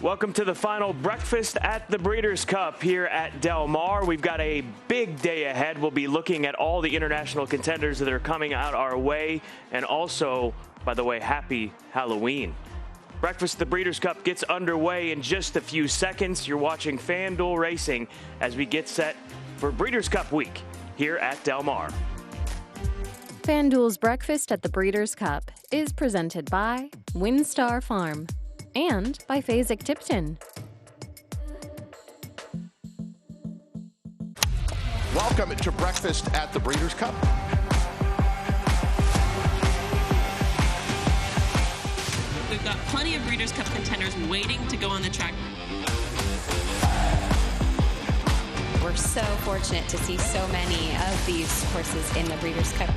Welcome to the final breakfast at the Breeders' Cup here at Del Mar. We've got a big day ahead. We'll be looking at all the international contenders that are coming out our way. And also, by the way, happy Halloween. Breakfast at the Breeders' Cup gets underway in just a few seconds. You're watching FanDuel Racing as we get set for Breeders' Cup week here at Del Mar. FanDuel's Breakfast at the Breeders' Cup is presented by WinStar Farm and by Phasic Tipton. Welcome to Breakfast at the Breeders' Cup. We've got plenty of Breeders' Cup contenders waiting to go on the track. We're so fortunate to see so many of these horses in the Breeders' Cup.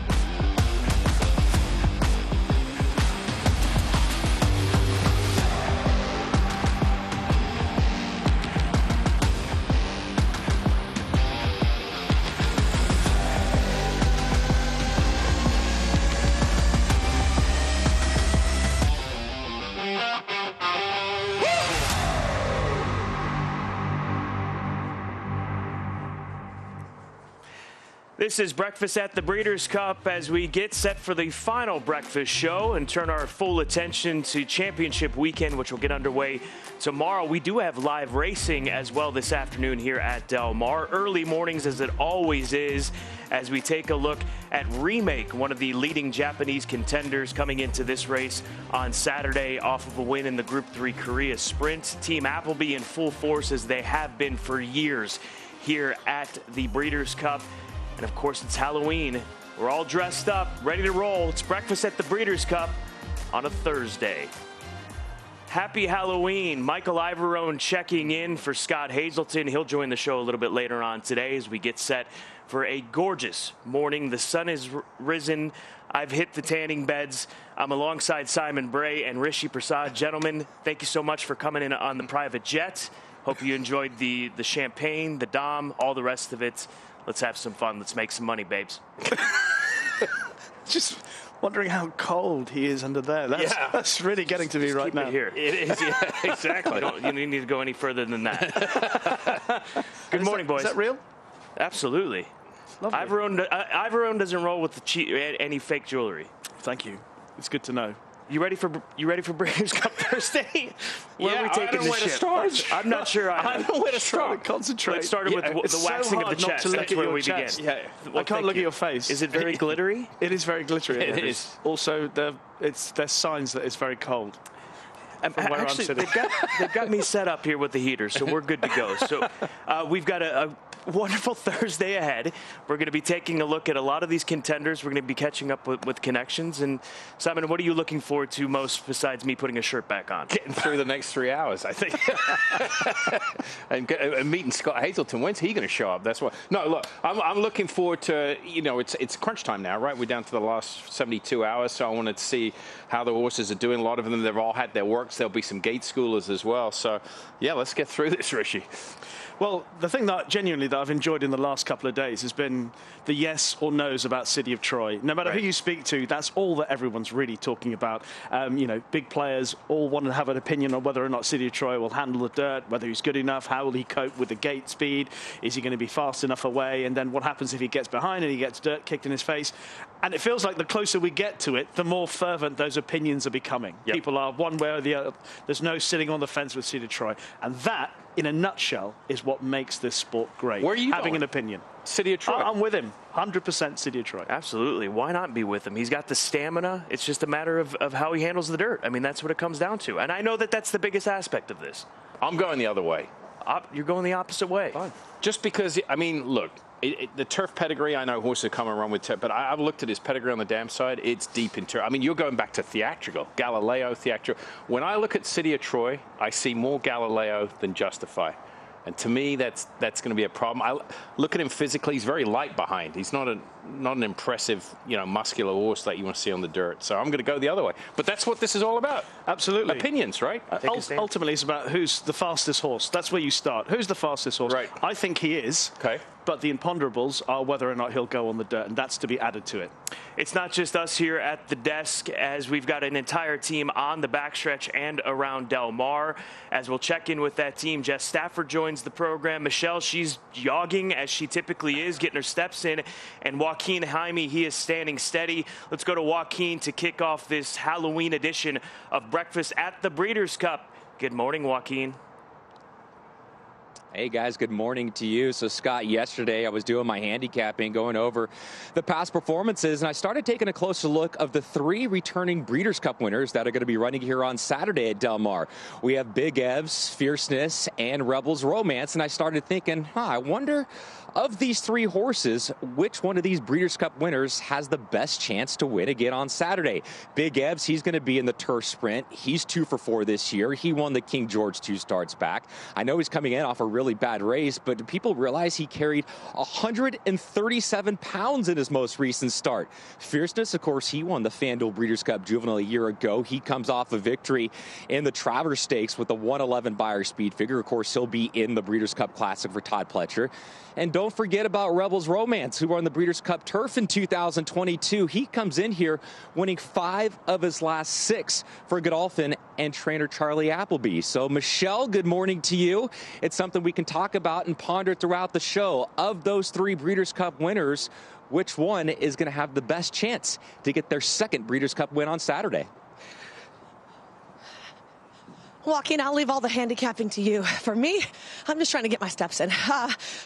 This is Breakfast at the Breeders' Cup as we get set for the final breakfast show and turn our full attention to championship weekend, which will get underway tomorrow. We do have live racing as well this afternoon here at Del Mar. Early mornings, as it always is, as we take a look at Remake, one of the leading Japanese contenders coming into this race on Saturday off of a win in the Group 3 Korea Sprint. Team Appleby in full force as they have been for years here at the Breeders' Cup. And of course, it's Halloween. We're all dressed up, ready to roll. It's Breakfast at the Breeders' Cup on a Thursday. Happy Halloween. Michael Ivorone checking in for Scott Hazelton. He'll join the show a little bit later on today as we get set for a gorgeous morning. The sun is risen. I've hit the tanning beds. I'm alongside Simon Bray and Rishi Prasad. Gentlemen, thank you so much for coming in on the private jet. Hope you enjoyed the champagne, the Dom, all the rest of it. Let's have some fun. Let's make some money, babes. Just wondering how cold he is under there. That's really getting to me just right keep now. It here. It is, yeah, exactly. You don't need to go any further than that. Good morning, boys. Is that real? Absolutely. Lovely. Ivorone doesn't roll with any fake jewelry. Thank you. It's good to know. You ready for Breeders' Cup Thursday? Where are we taking I don't know where to start. I'm not sure. I don't know where to start. Concentrate. Let's start with the waxing of the chest. That's where we begin. Yeah. I can't look at your face. Is it very glittery? It is very glittery. It is. Also, there's signs that it's very cold. Actually, they've got me set up here with the heater, so we're good to go. So we've got a wonderful Thursday ahead. We're going to be taking a look at a lot of these contenders. We're going to be catching up with connections. And Simon, what are you looking forward to most besides me putting a shirt back on? Getting through the next 3 hours, I think. and meeting Scott Hazelton. When's he going to show up? That's what. No, look, I'm looking forward to, it's crunch time now, right? We're down to the last 72 hours. So I wanted to see how the horses are doing. A lot of them, they've all had their works. There'll be some gate schoolers as well. So, yeah, let's get through this, Rishi. Well, the thing that genuinely that I've enjoyed in the last couple of days has been the yes or no's about City of Troy. No matter who you speak to, that's all that everyone's really talking about. Big players all want to have an opinion on whether or not City of Troy will handle the dirt, whether he's good enough, how will he cope with the gate speed, is he going to be fast enough away, and then what happens if he gets behind and he gets dirt kicked in his face. And it feels like the closer we get to it, the more fervent those opinions are becoming. Yep. People are one way or the other. There's no sitting on the fence with City of Troy. And that, in a nutshell, is what makes this sport great. Where are you having going? An opinion? City of Troy. I'm with him. 100% City of Troy. Absolutely. Why not be with him? He's got the stamina. It's just a matter of how he handles the dirt. I mean, that's what it comes down to. And I know that that's the biggest aspect of this. I'm going the other way. You're going the opposite way. Fine. Just because, look, the turf pedigree, I know horses come and run with turf, but I've looked at his pedigree on the dam side. It's deep in turf. I mean, you're going back to theatrical, Galileo, theatrical. When I look at City of Troy, I see more Galileo than Justify. And to me, that's going to be a problem. I look at him physically; he's very light behind. He's not an impressive, muscular horse that you want to see on the dirt. So I'm going to go the other way. But that's what this is all about. Absolutely, opinions, right? Ultimately, it's about who's the fastest horse. That's where you start. Who's the fastest horse? Right. I think he is. Okay. but the imponderables are whether or not he'll go on the dirt, and that's to be added to it. It's not just us here at the desk, as we've got an entire team on the backstretch and around Del Mar. As we'll check in with that team, Jess Stafford joins the program. Michelle, she's jogging as she typically is, getting her steps in. And Joaquin Jaime, he is standing steady. Let's go to Joaquin to kick off this Halloween edition of Breakfast at the Breeders' Cup. Good morning, Joaquin. Hey guys, good morning to you. So Scott, yesterday I was doing my handicapping, going over the past performances, and I started taking a closer look of the 3 returning Breeders' Cup winners that are going to be running here on Saturday at Del Mar. We have Big Evs, Fierceness, and Rebels Romance, and I started thinking, I wonder, of these 3 horses, which one of these Breeders' Cup winners has the best chance to win again on Saturday? Big Evs, he's going to be in the turf sprint. He's 2 for 4 this year. He won the King George 2 starts back. I know he's coming in off a really bad race, but do people realize he carried 137 pounds in his most recent start? Fierceness, of course, he won the FanDuel Breeders' Cup Juvenile a year ago. He comes off a victory in the Travers Stakes with a 111 Beyer speed figure. Of course, he'll be in the Breeders' Cup Classic for Todd Pletcher. And don't forget about Rebels Romance, who won the Breeders' Cup Turf in 2022. He comes in here winning 5 of his last 6 for Godolphin and trainer Charlie Appleby. So, Michelle, good morning to you. It's something we can talk about and ponder throughout the show. Of those 3 Breeders' Cup winners, which one is going to have the best chance to get their second Breeders' Cup win on Saturday? Joaquin, I'll leave all the handicapping to you. For me, I'm just trying to get my steps in.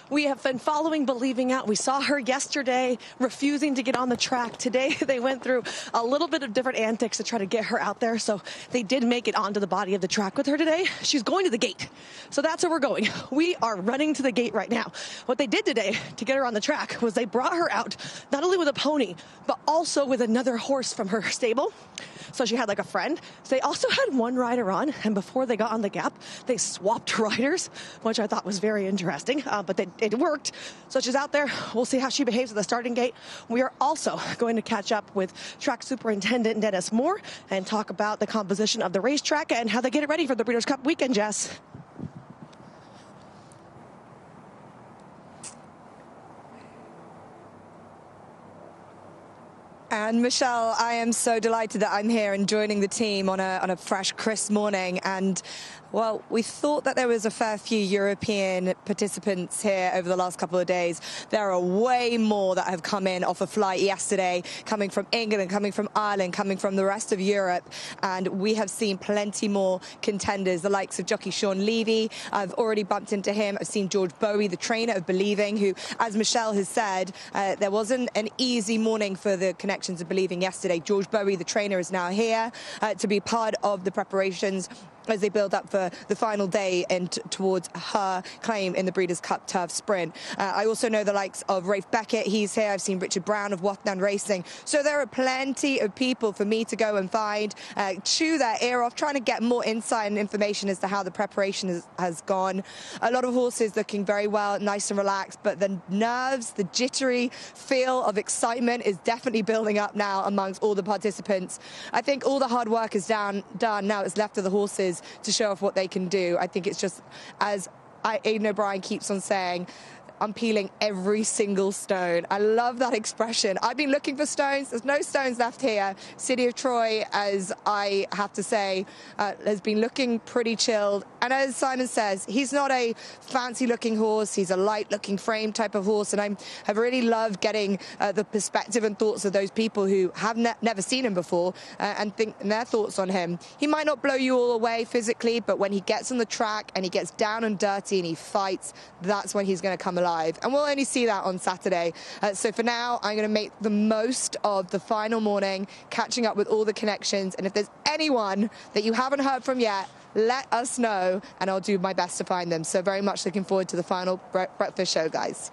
We have been following Believing Out. We saw her yesterday refusing to get on the track. Today, they went through a little bit of different antics to try to get her out there. So they did make it onto the body of the track with her today. She's going to the gate. So that's where we're going. We are running to the gate right now. What they did today to get her on the track was they brought her out, not only with a pony, but also with another horse from her stable. So she had like a friend. So they also had one rider on, and before they got on the gap, they swapped riders, which I thought was very interesting, but it worked. So she's out there. We'll see how she behaves at the starting gate. We are also going to catch up with track superintendent Dennis Moore and talk about the composition of the racetrack and how they get it ready for the Breeders' Cup weekend, Jess. And Michelle, I am so delighted that I'm here and joining the team on a fresh, crisp morning. And well, we thought that there was a fair few European participants here over the last couple of days. There are way more that have come in off a flight yesterday, coming from England, coming from Ireland, coming from the rest of Europe. And we have seen plenty more contenders, the likes of jockey Sean Levey. I've already bumped into him. I've seen George Bowie, the trainer of Believing, who, as Michelle has said, there wasn't an easy morning for the connections of Believing yesterday. George Bowie, the trainer, is now here to be part of the preparations as they build up for the final day and towards her claim in the Breeders' Cup Turf Sprint. I also know the likes of Rafe Beckett. He's here. I've seen Richard Brown of Loughnane Racing. So there are plenty of people for me to go and find, chew their ear off, trying to get more insight and information as to how the preparation has gone. A lot of horses looking very well, nice and relaxed, but the nerves, the jittery feel of excitement is definitely building up now amongst all the participants. I think all the hard work is done. Now it's left to the horses to show off what they can do. I think it's just, as Aiden O'Brien keeps on saying, I'm peeling every single stone. I love that expression. I've been looking for stones. There's no stones left here. City of Troy, as I have to say, has been looking pretty chilled. And as Simon says, he's not a fancy-looking horse. He's a light-looking frame type of horse. And I have really loved getting the perspective and thoughts of those people who have never seen him before and their thoughts on him. He might not blow you all away physically, but when he gets on the track and he gets down and dirty and he fights, that's when he's going to come alive. And we'll only see that on Saturday. So for now, I'm going to make the most of the final morning, catching up with all the connections. And if there's anyone that you haven't heard from yet, let us know, and I'll do my best to find them. So very much looking forward to the final breakfast show, guys.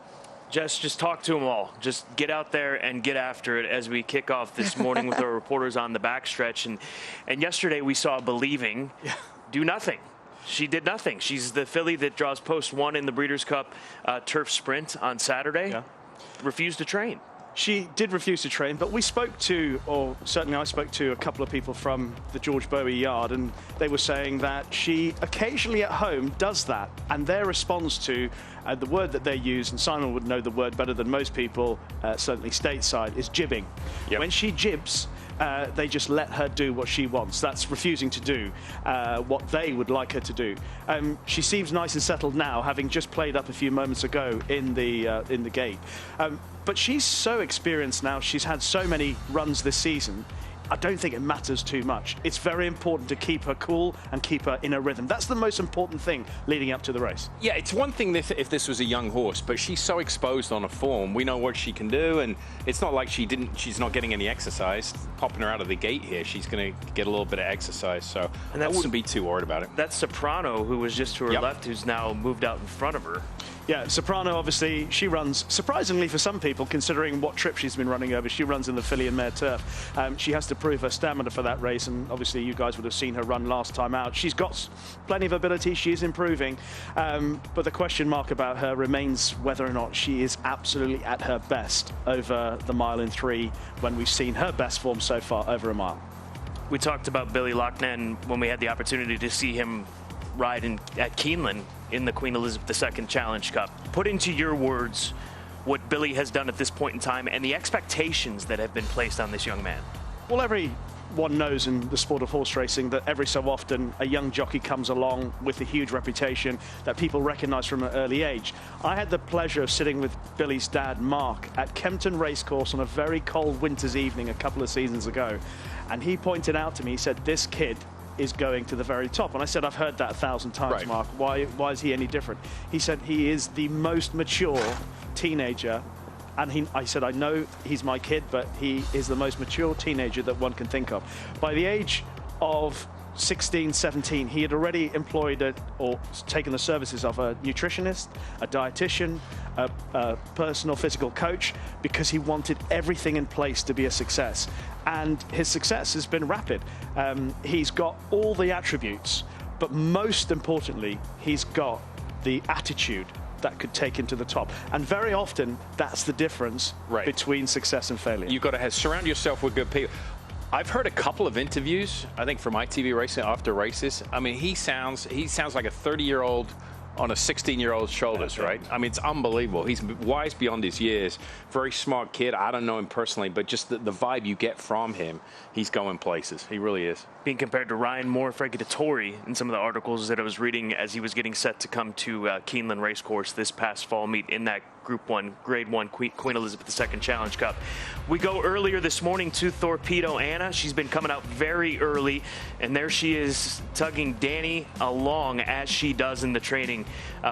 Jess, just talk to them all. Just get out there and get after it as we kick off this morning with our reporters on the backstretch. And yesterday we saw Believing do nothing. She did nothing. She's the filly that draws post 1 in the Breeders' Cup Turf Sprint on Saturday. Refused to train. She did refuse to train, but we spoke to, or certainly I spoke to, a couple of people from the George Bowie yard, and they were saying that she occasionally at home does that, and their response to the word that they use, and Simon would know the word better than most people, certainly stateside, is jibbing. Yep. When she jibs, they just let her do what she wants. That's refusing to do what they would like her to do. She seems nice and settled now, having just played up a few moments ago in the gate. But she's so experienced now. She's had so many runs this season. I don't think it matters too much. It's very important to keep her cool and keep her in a rhythm. That's the most important thing leading up to the race. Yeah, it's one thing if this was a young horse, but she's so exposed on a form. We know what she can do, and it's not like she's not getting any exercise. Popping her out of the gate here, she's going to get a little bit of exercise, so I wouldn't be too worried about it. That's Soprano, who was just to her left, who's now moved out in front of her. Yeah, Soprano, obviously, she runs, surprisingly for some people, considering what trip she's been running over, she runs in the filly and mare turf. She has to prove her stamina for that race, and obviously you guys would have seen her run last time out. She's got plenty of ability, she is improving, but the question mark about her remains whether or not she is absolutely at her best over the mile in 3, when we've seen her best form so far over a mile. We talked about Billy Loughnane when we had the opportunity to see him ride at Keeneland in the Queen Elizabeth II Challenge Cup. Put into your words what Billy has done at this point in time and the expectations that have been placed on this young man. Well, everyone knows in the sport of horse racing that every so often a young jockey comes along with a huge reputation that people recognize from an early age. I had the pleasure of sitting with Billy's dad, Mark, at Kempton Racecourse on a very cold winter's evening a couple of seasons ago, and he pointed out to me, he said, this kid is going to the very top. And I said, I've heard that 1,000 times, right. Mark. Why is he any different? He said he is the most mature teenager. And I said, I know he's my kid, but he is the most mature teenager that one can think of. By the age of 16, 17, he had already employed or taken the services of a nutritionist, a dietitian, a personal physical coach, because he wanted everything in place to be a success. And his success has been rapid. He's got all the attributes, but most importantly, he's got the attitude that could take him to the top. And very often, that's the difference between success and failure. You've got to surround yourself with good people. I've heard a couple of interviews, I think, from ITV Racing after races. I mean, he sounds like a 30-year-old on a 16-year-old's shoulders, right? I mean, it's unbelievable. He's wise beyond his years. Very smart kid. I don't know him personally, but just the vibe you get from him, he's going places. He really is. Being compared to Ryan Moore, Frankie Dettori in some of the articles that I was reading as he was getting set to come to Keeneland Racecourse this past fall meet in that Group 1, Grade 1 Queen Elizabeth II Challenge Cup. We go earlier this morning to Thorpedo Anna. She's been coming out very early, and there she is tugging Danny along as she does in the training,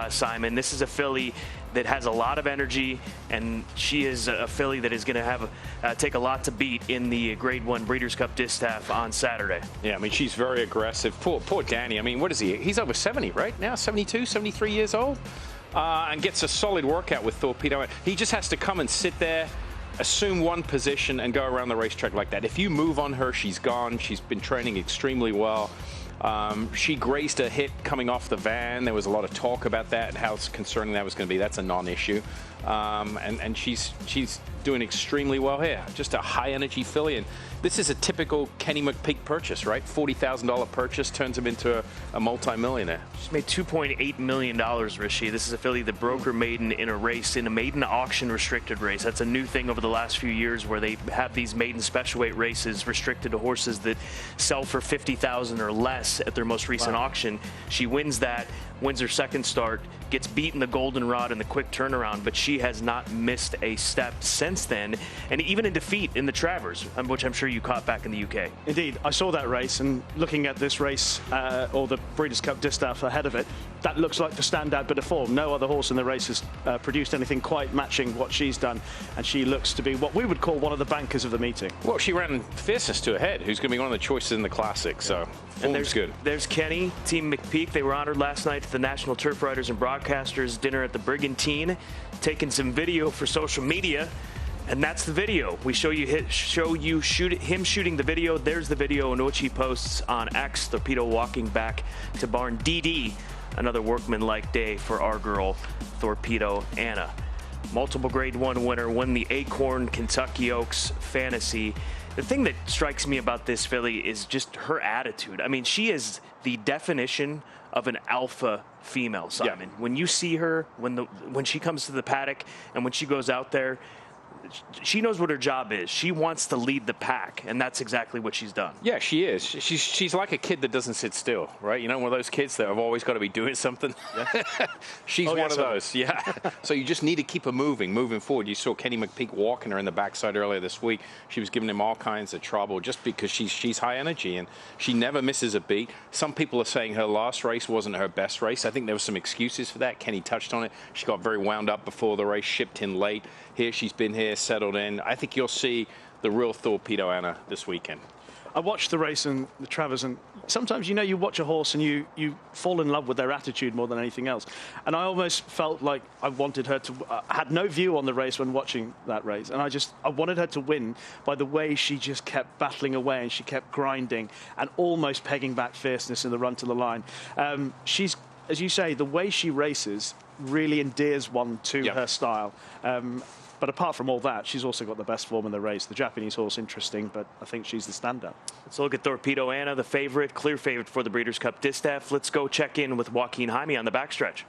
Simon. This is a filly that has a lot of energy, and she is a filly that is going to have take a lot to beat in the Grade 1 Breeders' Cup Distaff on Saturday. Yeah, I mean, she's very aggressive. Poor Danny. I mean, what is he? He's over 70 right now, 72, 73 years old, and gets a solid workout with Thorpedo. He just has to come and sit there, assume one position, and go around the racetrack like that. If you move on her, she's gone. She's been training extremely well. She grazed a hit coming off the van. There was a lot of talk about that and how concerning that was going to be. That's a non-issue. And she's doing extremely well here. Just a high-energy filly. And this is a typical Kenny McPeek purchase, right? $40,000 purchase turns him into a multi-millionaire. She's made $2.8 million, Rishi. This is a filly that broke her maiden in a race, in a maiden auction restricted race. That's a new thing over the last few years, where they have these maiden special weight races restricted to horses that sell for $50,000 or less at their most recent auction. She wins that, wins her second start, gets beat in the goldenrod in the quick turnaround, but she has not missed a step since then, and even in defeat in the Travers, which I'm sure you caught back in the UK. Indeed, I saw that race, and looking at this race, or the Breeders' Cup Distaff ahead of it, that looks like the standout bit of form. No other horse in the race has produced anything quite matching what she's done, and she looks to be what we would call one of the bankers of the meeting. Well, she ran Fierceness to a head, who's going to be one of the choices in the Classic, so and there's good. There's Kenny, Team McPeek. They were honored last night at the National Turf Riders and Broadcasters dinner at the Brigantine, taking some video for social media. And that's the video. We show you him shooting the video. There's the video in which he posts on X. Thorpedo walking back to barn DD. Another workmanlike day for our girl, Thorpedo Anna. multiple Grade 1 winner, won the Acorn Kentucky Oaks Fantasy. The thing that strikes me about this filly is just her attitude. I mean, she is the definition of an alpha female, Simon. Yeah. When you see her, when she comes to the paddock and when she goes out there, she knows what her job is. She wants to lead the pack, and that's exactly what she's done. Yeah, she is. She's like a kid that doesn't sit still, right? You know, one of those kids that have always got to be doing something. Yeah. She's one of those. Yeah. So you just need to keep her moving forward. You saw Kenny McPeek walking her in the backside earlier this week. She was giving him all kinds of trouble just because she's high energy and she never misses a beat. Some people are saying her last race wasn't her best race. I think there were some excuses for that. Kenny touched on it. She got very wound up before the race, shipped in late. Here she's been here, settled in. I think you'll see the real Thorpedo Anna this weekend. I watched the race and the Travers, and sometimes, you know, you watch a horse and you fall in love with their attitude more than anything else. And I almost felt like I wanted her to, had no view on the race when watching that race. And I wanted her to win by the way she just kept battling away and she kept grinding and almost pegging back Fierceness in the run to the line. She's, as you say, the way she races really endears one to her style. But apart from all that, she's also got the best form in the race. The Japanese horse, interesting, but I think she's the standout. Let's look at Thorpedo Anna, the favorite, clear favorite for the Breeders' Cup Distaff. Let's go check in with Joaquin Jaime on the backstretch.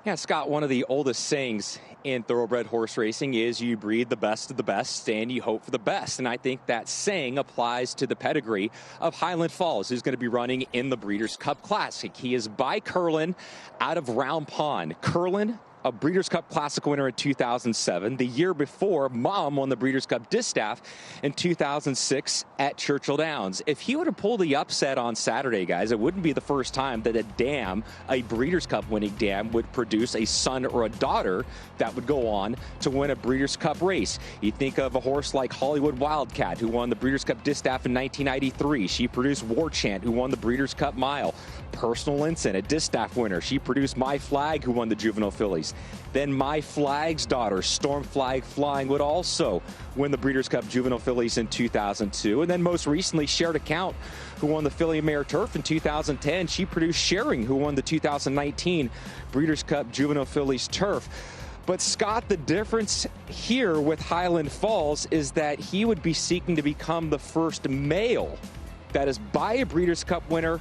Yeah, Scott, one of the oldest sayings in thoroughbred horse racing is you breed the best of the best and you hope for the best. And I think that saying applies to the pedigree of Highland Falls, who's going to be running in the Breeders' Cup Classic. He is by Curlin out of Round Pond. Curlin, a Breeders' Cup Classic winner in 2007. The year before, Mom won the Breeders' Cup Distaff in 2006 at Churchill Downs. If he would have pulled the upset on Saturday, guys, it wouldn't be the first time that a Breeders' Cup winning dam, would produce a son or a daughter that would go on to win a Breeders' Cup race. You think of a horse like Hollywood Wildcat, who won the Breeders' Cup Distaff in 1993. She produced War Chant, who won the Breeders' Cup Mile. Personal Ensign, a Distaff winner. She produced My Flag, who won the Juvenile Fillies. Then My Flag's daughter, Storm Flag Flying, would also win the Breeders' Cup Juvenile Fillies in 2002. And then most recently, Shared Account, who won the Filly Mare Turf in 2010. She produced Sharing, who won the 2019 Breeders' Cup Juvenile Fillies Turf. But Scott, the difference here with Highland Falls is that he would be seeking to become the first male that is by a Breeders' Cup winner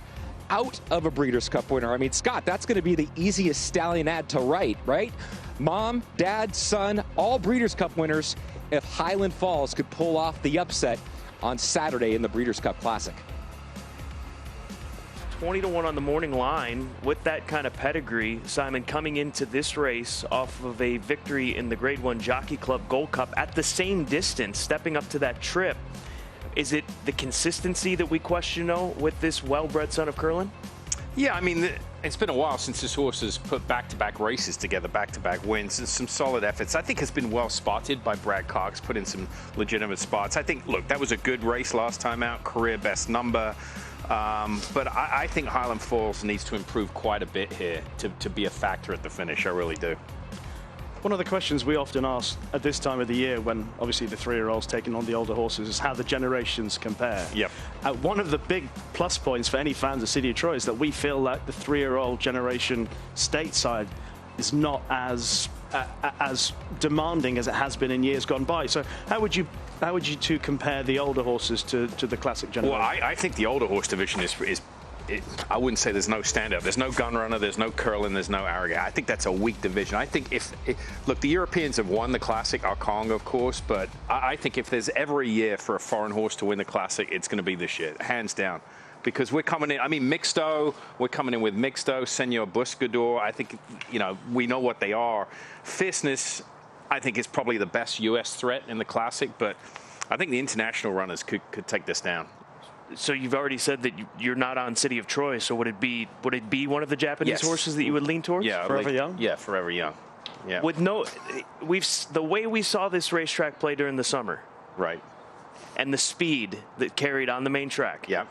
out of a Breeders' Cup winner. I mean, Scott, that's going to be the easiest stallion ad to write, right? Mom, dad, son, all Breeders' Cup winners if Highland Falls could pull off the upset on Saturday in the Breeders' Cup Classic. 20-1 on the morning line with that kind of pedigree. Simon, coming into this race off of a victory in the Grade 1 Jockey Club Gold Cup at the same distance, stepping up to that trip. Is it the consistency that we question, though, with this well-bred son of Curlin? Yeah, I mean, it's been a while since this horse has put back-to-back races together, back-to-back wins, and some solid efforts. I think it's been well spotted by Brad Cox, put in some legitimate spots. I think, look, that was a good race last time out, career best number. But I think Highland Falls needs to improve quite a bit here to be a factor at the finish. I really do. One of the questions we often ask at this time of the year, when obviously the 3-year-olds taking on the older horses, is how the generations compare. Yep. One of the big plus points for any fans of City of Troy is that we feel like the 3-year-old generation stateside is not as demanding as it has been in years gone by. So how would you two compare the older horses to the classic generation? Well, I think the older horse division is I wouldn't say there's no stand-up. There's no Gun Runner, there's no Curlin, there's no Arrogant. I think that's a weak division. I think look, the Europeans have won the Classic, Arkonga, of course, but I think if there's ever a year for a foreign horse to win the Classic, it's going to be this year, hands down. Because we're coming in, I mean, Mixto, we're coming in with Mixto, Senor Buscador. I think, you know, we know what they are. Fierceness, I think, is probably the best U.S. threat in the Classic, but I think the international runners could take this down. So you've already said that you're not on City of Troy. So would it be one of the Japanese horses that you would lean towards? Yeah, Forever Young. Yeah, Forever Young. Yeah. With the way we saw this racetrack play during the summer, right, and the speed that carried on the main track. Yeah.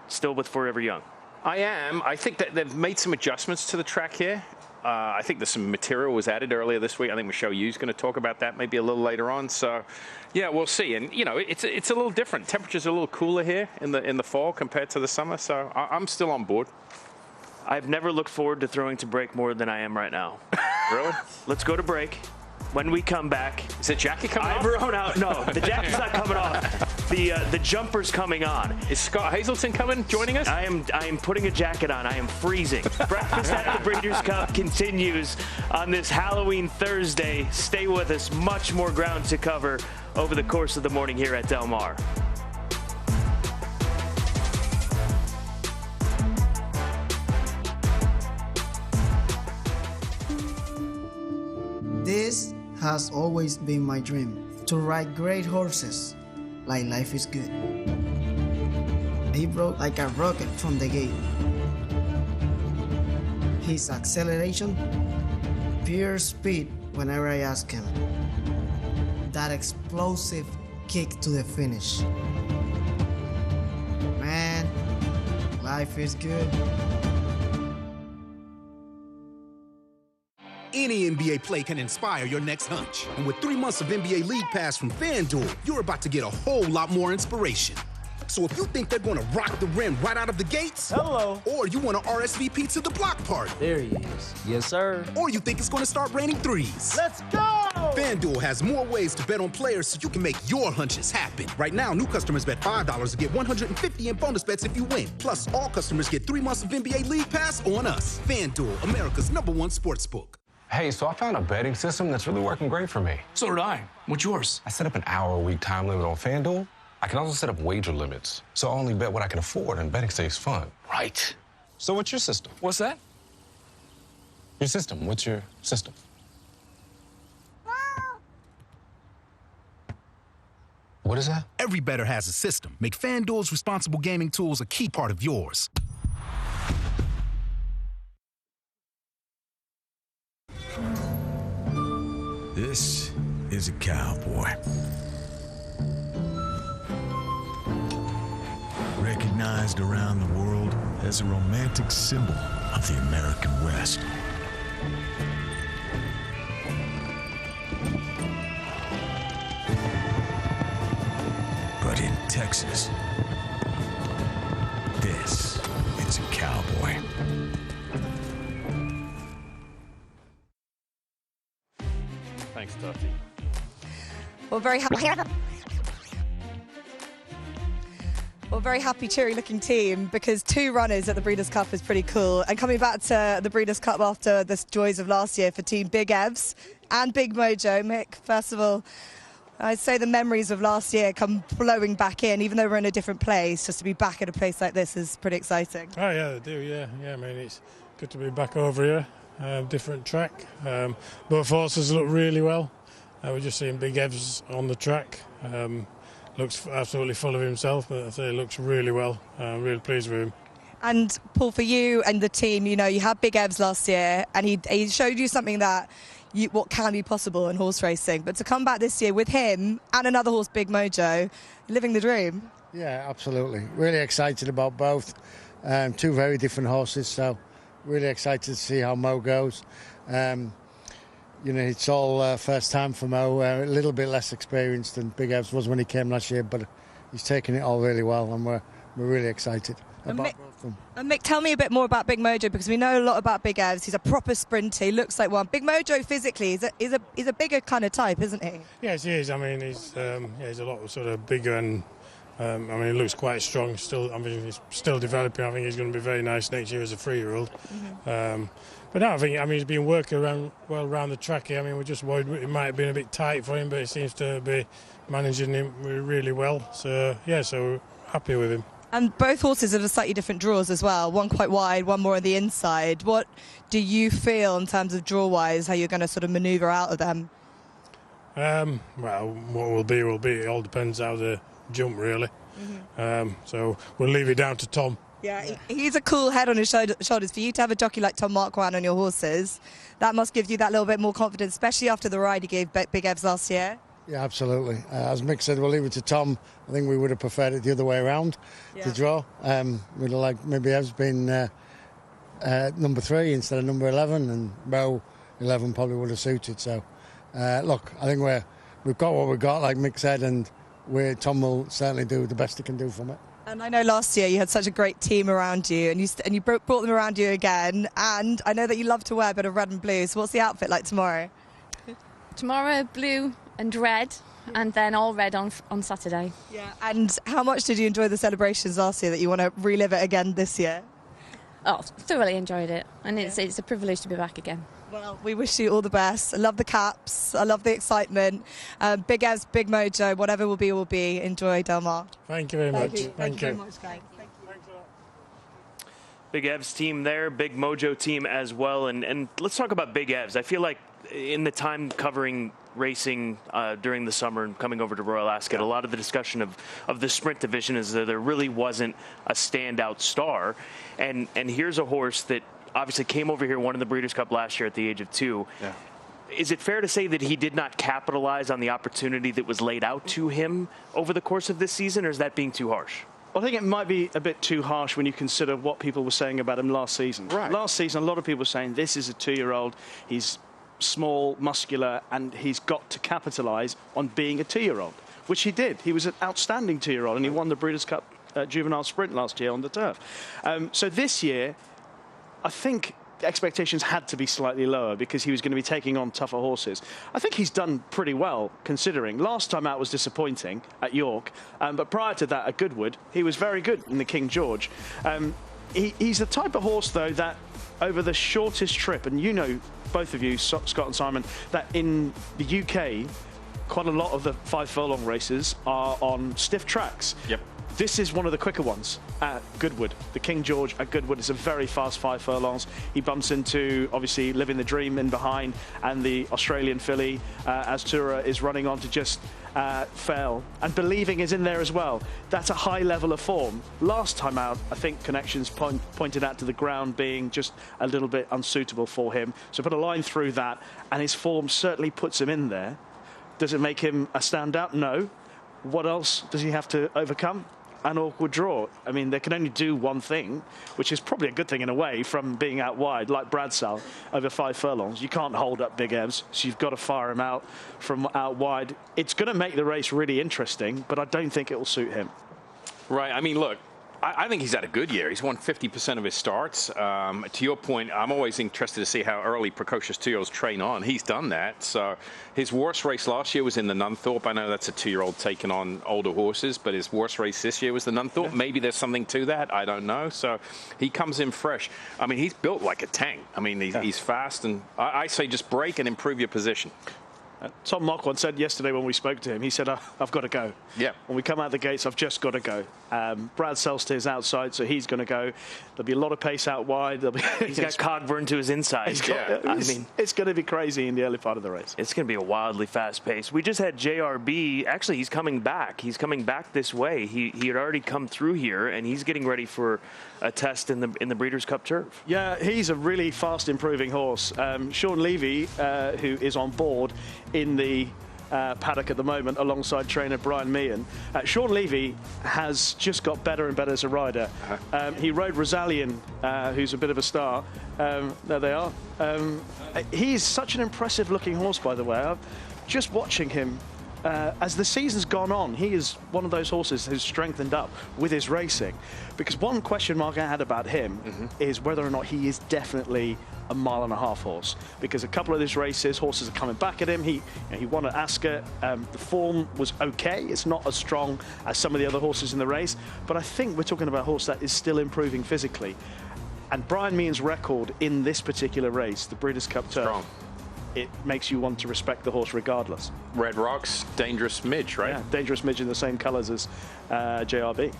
Still with Forever Young. I am. I think that they've made some adjustments to the track here. I think there's some material was added earlier this week. I think Michelle Yu's going to talk about that maybe a little later on. So, yeah, we'll see. And you know, it's a little different. Temperatures are a little cooler here in the fall compared to the summer. So I'm still on board. I've never looked forward to throwing to break more than I am right now. Really? Let's go to break. When we come back, is the jacket coming off? I've run out. No, the jacket's not coming off. The jumper's coming on. Is Scott Hazelton coming, joining us? I am putting a jacket on. I am freezing. Breakfast at the Breeders' Cup continues on this Halloween Thursday. Stay with us. Much more ground to cover over the course of the morning here at Del Mar. This has always been my dream, to ride great horses like Life is Good. He rode like a rocket from the gate. His acceleration, pure speed whenever I ask him. That explosive kick to the finish. Man, Life is Good. Any NBA play can inspire your next hunch. And with 3 months of NBA League Pass from FanDuel, you're about to get a whole lot more inspiration. So if you think they're going to rock the rim right out of the gates, hello, or you want to RSVP to the block party, there he is. Yes, sir. Or you think it's going to start raining threes, let's go! FanDuel has more ways to bet on players so you can make your hunches happen. Right now, new customers bet $5 to get $150 in bonus bets if you win. Plus, all customers get 3 months of NBA League Pass on us. FanDuel, America's #1 sportsbook. Hey, so I found a betting system that's really working great for me. So did I. What's yours? I set up an hour-a-week time limit on FanDuel. I can also set up wager limits, so I only bet what I can afford, and betting stays fun. Right. So what's your system? What's that? Your system. What's your system? What is that? Every bettor has a system. Make FanDuel's responsible gaming tools a key part of yours. This is a cowboy. Recognized around the world as a romantic symbol of the American West. But in Texas, this is a cowboy. Thanks, Tuffy. We're very happy, cheery-looking team, because 2 runners at the Breeders' Cup is pretty cool. And coming back to the Breeders' Cup after the joys of last year for Team Big Evs and Big Mojo. Mick, first of all, I'd say the memories of last year come flowing back in, even though we're in a different place. Just to be back at a place like this is pretty exciting. Oh, yeah, they do, yeah. I mean, it's good to be back over here. Different track. Both horses look really well. We're just seeing Big Evs on the track. Looks absolutely full of himself, but I say looks really well. I'm really pleased with him. And Paul, for you and the team, you know, you had Big Evs last year, and he showed you something that what can be possible in horse racing. But to come back this year with him and another horse, Big Mojo, living the dream. Yeah, absolutely. Really excited about both. 2 very different horses, so really excited to see how Mo goes. You know, it's all first time for Mo, a little bit less experienced than Big Evs was when he came last year, but he's taken it all really well, and we're really excited about both of them. And Mick, tell me a bit more about Big Mojo, because we know a lot about Big Evs. He's a proper sprinter. He looks like one. Big Mojo physically is a bigger kind of type, isn't he? Yes, he is. I mean, he's a lot sort of bigger, and I mean, he looks quite strong. Still, I mean, he's still developing. I think he's going to be very nice next year as a 3-year-old. Mm-hmm. But no, I mean, he's been working around the track here. I mean, we're just worried it might have been a bit tight for him, but he seems to be managing him really well. So, yeah, so happy with him. And both horses have slightly different draws as well. One quite wide, one more on the inside. What do you feel in terms of draw-wise, how you're going to sort of manoeuvre out of them? Well, what will be. It all depends how they jump, really. Mm-hmm. So we'll leave it down to Tom. Yeah, he's a cool head on his shoulders. For you to have a jockey like Tom Marquand on your horses, that must give you that little bit more confidence, especially after the ride he gave Big Evs last year. Yeah, absolutely. As Mick said, we'll leave it to Tom. I think we would have preferred it the other way around, to draw. We'd have liked maybe Evs been number 3 instead of number 11, and Mo 11 probably would have suited. So, look, I think we've got what we've got, like Mick said, and Tom will certainly do the best he can do from it. And I know last year you had such a great team around you, and you brought them around you again. And I know that you love to wear a bit of red and blue. So what's the outfit like tomorrow? Tomorrow, blue and red, and then all red on Saturday. Yeah. And how much did you enjoy the celebrations last year that you want to relive it again this year? Oh, thoroughly enjoyed it, and it's a privilege to be back again. Well, we wish you all the best. I love the caps. I love the excitement. Big Evs, Big Mojo, whatever will be, will be. Enjoy, Del Mar. Thank you very much. Thank you very much, guys. Big Evs team there, Big Mojo team as well. And let's talk about Big Evs. I feel like in the time covering racing during the summer and coming over to Royal Ascot, a lot of the discussion of the sprint division is that there really wasn't a standout star. And here's a horse that obviously came over here, won in the Breeders' Cup last year at the age of 2. Yeah. Is it fair to say that he did not capitalize on the opportunity that was laid out to him over the course of this season, or is that being too harsh? I think it might be a bit too harsh when you consider what people were saying about him last season. Right. Last season, a lot of people were saying this is a 2-year-old. He's small, muscular, and he's got to capitalise on being a 2-year-old, which he did. He was an outstanding 2-year-old, and he won the Breeders' Cup Juvenile Sprint last year on the turf. So this year, I think the expectations had to be slightly lower because he was going to be taking on tougher horses. I think he's done pretty well, considering. Last time out was disappointing at York, but prior to that at Goodwood, he was very good in the King George. He's the type of horse, though, that over the shortest trip, and you know, both of you, Scott and Simon, that in the UK, quite a lot of the 5 furlong races are on stiff tracks. Yep. This is one of the quicker ones at Goodwood. The King George at Goodwood is a very fast 5 furlongs. He bumps into, obviously, Living the Dream in behind, and the Australian filly, Astura, is running on to just fail. And Believing is in there as well. That's a high level of form. Last time out, I think Connections pointed out to the ground being just a little bit unsuitable for him. So put a line through that, and his form certainly puts him in there. Does it make him a standout? No. What else does he have to overcome? An awkward draw. I mean, they can only do one thing, which is probably a good thing in a way, from being out wide, like Bradsell, over 5 furlongs. You can't hold up Big Evs, so you've got to fire him out from out wide. It's going to make the race really interesting, but I don't think it will suit him. Right. I mean, look, I think he's had a good year. He's won 50% of his starts. To your point, I'm always interested to see how early precocious 2-year-olds train on. He's done that. So his worst race last year was in the Nunthorpe. I know that's a 2-year-old taking on older horses, but his worst race this year was the Nunthorpe. Yeah. Maybe there's something to that. I don't know. So he comes in fresh. I mean, he's built like a tank. I mean, he's fast, and I say just break and improve your position. Tom Mock once said yesterday when we spoke to him, he said, I've got to go. Yeah. When we come out the gates, I've just got to go. Brad Selster is outside, so he's going to go. There'll be a lot of pace out wide. He's got Cogburn to his inside. I mean, it's going to be crazy in the early part of the race. It's going to be a wildly fast pace. We just had JRB. Actually, he's coming back. He's coming back this way. He had already come through here, and he's getting ready for a test in the Breeders' Cup turf. Yeah, he's a really fast improving horse. Sean Levey, who is on board in the paddock at the moment alongside trainer Brian Meehan. Sean Levey has just got better and better as a rider. He rode Rosalian, who's a bit of a star. There they are. He's such an impressive looking horse, by the way. Just watching him as the season's gone on, he is one of those horses who's strengthened up with his racing. Because one question mark I had about him is whether or not he is definitely a 1.5 mile horse. Because a couple of his races, horses are coming back at him. He won at Ascot. The form was okay. It's not as strong as some of the other horses in the race. But I think we're talking about a horse that is still improving physically. And Brian Meehan's record in this particular race, the Breeders' Cup turf, strong. It makes you want to respect the horse regardless. Red Rocks, Dangerous Midge, right? Yeah, Dangerous Midge in the same colours as JRB.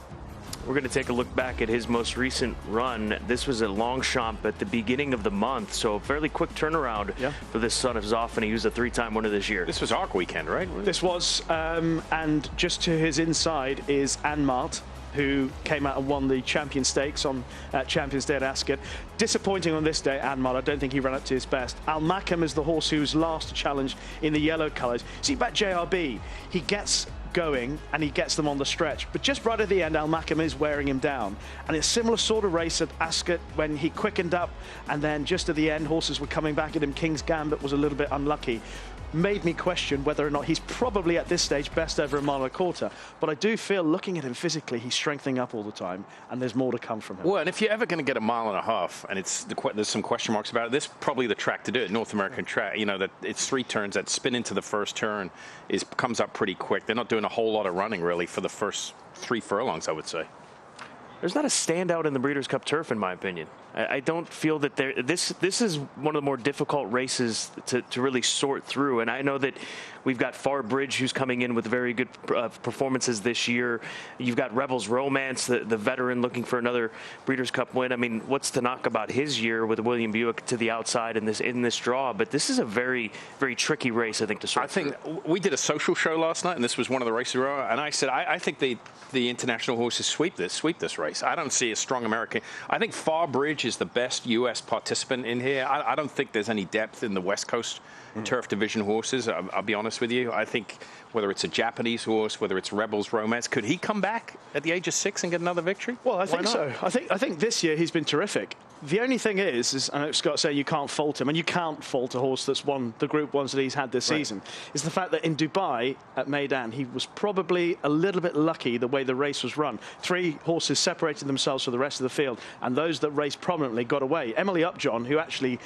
We're going to take a look back at his most recent run. This was at Longchamp at the beginning of the month, so a fairly quick turnaround for this son of Zoffany. He was a 3-time winner this year. This was ARC weekend, right? This was, and just to his inside is Anmart, who came out and won the Champion Stakes on Champions Day at Ascot. Disappointing on this day, Anmar. I don't think he ran up to his best. Al Mackham is the horse who's last challenged in the yellow colours. See, back JRB, he gets going and he gets them on the stretch. But just right at the end, Almacum is wearing him down. And it's a similar sort of race at Ascot when he quickened up and then just at the end, horses were coming back at him. King's Gambit was a little bit unlucky. Made me question whether or not he's probably at this stage best over a mile and a quarter. But I do feel, looking at him physically, he's strengthening up all the time, and there's more to come from him. Well, and if you're ever going to get a mile and a half, and there's some question marks about it, this is probably the track to do it. North American track, you know, that it's 3 turns. That spin into the first turn comes up pretty quick. They're not doing a whole lot of running really for the first 3 furlongs, I would say. There's not a standout in the Breeders' Cup Turf, in my opinion. I don't feel that this is one of the more difficult races to really sort through. And I know that we've got Farbridge, who's coming in with very good performances this year. You've got Rebels Romance, the veteran, looking for another Breeders' Cup win. I mean, what's to knock about his year with William Buick to the outside in this draw? But this is a very, very tricky race, I think, to sort through. I think we did a social show last night, and this was one of the races, and I said I think the international horses sweep this race. I don't see a strong American. I think Farbridge is the best U.S. participant in here. I don't think there's any depth in the West Coast turf division horses. I'll be honest with you. I think whether it's a Japanese horse, whether it's Rebels Romance, could he come back at the age of 6 and get another victory? Well, I think so. I think this year he's been terrific. The only thing is I know Scott saying you can't fault him, and you can't fault a horse that's won the Group 1s that he's had this season, is the fact that in Dubai at Meydan, he was probably a little bit lucky the way the race was run. 3 horses separated themselves from the rest of the field, and those that raced prominently got away. Emily Upjohn, who actually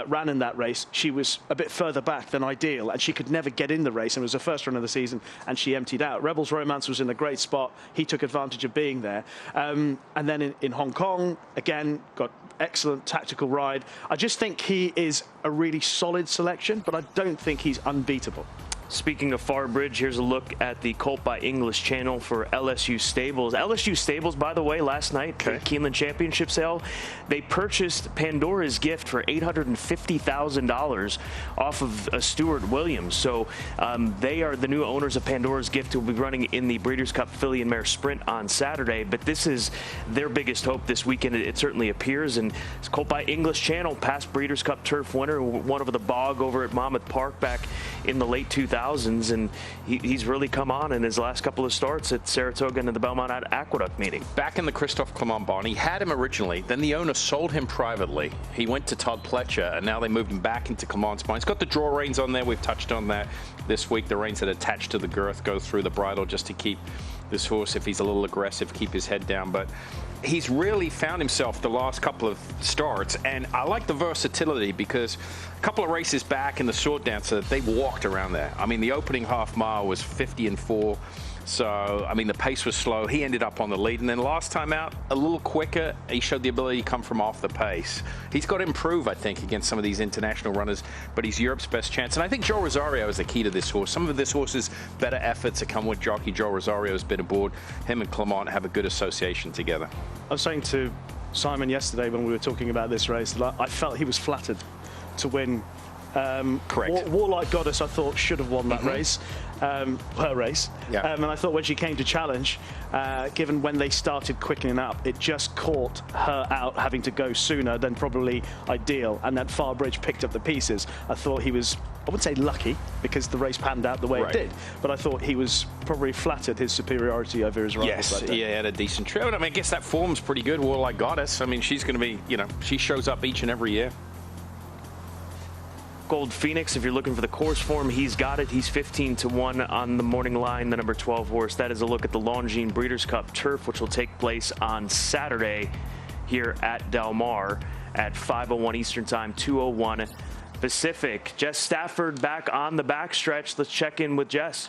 ran in that race, she was a bit further back than ideal, and she could never get in the race, and it was her first run of the season, and she emptied out. Rebels Romance was in a great spot. He took advantage of being there. And then in Hong Kong, again, got excellent tactical ride. I just think he is a really solid selection, but I don't think he's unbeatable. Speaking of Farbridge, here's a look at the Colt by English channel for LSU Stables. LSU Stables, by the way, last night, the Keeneland Championship sale, they purchased Pandora's Gift for $850,000 off of Stuart Williams. So they are the new owners of Pandora's Gift, who will be running in the Breeders' Cup Filly and Mare Sprint on Saturday. But this is their biggest hope this weekend, it certainly appears. And it's Colt by English channel, past Breeders' Cup Turf winner, won over the Bog over at Monmouth Park back in the late 2000s. And he's really come on in his last couple of starts at Saratoga and the Belmont Aqueduct meeting. Back in the Christophe Clement barn, he had him originally. Then the owner sold him privately. He went to Todd Pletcher, and now they moved him back into Clement's barn. He's got the draw reins on there. We've touched on that this week. The reins that are attached to the girth go through the bridle just to keep this horse, if he's a little aggressive, keep his head down. But he's really found himself the last couple of starts, and I like the versatility because a couple of races back in the short dancer, they walked around there. I mean, the opening half mile was 50-4. So, I mean, the pace was slow. He ended up on the lead. And then last time out, a little quicker. He showed the ability to come from off the pace. He's got to improve, I think, against some of these international runners. But he's Europe's best chance. And I think Joe Rosario is the key to this horse. Some of this horse's better efforts that come with jockey Joe Rosario has been aboard. Him and Clement have a good association together. I was saying to Simon yesterday when we were talking about this race that I felt he was flattered to win. Correct. Warlike Goddess, I thought, should have won that race. Her race. Yeah. And I thought when she came to challenge, given when they started quickening up, it just caught her out having to go sooner than probably ideal. And that Farbridge picked up the pieces. I thought he was, I wouldn't say lucky, because the race panned out the way it did, but I thought he was probably flattered his superiority over his rivals. Yes, that day. he had a decent trip. I mean, I guess that form's pretty good. Warlike Goddess, I mean, she's going to be, you know, she shows up each and every year. Gold Phoenix, if you're looking for the course form, he's got it. He's 15-1 on the morning line, the number 12 horse. That is a look at the Loughnane Breeders' Cup Turf, which will take place on Saturday here at Del Mar at 5:01 Eastern Time, 2:01 Pacific. Jess Stafford back on the backstretch. Let's check in with Jess.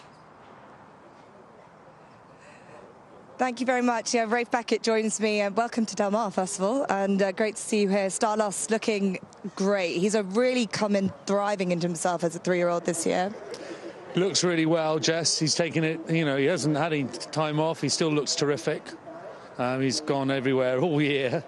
Thank you very much. Yeah, Rafe Beckett joins me. Welcome to Del Mar, first of all, and great to see you here. Starlust looking great. He's really come in thriving into himself as a 3-year-old this year. Looks really well, Jess. He's taken it, you know, he hasn't had any time off. He still looks terrific. He's gone everywhere all year.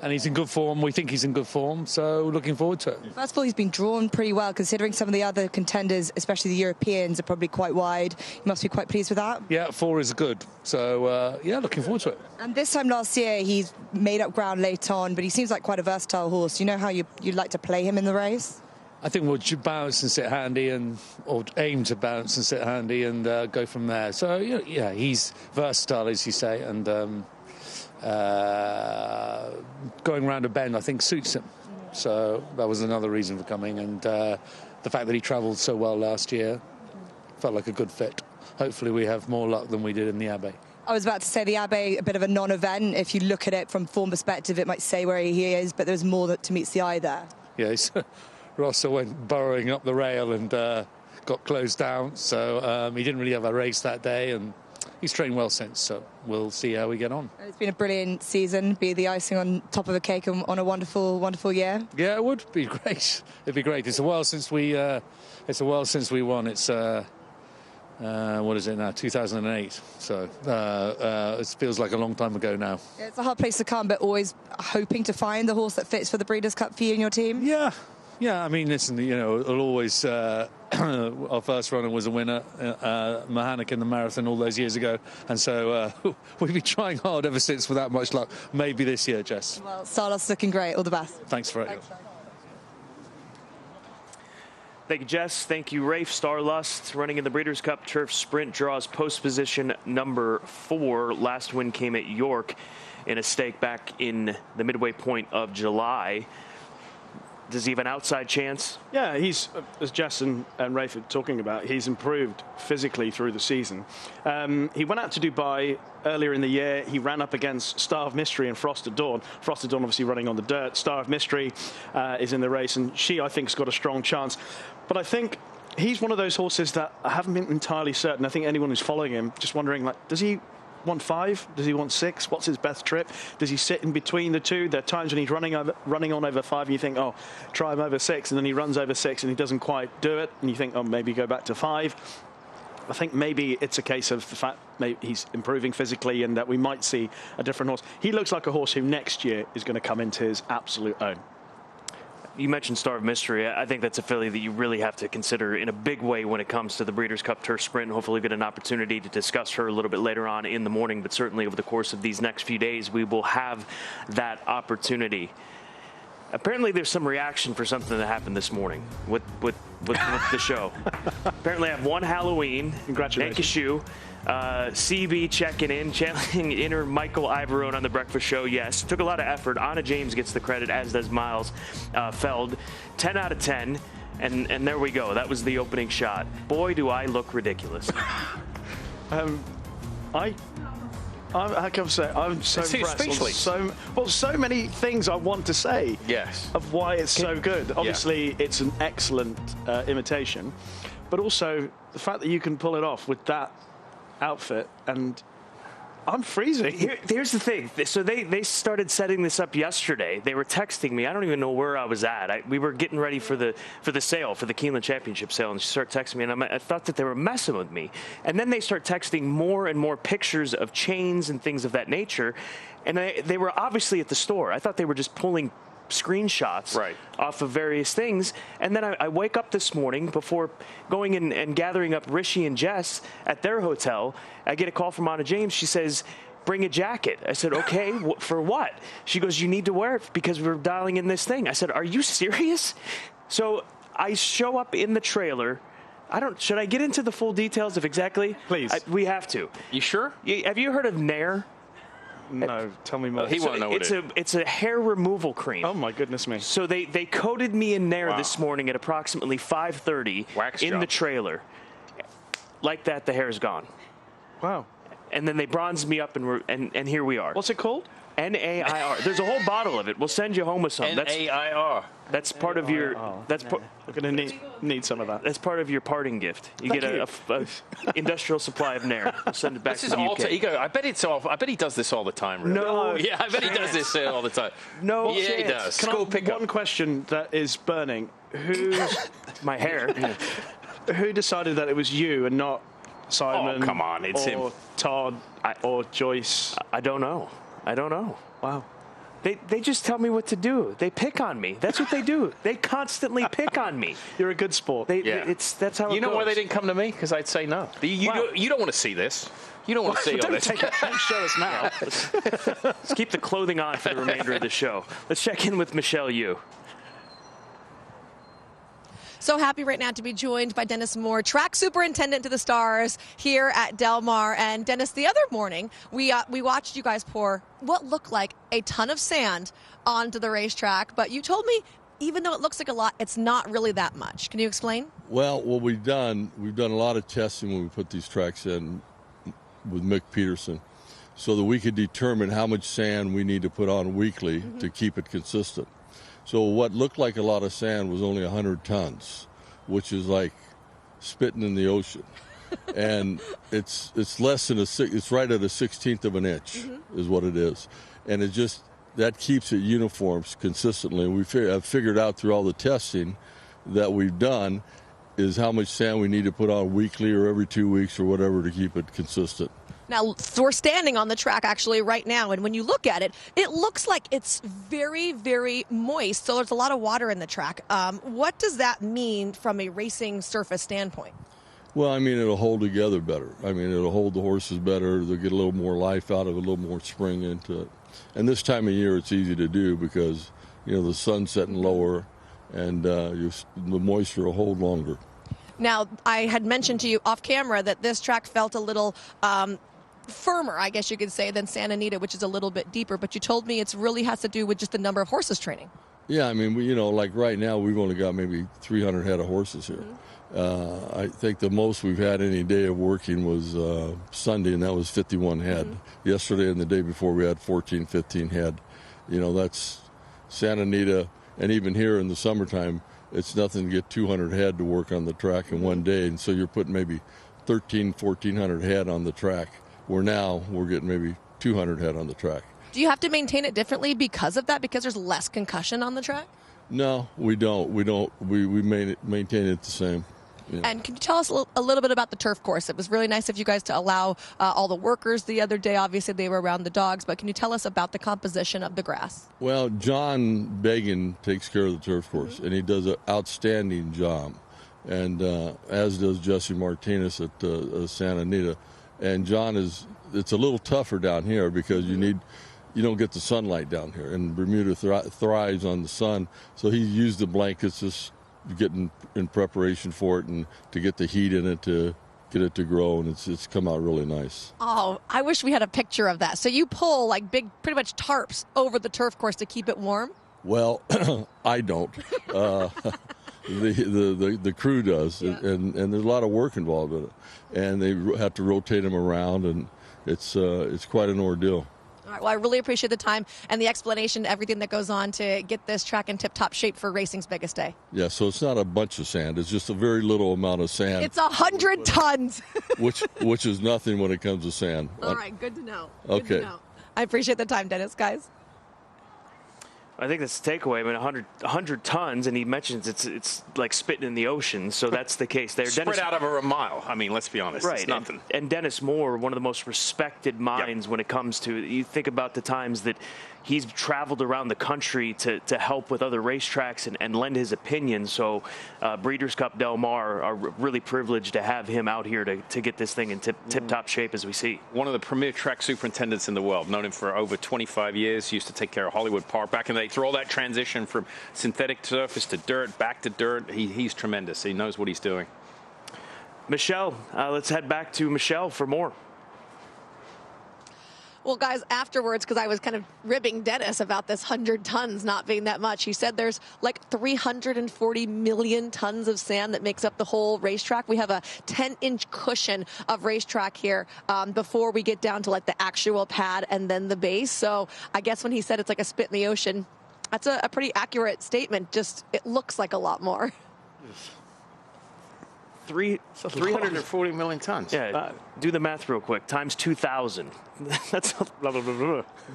And he's in good form. We think he's in good form, so looking forward to it. First of all, he's been drawn pretty well, considering some of the other contenders, especially the Europeans, are probably quite wide. You must be quite pleased with that. Yeah, 4 is good. So, yeah, looking forward to it. And this time last year, he's made up ground late on, but he seems like quite a versatile horse. You know how you like to play him in the race? I think we'll bounce and sit handy, or aim to bounce and sit handy and go from there. So, yeah, he's versatile, as you say, and going round a bend, I think, suits him. So that was another reason for coming, and the fact that he travelled so well last year felt like a good fit. Hopefully we have more luck than we did in the Abbey. I was about to say the Abbey, a bit of a non-event. If you look at it from form perspective, it might say where he is, but there's more that meets the eye there. Yeah, Rossa went burrowing up the rail and got closed down, so he didn't really have a race that day, and he's trained well since, so we'll see how we get on. It's been a brilliant season, be the icing on top of a cake on a wonderful, wonderful year. Yeah, it would be great. It'd be great. It's a while since we won. It's what is it now? 2008. So it feels like a long time ago now. It's a hard place to come, but always hoping to find the horse that fits for the Breeders' Cup for you and your team. Yeah. I mean, listen, it'll always. Our first runner was a winner, Mahanic in the marathon all those years ago, and so we've been trying hard ever since without much luck. Maybe this year, Jess. Well, Starlust looking great. All the best. Thanks for it. Thank you, Jess. Thank you, Rafe. Starlust running in the Breeders' Cup Turf Sprint draws post position number 4. Last win came at York in a stake back in the midway point of July. Does he have an outside chance? Yeah, he's, as Jess and Rafe are talking about, he's improved physically through the season. He went out to Dubai earlier in the year. He ran up against Star of Mystery and Frosted Dawn. Frosted Dawn obviously running on the dirt. Star of Mystery is in the race, and she, I think, has got a strong chance. But I think he's one of those horses that I haven't been entirely certain. I think anyone who's following him just wondering, like, does he want 5? Does he want 6? What's his best trip? Does he sit in between the two? There are times when he's running on over 5 and you think, oh, try him over 6, and then he runs over 6 and he doesn't quite do it, and you think, oh, maybe go back to 5. I think maybe it's a case of the fact maybe he's improving physically and that we might see a different horse. He looks like a horse who next year is going to come into his absolute own. You mentioned Star of Mystery. I think that's a filly that you really have to consider in a big way when it comes to the Breeders' Cup Turf Sprint. Hopefully get an opportunity to discuss her a little bit later on in the morning, but certainly over the course of these next few days, we will have that opportunity. Apparently there's some reaction for something that happened this morning with the show. Apparently I have one Halloween. Congratulations. Nankashu. CB checking in, channeling inner Michael Ivorone on the breakfast show. Yes, took a lot of effort. Anna James gets the credit, as does Miles Feld. 10 out of 10, and there we go. That was the opening shot. Boy, do I look ridiculous. I can say I'm so impressed. So many things I want to say. Yes. Of why it's so good. Obviously, it's an excellent imitation, but also the fact that you can pull it off with that outfit, and I'm freezing. Here's the thing. So they started setting this up yesterday. They were texting me. I don't even know where I was at. We were getting ready for the sale, for the Keeneland Championship sale, and she started texting me, and I thought that they were messing with me. And then they start texting more and more pictures of chains and things of that nature, and they were obviously at the store. I thought they were just pulling screenshots off of various things, and then I wake up this morning before going in and gathering up Rishi and Jess at their hotel. I get a call from Anna James. She says, bring a jacket. I said, okay, for what? She goes, you need to wear it because we're dialing in this thing. I said, are you serious? So I show up in the trailer. Should I get into the full details of exactly? Please. We have to. You sure? Have you heard of Nair? No, tell me more. He won't know what it's a hair removal cream. Oh my goodness me! So they coated me in Nair this morning at approximately 5:30 in the trailer. Like that, the hair's gone. Wow! And then they bronzed me up, and here we are. What's it called? NAIR. There's a whole bottle of it. We'll send you home with some. NAIR. That's part of your. That's we're gonna need some of that. That's part of your parting gift. You get a industrial supply of Nair. We'll send it back to the UK. I bet it's off. I bet he does this all the time. Really. No. Yeah, I bet he does this all the time. No. Yeah, chance. he does. School pickup. One question that is burning: Who's my hair? Who decided that it was you and not Simon? Oh, come on, it's him. Todd or Joyce? I don't know. Wow. They just tell me what to do. They pick on me. That's what they do. They constantly pick on me. You're a good sport. That's how it goes. You know why they didn't come to me? Because I'd say no. You don't want to see this. You don't want to see all this. Don't show us now. Let's keep the clothing on for the remainder of the show. Let's check in with Michelle Yu. So happy right now to be joined by Dennis Moore, track superintendent to the Stars here at Del Mar. And Dennis, the other morning, we watched you guys pour what looked like a ton of sand onto the racetrack. But you told me, even though it looks like a lot, it's not really that much. Can you explain? Well, what we've done a lot of testing when we put these tracks in with Mick Peterson, so that we could determine how much sand we need to put on weekly to keep it consistent. So what looked like a lot of sand was only 100 tons, which is like spitting in the ocean. And it's less than it's right at a 1/16 of an inch is what it is. And it just, that keeps it uniform consistently. I've figured out through all the testing that we've done is how much sand we need to put on weekly or every 2 weeks or whatever to keep it consistent. Now, we're standing on the track actually right now, and when you look at it, it looks like it's very, very moist, so there's a lot of water in the track. What does that mean from a racing surface standpoint? Well, I mean, it'll hold together better. I mean, it'll hold the horses better. They'll get a little more life out of it, a little more spring into it. And this time of year, it's easy to do because, you know, the sun's setting lower, and the moisture will hold longer. Now, I had mentioned to you off camera that this track felt a little firmer, I guess you could say, than Santa Anita, which is a little bit deeper. But you told me it really has to do with just the number of horses training. Yeah, I mean, you know, like right now, we've only got maybe 300 head of horses here. I think the most we've had any day of working was Sunday, and that was 51 head. Yesterday and the day before, we had 14, 15 head. You know, that's Santa Anita, and even here in the summertime, it's nothing to get 200 head to work on the track in one day, and so you're putting maybe 1,400 head on the track, where now we're getting maybe 200 head on the track. Do you have to maintain it differently because of that, because there's less concussion on the track? No, we don't. We maintain it the same. Yeah. And can you tell us a little bit about the turf course? It was really nice of you guys to allow all the workers the other day. Obviously, they were around the dogs, but can you tell us about the composition of the grass? Well, John Began takes care of the turf course, and he does an outstanding job, and as does Jesse Martinez at Santa Anita. And John it's a little tougher down here because you don't get the sunlight down here, and Bermuda thrives on the sun, so he used the blankets just getting in preparation for it and to get the heat in it to get it to grow, and it's come out really nice. Oh, I wish we had a picture of that. So you pull like big, pretty much tarps over the turf course to keep it warm? Well, I don't. The crew does, yeah. and there's a lot of work involved in it, and they have to rotate them around, and it's quite an ordeal. All right, well, I really appreciate the time and the explanation, everything that goes on to get this track in tip-top shape for racing's biggest day. Yeah, so it's not a bunch of sand. It's just a very little amount of sand. It's 100 tons. which is nothing when it comes to sand. All right, good to know. Okay. Good to know. I appreciate the time, Dennis, guys. I think that's the takeaway. I mean, 100 tons, and he mentions it's like spitting in the ocean, so that's the case there. Spread out over a mile. I mean, let's be honest. Right. It's nothing. And Dennis Moore, one of the most respected minds when it comes to, you think about the times that he's traveled around the country to help with other racetracks and lend his opinion. So Breeders' Cup Del Mar are really privileged to have him out here to get this thing in tip-top shape as we see. One of the premier track superintendents in the world, known him for over 25 years, used to take care of Hollywood Park back in the day. Through all that transition from synthetic surface to dirt, back to dirt, he's tremendous. He knows what he's doing. Michelle, let's head back to Michelle for more. Well, guys, afterwards, because I was kind of ribbing Dennis about this 100 tons not being that much, he said there's like 340 million tons of sand that makes up the whole racetrack. We have a 10-inch cushion of racetrack here before we get down to like the actual pad and then the base. So I guess when he said it's like a spit in the ocean, that's a pretty accurate statement. Just it looks like a lot more. 340 million tons. Yeah, do the math real quick. Times 2,000. That's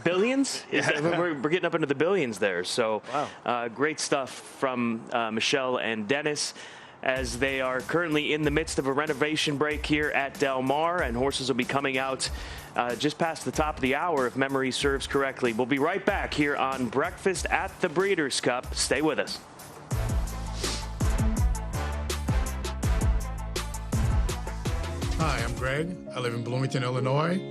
billions? Yeah. We're getting up into the billions there. So wow. Great stuff from Michelle and Dennis as they are currently in the midst of a renovation break here at Del Mar, and horses will be coming out just past the top of the hour if memory serves correctly. We'll be right back here on Breakfast at the Breeders' Cup. Stay with us. Hi, I'm Greg. I live in Bloomington, Illinois.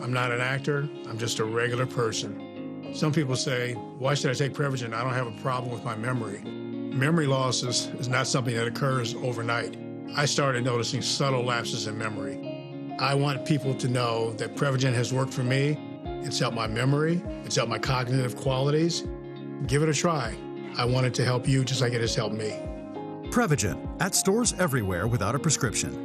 I'm not an actor. I'm just a regular person. Some people say, why should I take Prevagen? I don't have a problem with my memory. Memory loss is not something that occurs overnight. I started noticing subtle lapses in memory. I want people to know that Prevagen has worked for me. It's helped my memory. It's helped my cognitive qualities. Give it a try. I want it to help you just like it has helped me. Prevagen, at stores everywhere without a prescription.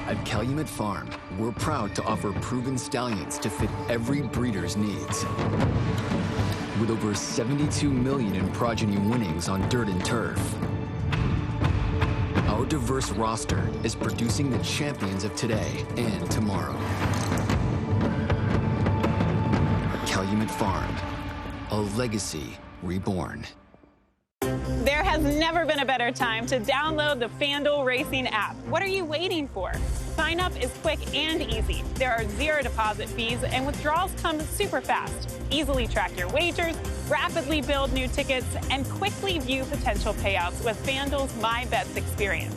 At Calumet Farm, we're proud to offer proven stallions to fit every breeder's needs. With over 72 million in progeny winnings on dirt and turf, our diverse roster is producing the champions of today and tomorrow. Calumet Farm, a legacy reborn. There has never been a better time to download the FanDuel Racing app. What are you waiting for? Sign up is quick and easy. There are 0 deposit fees and withdrawals come super fast. Easily track your wagers, rapidly build new tickets, and quickly view potential payouts with FanDuel's My Bets experience.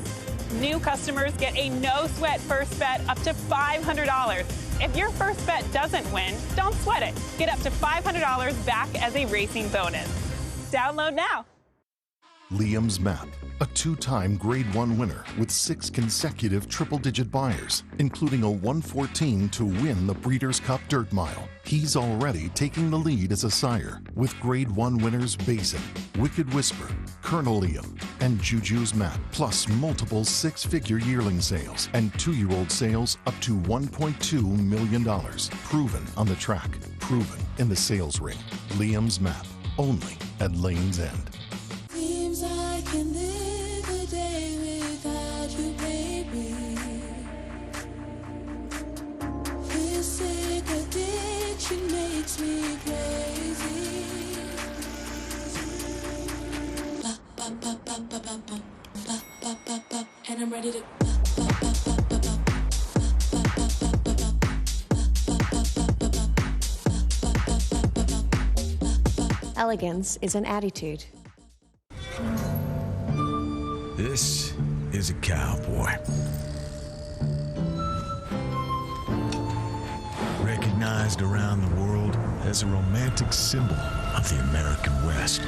New customers get a no-sweat first bet up to $500. If your first bet doesn't win, don't sweat it. Get up to $500 back as a racing bonus. Download now. Liam's Map, a 2-time Grade 1 winner with 6 consecutive triple-digit buyers, including a 114 to win the Breeders' Cup Dirt Mile. He's already taking the lead as a sire with Grade 1 winners Basin, Wicked Whisper, Colonel Liam, and Juju's Map, plus multiple 6-figure yearling sales and 2-year-old sales up to $1.2 million. Proven on the track, proven in the sales ring. Liam's Map, only at Lane's End. Seems I can live a day without you, baby. This sick addiction makes me crazy. Ba, ba, ba, ba, ba, ba, ba, ba, ba, ba, ba. And I'm ready to Elegance is an attitude. This is a cowboy. Recognized around the world as a romantic symbol of the American West.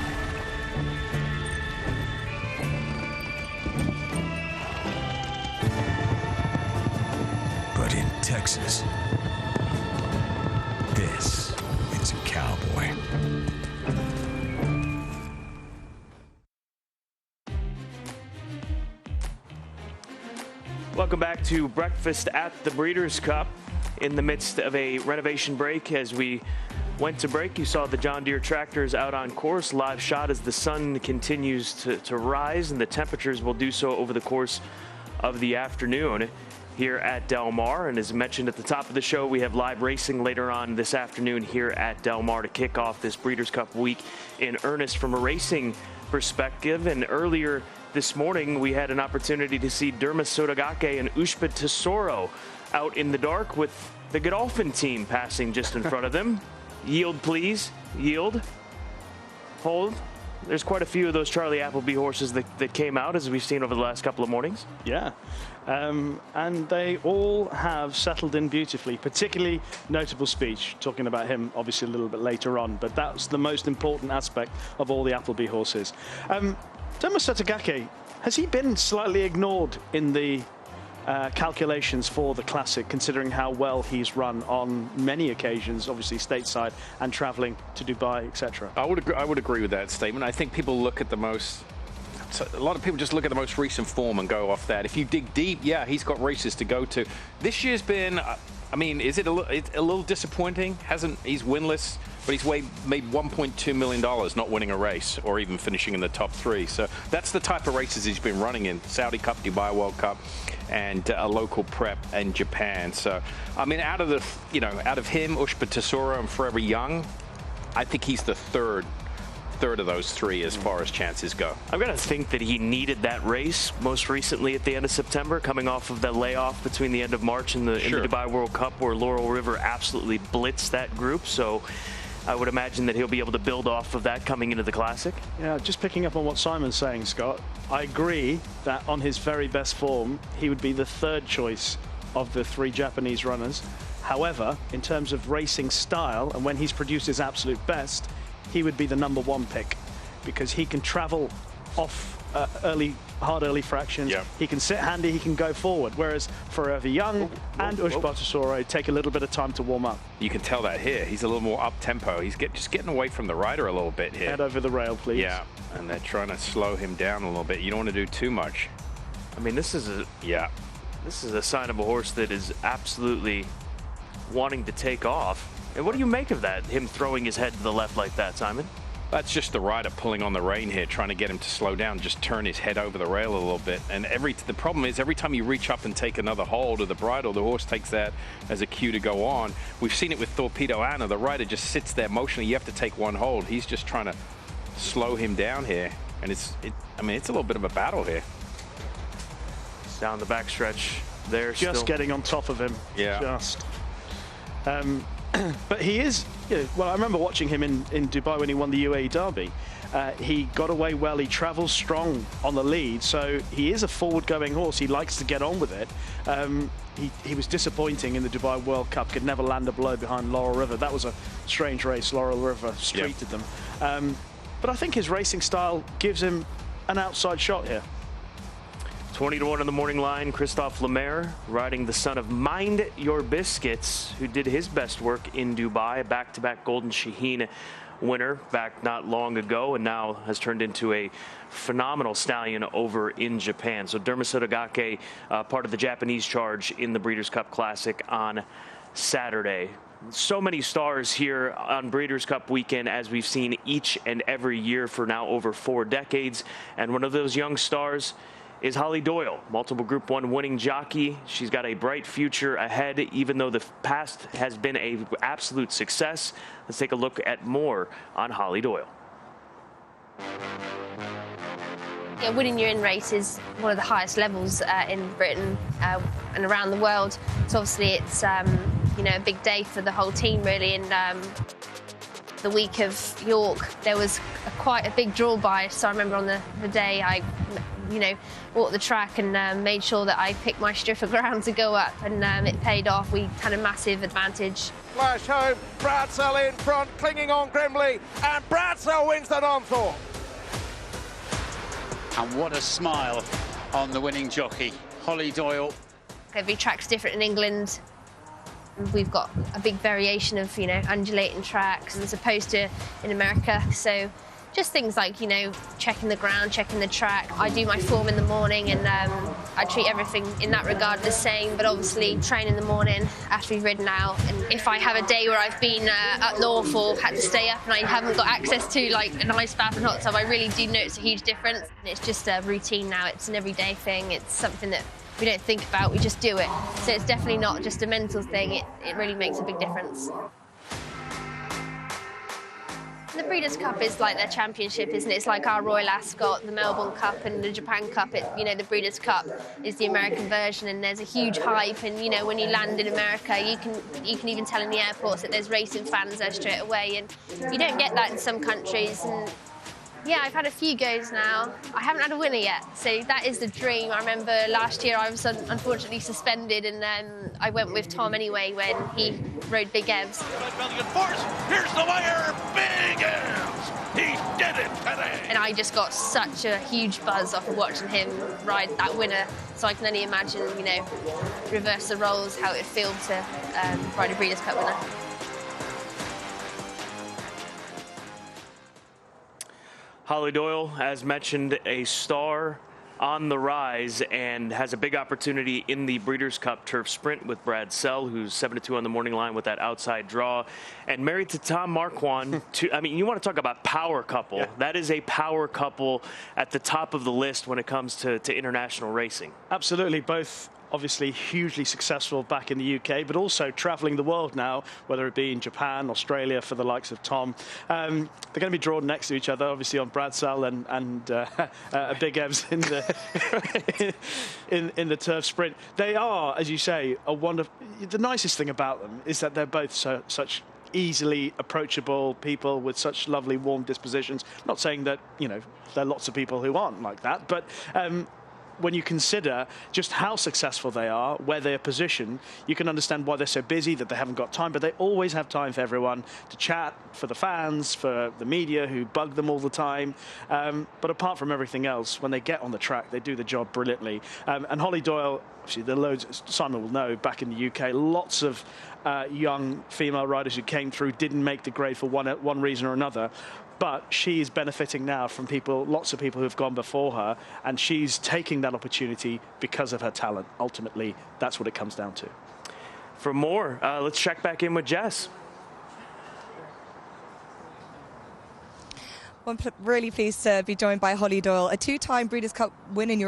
But in Texas, this is a cowboy. Welcome back to Breakfast at the Breeders' Cup. In the midst of a renovation break, as we went to break, you saw the John Deere tractors out on course. Live shot as the sun continues to rise, and the temperatures will do so over the course of the afternoon here at Del Mar. And as mentioned at the top of the show, we have live racing later on this afternoon here at Del Mar to kick off this Breeders' Cup week in earnest from a racing perspective. And earlier this morning, we had an opportunity to see Dermota Gake and Ushba Tesoro out in the dark with the Godolphin team passing just in front of them. Yield, please. Yield. Hold. There's quite a few of those Charlie Appleby horses that came out, as we've seen over the last couple of mornings. Yeah. And they all have settled in beautifully, particularly notable speech, talking about him obviously a little bit later on, but that's the most important aspect of all the Appleby horses. Dermota Gake, has he been slightly ignored in the calculations for the Classic, considering how well he's run on many occasions, obviously stateside and travelling to Dubai, etc.? I would agree with that statement. I think people look at a lot of people just look at the most recent form and go off that. If you dig deep, yeah, he's got races to go to. This year's been, I mean, is it a little disappointing? He's winless, but he's made $1.2 million not winning a race or even finishing in the top 3. So that's the type of races he's been running in: Saudi Cup, Dubai World Cup, and a local prep in Japan. So, I mean, out of him, Ushba Tesoro, and Forever Young, I think he's the third of those 3 as far as chances go. I've got to think that he needed that race most recently at the end of September, coming off of the layoff between the end of March and the Dubai World Cup, where Laurel River absolutely blitzed that group. So I would imagine that he'll be able to build off of that coming into the Classic. Yeah, just picking up on what Simon's saying, Scott, I agree that on his very best form, he would be the 3rd choice of the 3 Japanese runners. However, in terms of racing style and when he's produced his absolute best, he would be the #1 pick because he can travel off hard early fractions. Yep. He can sit handy, he can go forward. Whereas Forever Young and Ushbatasoro take a little bit of time to warm up. You can tell that here. He's a little more up-tempo. He's just getting away from the rider a little bit here. Head over the rail, please. Yeah, and they're trying to slow him down a little bit. You don't want to do too much. I mean, this is a sign of a horse that is absolutely wanting to take off. And what do you make of that, him throwing his head to the left like that, Simon? That's just the rider pulling on the rein here, trying to get him to slow down, just turn his head over the rail a little bit. And the problem is every time you reach up and take another hold of the bridle, the horse takes that as a cue to go on. We've seen it with Thorpedo Anna. The rider just sits there motionally. You have to take one hold. He's just trying to slow him down here. And it's a little bit of a battle here. Down the backstretch there. Just getting on top of him. Yeah. Just. But he is, well, I remember watching him in Dubai when he won the UAE Derby. He got away well, he travels strong on the lead, so he is a forward-going horse. He likes to get on with it. He was disappointing in the Dubai World Cup, could never land a blow behind Laurel River. That was a strange race, Laurel River streeted them. But I think his racing style gives him an outside shot here. 20-1 on the morning line. Christophe Lemaire riding the son of Mind Your Biscuits, who did his best work in Dubai, a back-to-back Golden Shaheen winner back not long ago, and now has turned into a phenomenal stallion over in Japan. So Dermota Gake, part of the Japanese charge in the Breeders' Cup Classic on Saturday. So many stars here on Breeders' Cup weekend, as we've seen each and every year for now over 4 decades. And one of those young stars is Holly Doyle, multiple Group 1 winning jockey. She's got a bright future ahead, even though the past has been an absolute success. Let's take a look at more on Holly Doyle. Yeah, winning your in-race is one of the highest levels in Britain and around the world. So obviously it's a big day for the whole team really. And the week of York, there was quite a big draw by. So I remember on the day I walked the track and made sure that I picked my strip of ground to go up, and it paid off. We had a massive advantage. Flash home, Bradsell in front, clinging on grimly, and Bradsell wins the non-thought. And what a smile on the winning jockey, Holly Doyle. Every track's different in England. We've got a big variation of, undulating tracks as opposed to in America. So just things like, checking the ground, checking the track. I do my form in the morning and I treat everything in that regard the same, but obviously train in the morning after we've ridden out. And if I have a day where I've been up north or had to stay up and I haven't got access to like an ice bath and hot tub, I really do notice a huge difference. It's just a routine now. It's an everyday thing. It's something that we don't think about, we just do it. So it's definitely not just a mental thing. It really makes a big difference. The Breeders' Cup is like their championship, isn't it? It's like our Royal Ascot, the Melbourne Cup and the Japan Cup. The Breeders' Cup is the American version, and there's a huge hype. And when you land in America, you can even tell in the airports that there's racing fans there straight away, and you don't get that in some countries. And yeah, I've had a few goes now. I haven't had a winner yet, so that is the dream. I remember last year I was unfortunately suspended, and I went with Tom anyway when he rode Big Evs. Here's the wire, Big Evs! He did it today! And I just got such a huge buzz off of watching him ride that winner, so I can only imagine, reverse the roles, how it would feel to ride a Breeders' Cup winner. Holly Doyle, as mentioned, a star on the rise and has a big opportunity in the Breeders' Cup Turf Sprint with Brad Sell, who's 7-2 on the morning line with that outside draw, and married to Tom Marquand. You want to talk about power couple. Yeah. That is a power couple at the top of the list when it comes to international racing. Absolutely, both obviously hugely successful back in the UK, but also travelling the world now, whether it be in Japan, Australia, for the likes of Tom. They're going to be drawn next to each other, obviously on Bradsell and Big Evs in the turf sprint. They are, as you say, a wonderful. The nicest thing about them is that they're both such easily approachable people with such lovely, warm dispositions. Not saying that there are lots of people who aren't like that, but when you consider just how successful they are, where they're positioned, you can understand why they're so busy, that they haven't got time, but they always have time for everyone to chat, for the fans, for the media who bug them all the time. But apart from everything else, when they get on the track, they do the job brilliantly. And Holly Doyle, obviously, there are loads, Simon will know, back in the UK, lots of young female riders who came through, didn't make the grade for one reason or another. But she is benefiting now from people, lots of people who have gone before her, and she's taking that opportunity because of her talent. Ultimately, that's what it comes down to. For more, let's check back in with Jess. Well, I'm really pleased to be joined by Holly Doyle, a two-time Breeders' Cup winning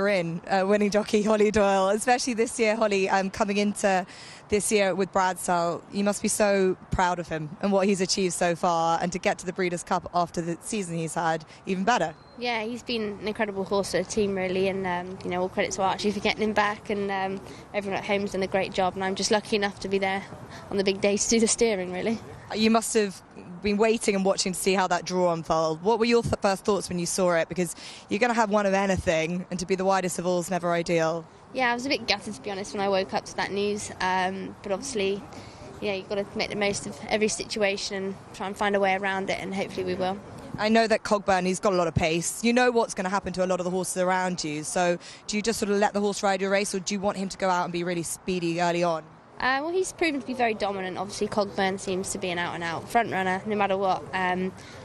jockey Holly Doyle, especially this year, Holly, coming into this year with Bradsell. You must be so proud of him and what he's achieved so far, and to get to the Breeders' Cup after the season he's had, even better. Yeah, he's been an incredible horse for the team, really, and all credit to Archie for getting him back, and everyone at home's done a great job, and I'm just lucky enough to be there on the big day to do the steering, really. You must have been waiting and watching to see how that draw unfold. What were your first thoughts when you saw it? Because you're going to have one of anything, and to be the widest of all is never ideal. Yeah, I was a bit gutted, to be honest, when I woke up to that news. But obviously, you've got to make the most of every situation and try and find a way around it, and hopefully we will. I know that Cogburn, he's got a lot of pace. You know what's going to happen to a lot of the horses around you. So do you just sort of let the horse ride your race, or do you want him to go out and be really speedy early on? Well, he's proven to be very dominant. Obviously, Cogburn seems to be an out-and-out front runner, no matter what.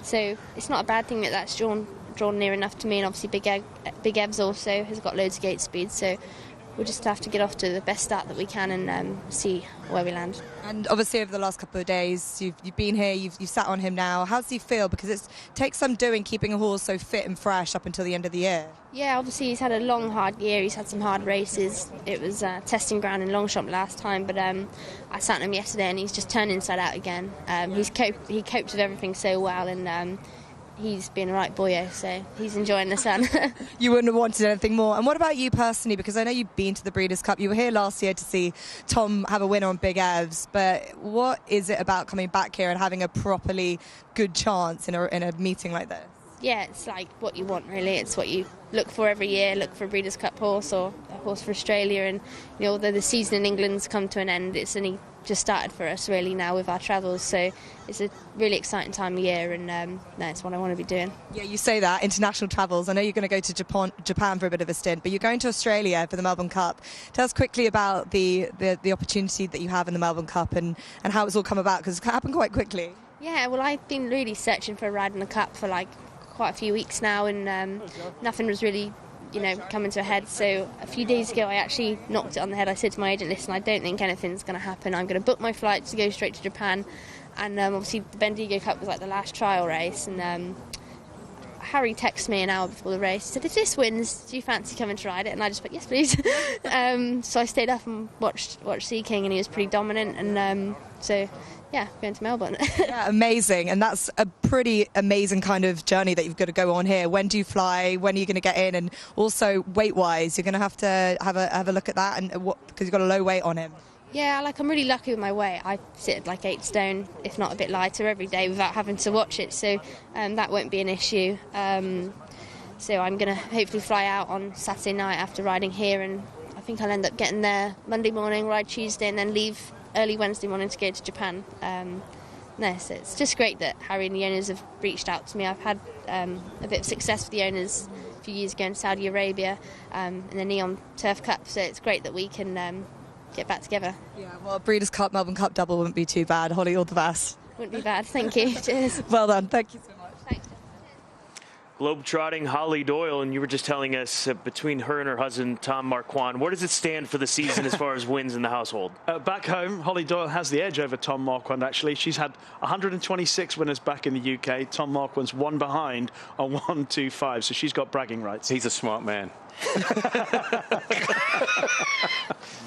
So it's not a bad thing that that's drawn near enough to me. And obviously, Big Evs also has got loads of gate speed. So we'll just have to get off to the best start that we can and see where we land. And obviously, over the last couple of days, you've been here, you've sat on him now. How does he feel? Because it takes some doing keeping a horse so fit and fresh up until the end of the year. Yeah, obviously he's had a long, hard year. He's had some hard races. It was testing ground in Longchamp last time, but I sat on him yesterday and he's just turned inside out again. He coped with everything so well, and he's been a right boyo, so he's enjoying the sun. You wouldn't have wanted anything more. And what about you personally? Because I know you've been to the Breeders' Cup. You were here last year to see Tom have a winner on Big Evs, but what is it about coming back here and having a properly good chance in a meeting like this? Yeah, it's like what you want, really. It's what you look for every year. Look for a Breeders' Cup horse or a horse for Australia. And although the season in England's come to an end, it's only just started for us really now with our travels. So it's a really exciting time of year, and it's what I want to be doing. Yeah, you say that, international travels. I know you're going to go to Japan for a bit of a stint, but you're going to Australia for the Melbourne Cup. Tell us quickly about the opportunity that you have in the Melbourne Cup and how it's all come about, because it happened quite quickly. Yeah, well, I've been really searching for a ride in the Cup for quite a few weeks now, and nothing was really coming to a head. So a few days ago I actually knocked it on the head. I said to my agent, listen, I don't think anything's going to happen. I'm going to book my flight to go straight to Japan, and obviously the Bendigo Cup was the last trial race, and Harry texted me an hour before the race. He said, if this wins, do you fancy coming to ride it? And I just went, yes please. So I stayed up and watched Sea King, and he was pretty dominant, and so yeah, going to Melbourne. Yeah, amazing. And that's a pretty amazing kind of journey that you've got to go on here. When do you fly? When are you going to get in? And also weight-wise, you're going to have a look at that, and because you've got a low weight on him. Yeah, I'm really lucky with my weight. I sit at 8 stone, if not a bit lighter, every day without having to watch it. So that won't be an issue. So I'm going to hopefully fly out on Saturday night after riding here, and I think I'll end up getting there Monday morning, ride Tuesday, and then leave early Wednesday morning to go to Japan. So it's just great that Harry and the owners have reached out to me. I've had a bit of success with the owners a few years ago in Saudi Arabia in the Neon Turf Cup, so it's great that we can get back together. Yeah, well, Breeders' Cup, Melbourne Cup double wouldn't be too bad. Holly, all the best. Wouldn't be bad, thank you. Cheers. Well done, thank you so much. Thanks. Globetrotting Holly Doyle, and you were just telling us between her and her husband, Tom Marquand, where does it stand for the season as far as wins in the household? Back home, Holly Doyle has the edge over Tom Marquand, actually. She's had 126 winners back in the UK. Tom Marquand's one behind on 125, so she's got bragging rights. He's a smart man.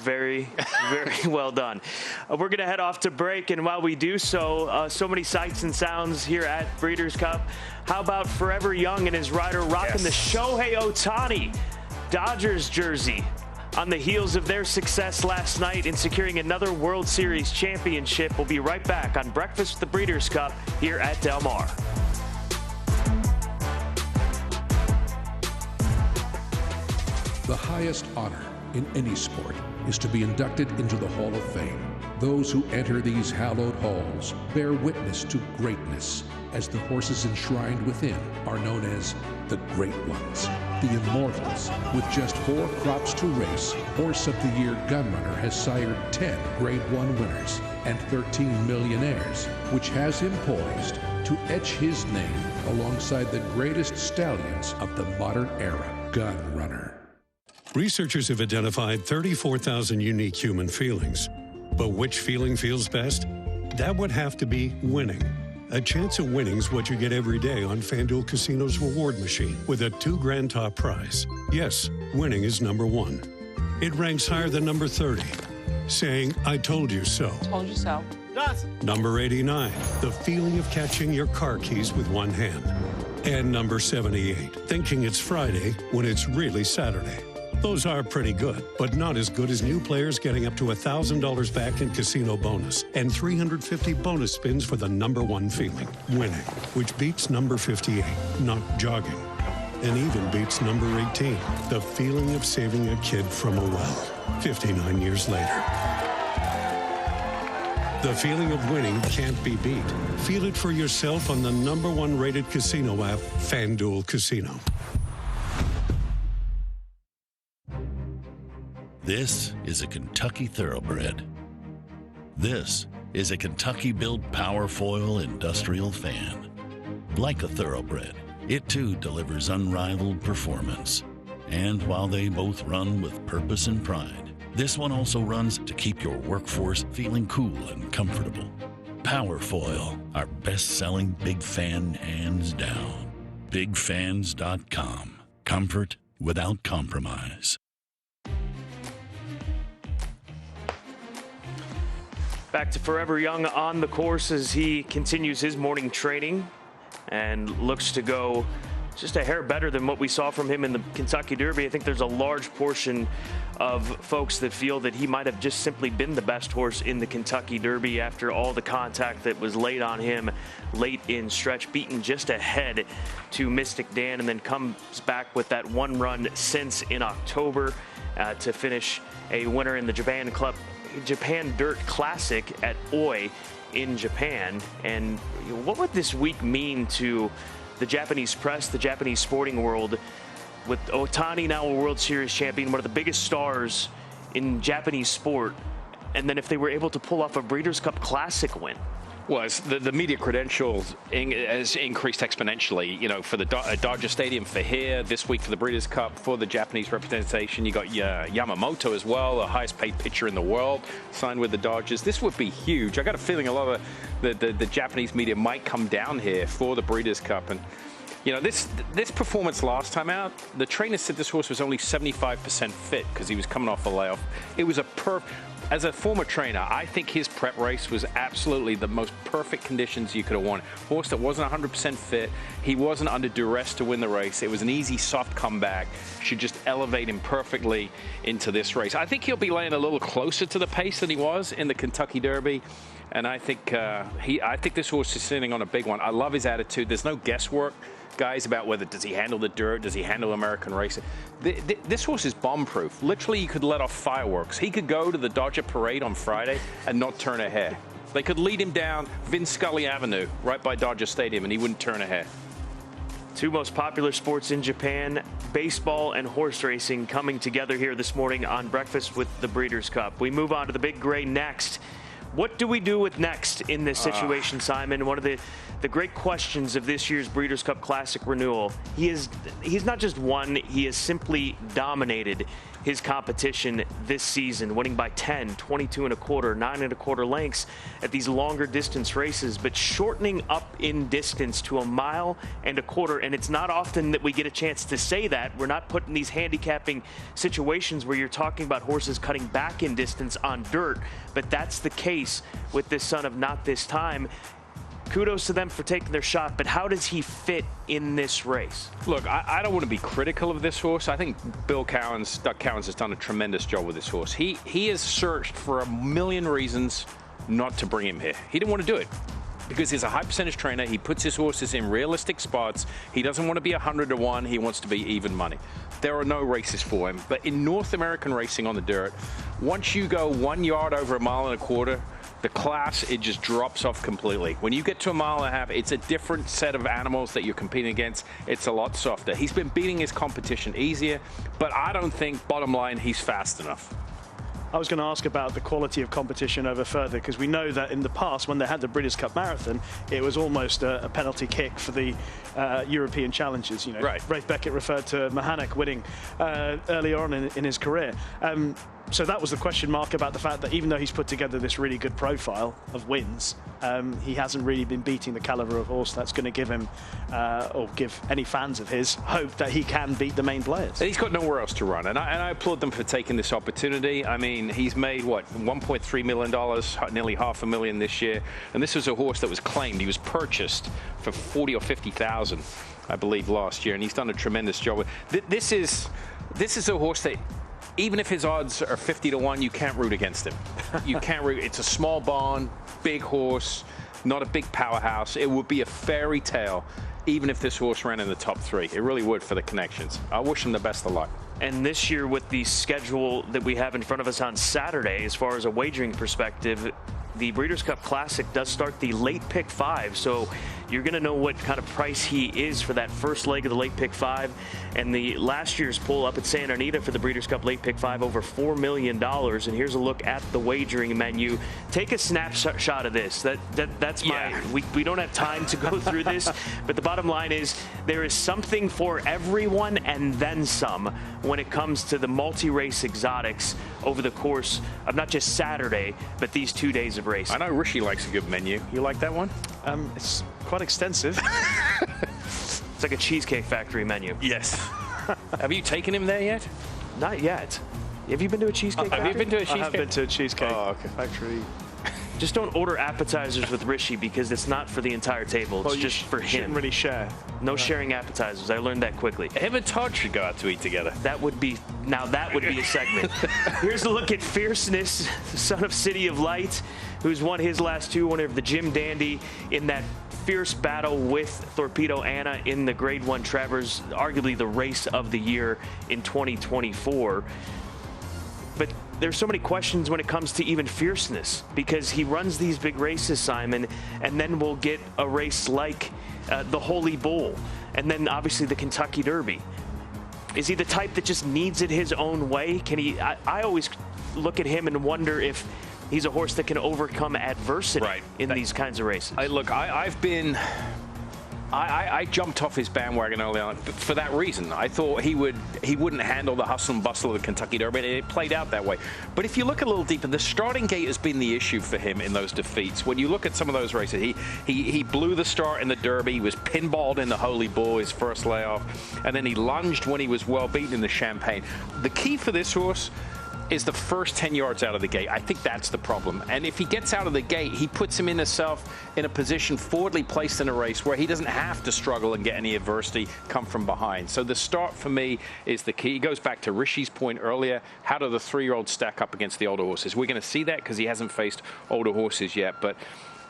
Very, very well done. We're going to head off to break, and while we do so, so many sights and sounds here at Breeders' Cup. How about Forever Young and his rider rocking the Shohei Ohtani Dodgers jersey on the heels of their success last night in securing another World Series championship? We'll be right back on Breakfast with the Breeders' Cup here at Del Mar. The highest honor in any sport is to be inducted into the Hall of Fame. Those who enter these hallowed halls bear witness to greatness, as the horses enshrined within are known as the Great Ones, the Immortals. With just 4 crops to race, Horse of the Year Gunrunner has sired 10 Grade 1 winners and 13 millionaires, which has him poised to etch his name alongside the greatest stallions of the modern era. Gunrunner. Researchers have identified 34,000 unique human feelings. But which feeling feels best? That would have to be winning. A chance of winning's what you get every day on FanDuel Casino's reward machine with a $2,000 top prize. Yes, winning is number 1. It ranks higher than number 30, saying, I told you so. Told you so. Number 89, the feeling of catching your car keys with one hand. And number 78, thinking it's Friday when it's really Saturday. Those are pretty good, but not as good as new players getting up to $1,000 back in casino bonus and 350 bonus spins for the number 1 feeling, winning, which beats number 58, not jogging, and even beats number 18, the feeling of saving a kid from a well, 59 years later. The feeling of winning can't be beat. Feel it for yourself on the number 1 rated casino app, FanDuel Casino. This is a Kentucky Thoroughbred. This is a Kentucky-built Powerfoil industrial fan. Like a Thoroughbred, it too delivers unrivaled performance. And while they both run with purpose and pride, this one also runs to keep your workforce feeling cool and comfortable. Powerfoil, our best-selling big fan hands down. BigFans.com. Comfort without compromise. Back to Forever Young on the course as he continues his morning training and looks to go just a hair better than what we saw from him in the Kentucky Derby. I think there's a large portion of folks that feel that he might have just simply been the best horse in the Kentucky Derby after all the contact that was laid on him late in stretch, beaten just ahead to Mystic Dan, and then comes back with that 1 run since in October to finish a winner in the Japan Dirt Classic at Oi in Japan. And what would this week mean to the Japanese press, the Japanese sporting world, with Otani now a World Series champion, one of the biggest stars in Japanese sport, and then if they were able to pull off a Breeders' Cup Classic win? Well, the media credentials has increased exponentially. You know, for the Dodger Stadium for here, this week for the Breeders' Cup, for the Japanese representation. You got Yamamoto as well, the highest paid pitcher in the world, signed with the Dodgers. This would be huge. I got a feeling a lot of the Japanese media might come down here for the Breeders' Cup. And, you know, this performance last time out, the trainer said this horse was only 75% fit because he was coming off a layoff. It was as a former trainer, I think his prep race was absolutely the most perfect conditions you could have wanted. Horse that wasn't 100% fit. He wasn't under duress to win the race. It was an easy, soft comeback. Should just elevate him perfectly into this race. I think he'll be laying a little closer to the pace than he was in the Kentucky Derby. And I think this horse is sitting on a big one. I love his attitude. There's no guesswork, guys, about whether does he handle the dirt, does he handle American racing. This horse is bomb-proof. Literally, you could let off fireworks. He could go to the Dodger Parade on Friday and not turn a hair. They could lead him down Vin Scully Avenue right by Dodger Stadium and he wouldn't turn a hair. 2 most popular sports in Japan, baseball and horse racing, coming together here this morning on Breakfast with the Breeders' Cup. We move on to the Big Gray next. What do we do with next in this situation, Simon? One of the great questions of this year's Breeders' Cup Classic renewal. He's not just won, he has simply dominated his competition this season, winning by 10, 22 and a quarter, 9 and a quarter lengths at these longer distance races, but shortening up in distance to 1 mile and a quarter. And it's not often that we get a chance to say that. We're not put in these handicapping situations where you're talking about horses cutting back in distance on dirt, but that's the case with this son of Not This Time. Kudos to them for taking their shot, but how does he fit in this race? Look, I don't want to be critical of this horse. I think Doug Cowens has done a tremendous job with this horse. He has searched for a million reasons not to bring him here. He didn't want to do it. because he's a high percentage trainer. He puts his horses in realistic spots. He doesn't want to be 100-1. He wants to be even money. There are no races for him. But in North American racing on the dirt, once you go 1 yard over 1.25 miles, the class, it just drops off completely. When you get to 1.5 miles, it's a different set of animals that you're competing against. It's a lot softer. He's been beating his competition easier, but I don't think, bottom line, he's fast enough. I was going to ask about the quality of competition over further, because we know that in the past, when they had the Breeders' Cup Marathon, it was almost a penalty kick for the European challenges. You know, right. Rafe Beckett referred to Mahanak winning early on in his career. So that was the question mark about the fact that even though he's put together this really good profile of wins, he hasn't really been beating the caliber of horse that's going to give him, or give any fans of his, hope that he can beat the main players. He's got nowhere else to run, and I applaud them for taking this opportunity. I mean, he's made, what, $1.3 million, nearly $500,000 this year, and this was a horse that was claimed. He was purchased for $40,000 or $50,000, I believe, last year, and he's done a tremendous job. This is a horse that, even if his odds are 50-1, you can't root against him. You can't root. It's a small barn, big horse, not a big powerhouse. It would be a fairy tale, even if this horse ran in the top 3. It really would for the connections. I wish him the best of luck. And this year, with the schedule that we have in front of us on Saturday, as far as a wagering perspective, the Breeders' Cup Classic does start the late pick 5, so you're going to know what kind of price he is for that first leg of the late pick 5. And the last year's pull up at Santa Anita for the Breeders' Cup late pick 5, over $4 million. And here's a look at the wagering menu. Take a snapshot of this. That's my. We don't have time to go through this, but the bottom line is there is something for everyone and then some when it comes to the multi-race exotics over the course of not just Saturday, but these 2 days of racing. I know Rishi likes a good menu. You like that one? It's quite extensive. It's like a Cheesecake Factory menu. Yes. Have you taken him there yet? Not yet. Have you been to a Cheesecake Factory? Have you been to a Cheesecake? I have been to a Cheesecake Factory. Just don't order appetizers with Rishi, because it's not for the entire table. It's just for him. Shouldn't really share. No sharing appetizers. I learned that quickly. Him and Todd should go out to eat together. That would be a segment. Here's a look at Fierceness, the son of City of Light, who's won his last 2, winner of the Jim Dandy in that fierce battle with Thorpedo Anna in the Grade 1 Travers, arguably the race of the year in 2024. But there's so many questions when it comes to even Fierceness, because he runs these big races, Simon, and then we'll get a race like the Holy Bull, and then obviously the Kentucky Derby. Is he the type that just needs it his own way? Can he? I always look at him and wonder if he's a horse that can overcome adversity in these kinds of races. I jumped off his bandwagon early on for that reason. I thought he wouldn't handle the hustle and bustle of the Kentucky Derby, and it played out that way. But if you look a little deeper, the starting gate has been the issue for him in those defeats. When you look at some of those races, he blew the start in the Derby, he was pinballed in the Holy Bull, his first layoff, and then he lunged when he was well beaten in the Champagne. The key for this horse is the first 10 yards out of the gate. I think that's the problem. And if he gets out of the gate, he puts himself in a position forwardly placed in a race where he doesn't have to struggle and get any adversity come from behind. So the start for me is the key. It goes back to Rishi's point earlier. How do the 3-year-olds stack up against the older horses? We're going to see that because he hasn't faced older horses yet. But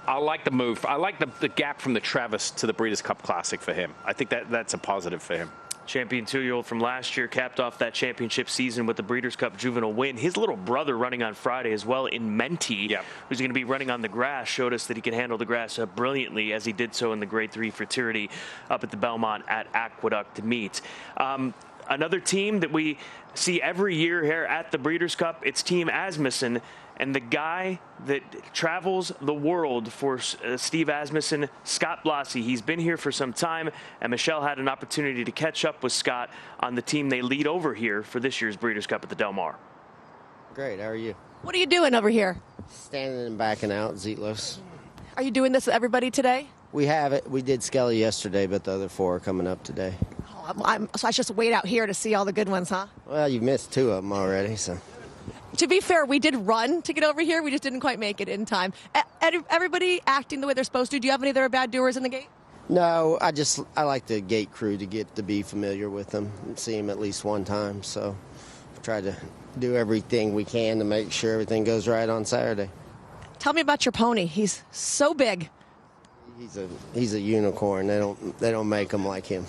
I like the move. I like the gap from the Travis to the Breeders' Cup Classic for him. I think that's a positive for him. Champion 2-year-old from last year capped off that championship season with the Breeders' Cup Juvenile win. His little brother running on Friday as well in Menti, who's going to be running on the grass, showed us that he can handle the grass brilliantly, as he did so in the Grade 3 Fraternity up at the Belmont at Aqueduct Meet. Another team that we see every year here at the Breeders' Cup, it's Team Asmussen. And the guy that travels the world for Steve Asmussen, Scott Blassie, he's been here for some time, and Michelle had an opportunity to catch up with Scott on the team they lead over here for this year's Breeders' Cup at the Del Mar. Great, how are you? What are you doing over here? Standing and backing out, Zeetlos. Are you doing this with everybody today? We have it. We did Skelly yesterday, but the other 4 are coming up today. So I should just wait out here to see all the good ones, huh? Well, you've missed 2 of them already, so... To be fair, we did run to get over here. We just didn't quite make it in time. Everybody acting the way they're supposed to. Do you have any other bad doers in the gate? No, I like the gate crew to get to be familiar with them and see them at least one time. So we try to do everything we can to make sure everything goes right on Saturday. Tell me about your pony. He's so big. He's a unicorn. They don't make them like him.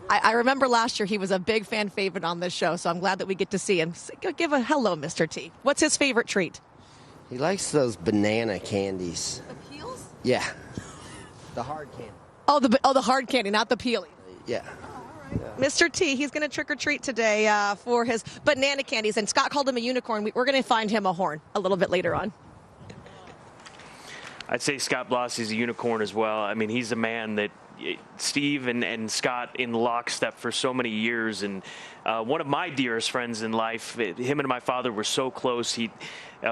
I remember last year he was a big fan favorite on this show, so I'm glad that we get to see him. Give a hello, Mr. T. What's his favorite treat? He likes those banana candies. The peels? Yeah. The hard candy. Oh, the hard candy, not the peely. Yeah. Mr. T, he's going to trick or treat today for his banana candies, and Scott called him a unicorn. We're going to find him a horn a little bit later on. I'd say Scott Blossey's a unicorn as well. I mean, he's a man that Steve and Scott in lockstep for so many years, and one of my dearest friends in life. Him and my father were so close.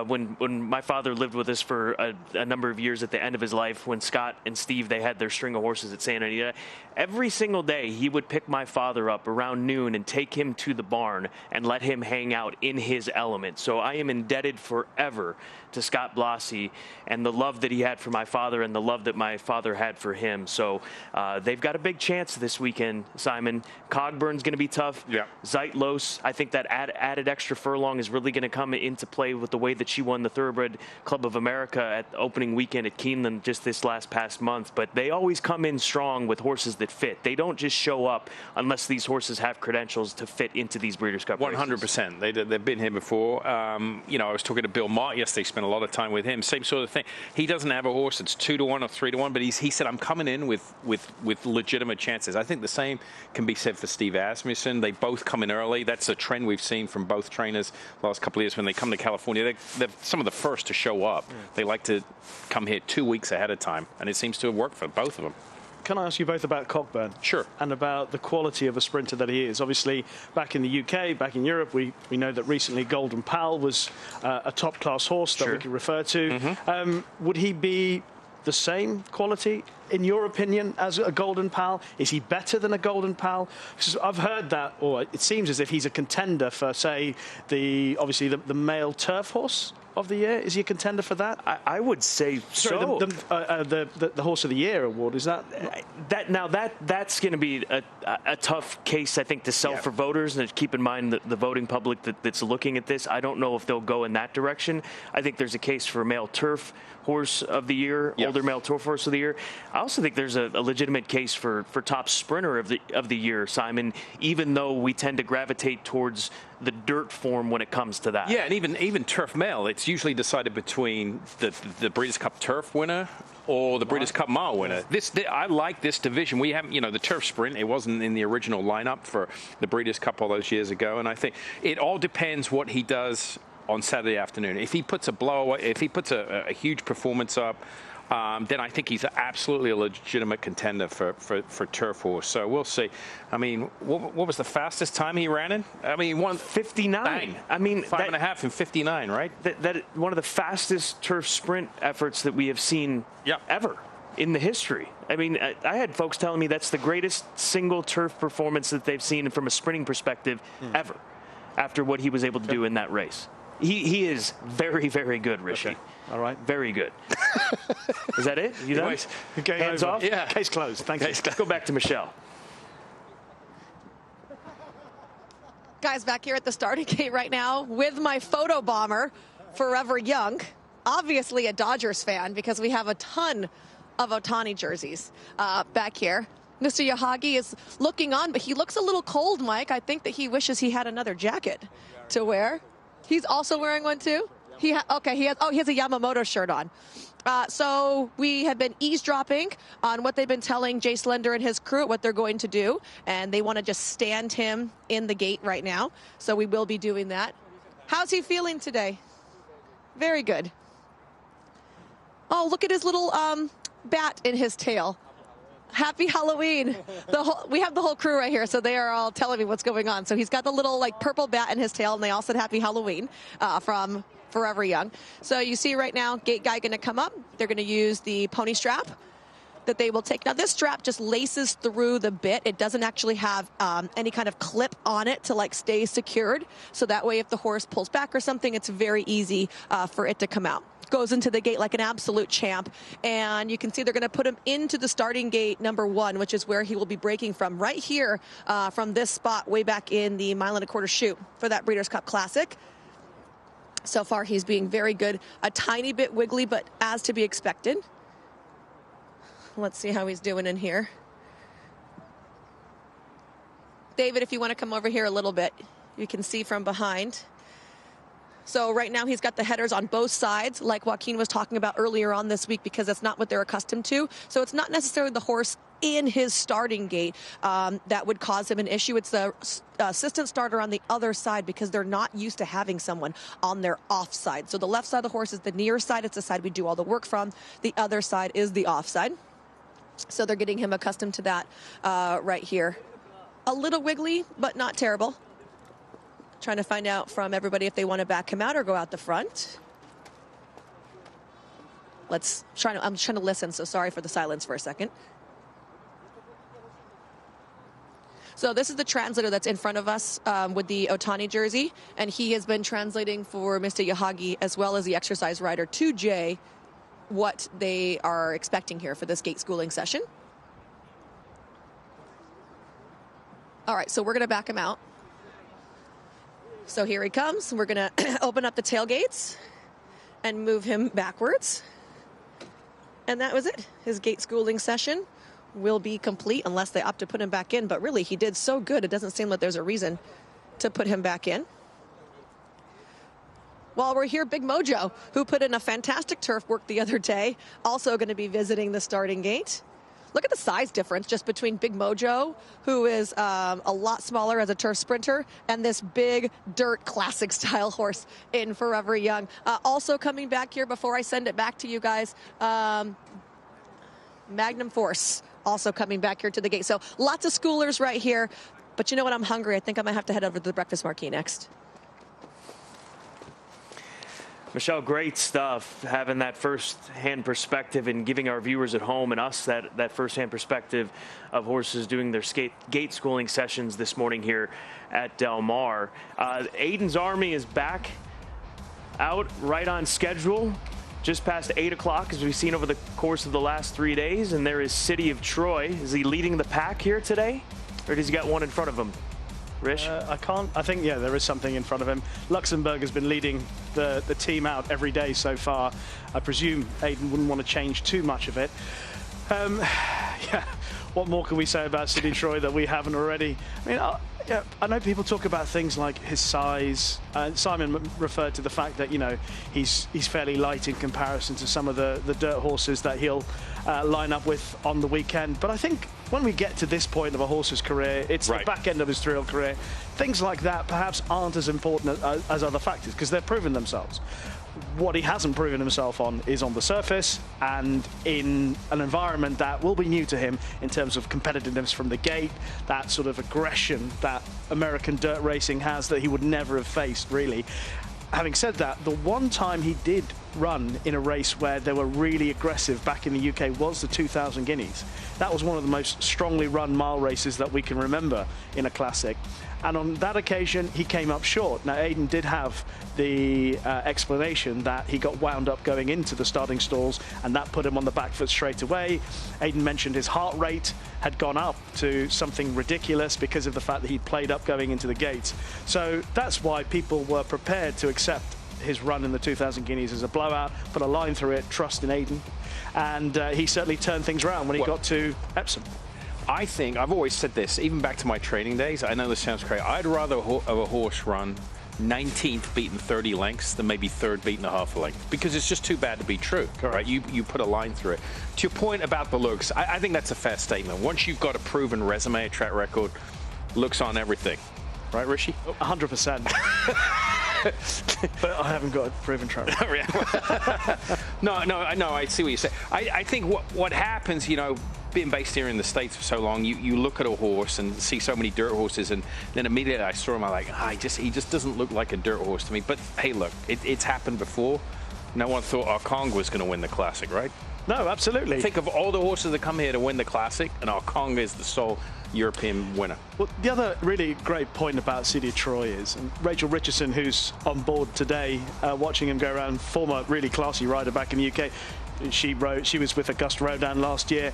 When my father lived with us for a number of years at the end of his life, when Scott and Steve, they had their string of horses at Santa Anita, every single day he would pick my father up around noon and take him to the barn and let him hang out in his element. So I am indebted forever to Scott Blossey and the love that he had for my father and the love that my father had for him. So they've got a big chance this weekend, Simon. Cogburn's going to be tough. Yeah. Zeitlos, I think that added extra furlong is really going to come into play with the way that she won the Thoroughbred Club of America at the opening weekend at Keeneland just this past month. But they always come in strong with horses that fit. They don't just show up unless these horses have credentials to fit into these Breeders' Cup races. 100%. They've been here before. I was talking to Bill Mott yesterday, spent a lot of time with him. Same sort of thing. He doesn't have a horse that's 2-1 or 3-1, but he said, I'm coming in with legitimate chances. I think the same can be said for Steve Asmussen. They both come in early. That's a trend we've seen from both trainers the last couple of years. When they come to California, they're some of the first to show up. They like to come here 2 weeks ahead of time, and it seems to have worked for both of them. Can I ask you both about Cockburn? Sure. And about the quality of a sprinter that he is. Obviously, back in the UK, back in Europe, we know that recently Golden Pal was a top-class horse that we could refer to. Mm-hmm. Would he be the same quality, in your opinion, as a Golden Pal? Is he better than a Golden Pal? Because I've heard that, or it seems as if he's a contender for, say, the male turf horse of the year. Is he a contender for that? I would say so. The Horse of the Year award, is that? That's going to be a tough case, I think, to sell for voters. And keep in mind the voting public that's looking at this. I don't know if they'll go in that direction. I think there's a case for male turf horse of the year, older male turf horse of the year. I also think there's a legitimate case for top sprinter of the year, Simon, even though we tend to gravitate towards the dirt form when it comes to that. Yeah, and even turf male, it's usually decided between the Breeders' Cup Turf winner or the Breeders' Cup Mile winner. I like this division. We haven't, the Turf Sprint, it wasn't in the original lineup for the Breeders' Cup all those years ago, and I think it all depends what he does on Saturday afternoon. If he puts a huge performance up, then I think he's absolutely a legitimate contender for turf horse. So we'll see. I mean, what was the fastest time he ran in? I mean, he won 59. Bang. I mean, 5.5 and 59, right? That one of the fastest turf sprint efforts that we have seen ever in the history. I mean, I had folks telling me that's the greatest single turf performance that they've seen from a sprinting perspective ever, after what he was able to do in that race. He is very, very good, Rishi. Okay. All right. Very good. Is that it? You done? Hands off? Yeah. Case closed. Thank you. Let's go back to Michelle. Guys, back here at the starting gate right now with my photo bomber, Forever Young. Obviously a Dodgers fan because we have a ton of Ohtani jerseys back here. Mr. Yahagi is looking on, but he looks a little cold, Mike. I think that he wishes he had another jacket to wear. He's also wearing one too? He has a Yamamoto shirt on. So we have been eavesdropping on what they've been telling Jay Slender and his crew, what they're going to do, and they want to just stand him in the gate right now. So we will be doing that. How's he feeling today? Very good. Oh, look at his little bat in his tail. Happy Halloween. We have the whole crew right here, so they are all telling me what's going on. So he's got the little purple bat in his tail, and they all said Happy Halloween from Forever Young. So you see right now, gate guy going to come up. They're going to use the pony strap that they will take. Now this strap just laces through the bit. It doesn't actually have any kind of clip on it to stay secured. So that way if the horse pulls back or something, it's very easy for it to come out. Goes into the gate like an absolute champ, and you can see they're going to put him into the starting gate number 1, which is where he will be breaking from, right here from this spot way back in the 1.25 mile chute for that Breeders' Cup Classic. So far he's being very good, a tiny bit wiggly, but as to be expected. Let's see how he's doing in here. David, if you want to come over here a little bit, you can see from behind. So right now he's got the headers on both sides, like Joaquin was talking about earlier on this week, because that's not what they're accustomed to. So it's not necessarily the horse in his starting gate that would cause him an issue. It's the assistant starter on the other side, because they're not used to having someone on their off side. So the left side of the horse is the near side. It's the side we do all the work from. The other side is the off side. So they're getting him accustomed to that right here. A little wiggly, but not terrible. Trying to find out from everybody if they want to back him out or go out the front. I'm trying to listen, so sorry for the silence for a second. So this is the translator that's in front of us with the Otani jersey, and he has been translating for Mr. Yahagi as well as the exercise rider to Jay what they are expecting here for this gate schooling session. All right, so we're going to back him out. So here he comes. We're going to open up the tailgates and move him backwards. And that was it. His gate schooling session will be complete unless they opt to put him back in. But really, he did so good, it doesn't seem like there's a reason to put him back in. While we're here, Big Mojo, who put in a fantastic turf work the other day, also going to be visiting the starting gate. Look at the size difference just between Big Mojo, who is a lot smaller as a turf sprinter, and this big dirt classic style horse in Forever Young. Also coming back here before I send it back to you guys, Magnum Force also coming back here to the gate. So lots of schoolers right here. But you know what? I'm hungry. I think I might have to head over to the breakfast marquee next. Michelle, great stuff, having that first-hand perspective and giving our viewers at home and us that first-hand perspective of horses doing their gate schooling sessions this morning here at Del Mar. Aiden's Army is back out right on schedule, just past 8 o'clock, as we've seen over the course of the last 3 days. And there is City of Troy. Is he leading the pack here today, or does he got one in front of him? Rish? I think, yeah, there is something in front of him. Luxembourg has been leading the team out every day so far. I presume Aiden wouldn't want to change too much of it. Yeah, what more can we say about City Troy that we haven't already? I mean, yeah, I know people talk about things like his size. Simon referred to the fact that, you know, he's fairly light in comparison to some of the dirt horses that he'll line up with on the weekend. But I think when we get to this point of a horse's career, it's the back end of his thrill career. Things like that perhaps aren't as important as other factors, because they've proven themselves. What he hasn't proven himself on is on the surface and in an environment that will be new to him in terms of competitiveness from the gate, that sort of aggression that American dirt racing has that he would never have faced, really. Having said that, the one time he did run in a race where they were really aggressive back in the UK was the 2000 Guineas. That was one of the most strongly run mile races that we can remember in a classic. And on that occasion, he came up short. Now, Aiden did have the explanation that he got wound up going into the starting stalls, and that put him on the back foot straight away. Aiden mentioned his heart rate had gone up to something ridiculous because of the fact that he'd played up going into the gates. So that's why people were prepared to accept his run in the 2000 Guineas as a blowout, put a line through it, trust in Aiden. And he certainly turned things around when he got to Epsom. I think, I've always said this, even back to my training days, I know this sounds crazy, I'd rather have a horse run 19th beaten 30 lengths than maybe 3rd beaten a half a length, because it's just too bad to be true, right? You put a line through it. To your point about the looks, I think that's a fair statement. Once you've got a proven resume, a track record, looks on everything. Right, Rishi? 100%. But I haven't got a proven track record. No, I see what you say. I think what happens, you know, being based here in the States for so long, you look at a horse and see so many dirt horses, and then immediately I saw him, I'm like, he just doesn't look like a dirt horse to me. But hey, look, it's happened before. No one thought Arkong was going to win the Classic, right? No, absolutely. Think of all the horses that come here to win the Classic, and Arkong is the sole European winner. Well, the other really great point about City of Troy is, and Rachel Richardson, who's on board today, watching him go around, former really classy rider back in the UK. She was with Auguste Rodin last year.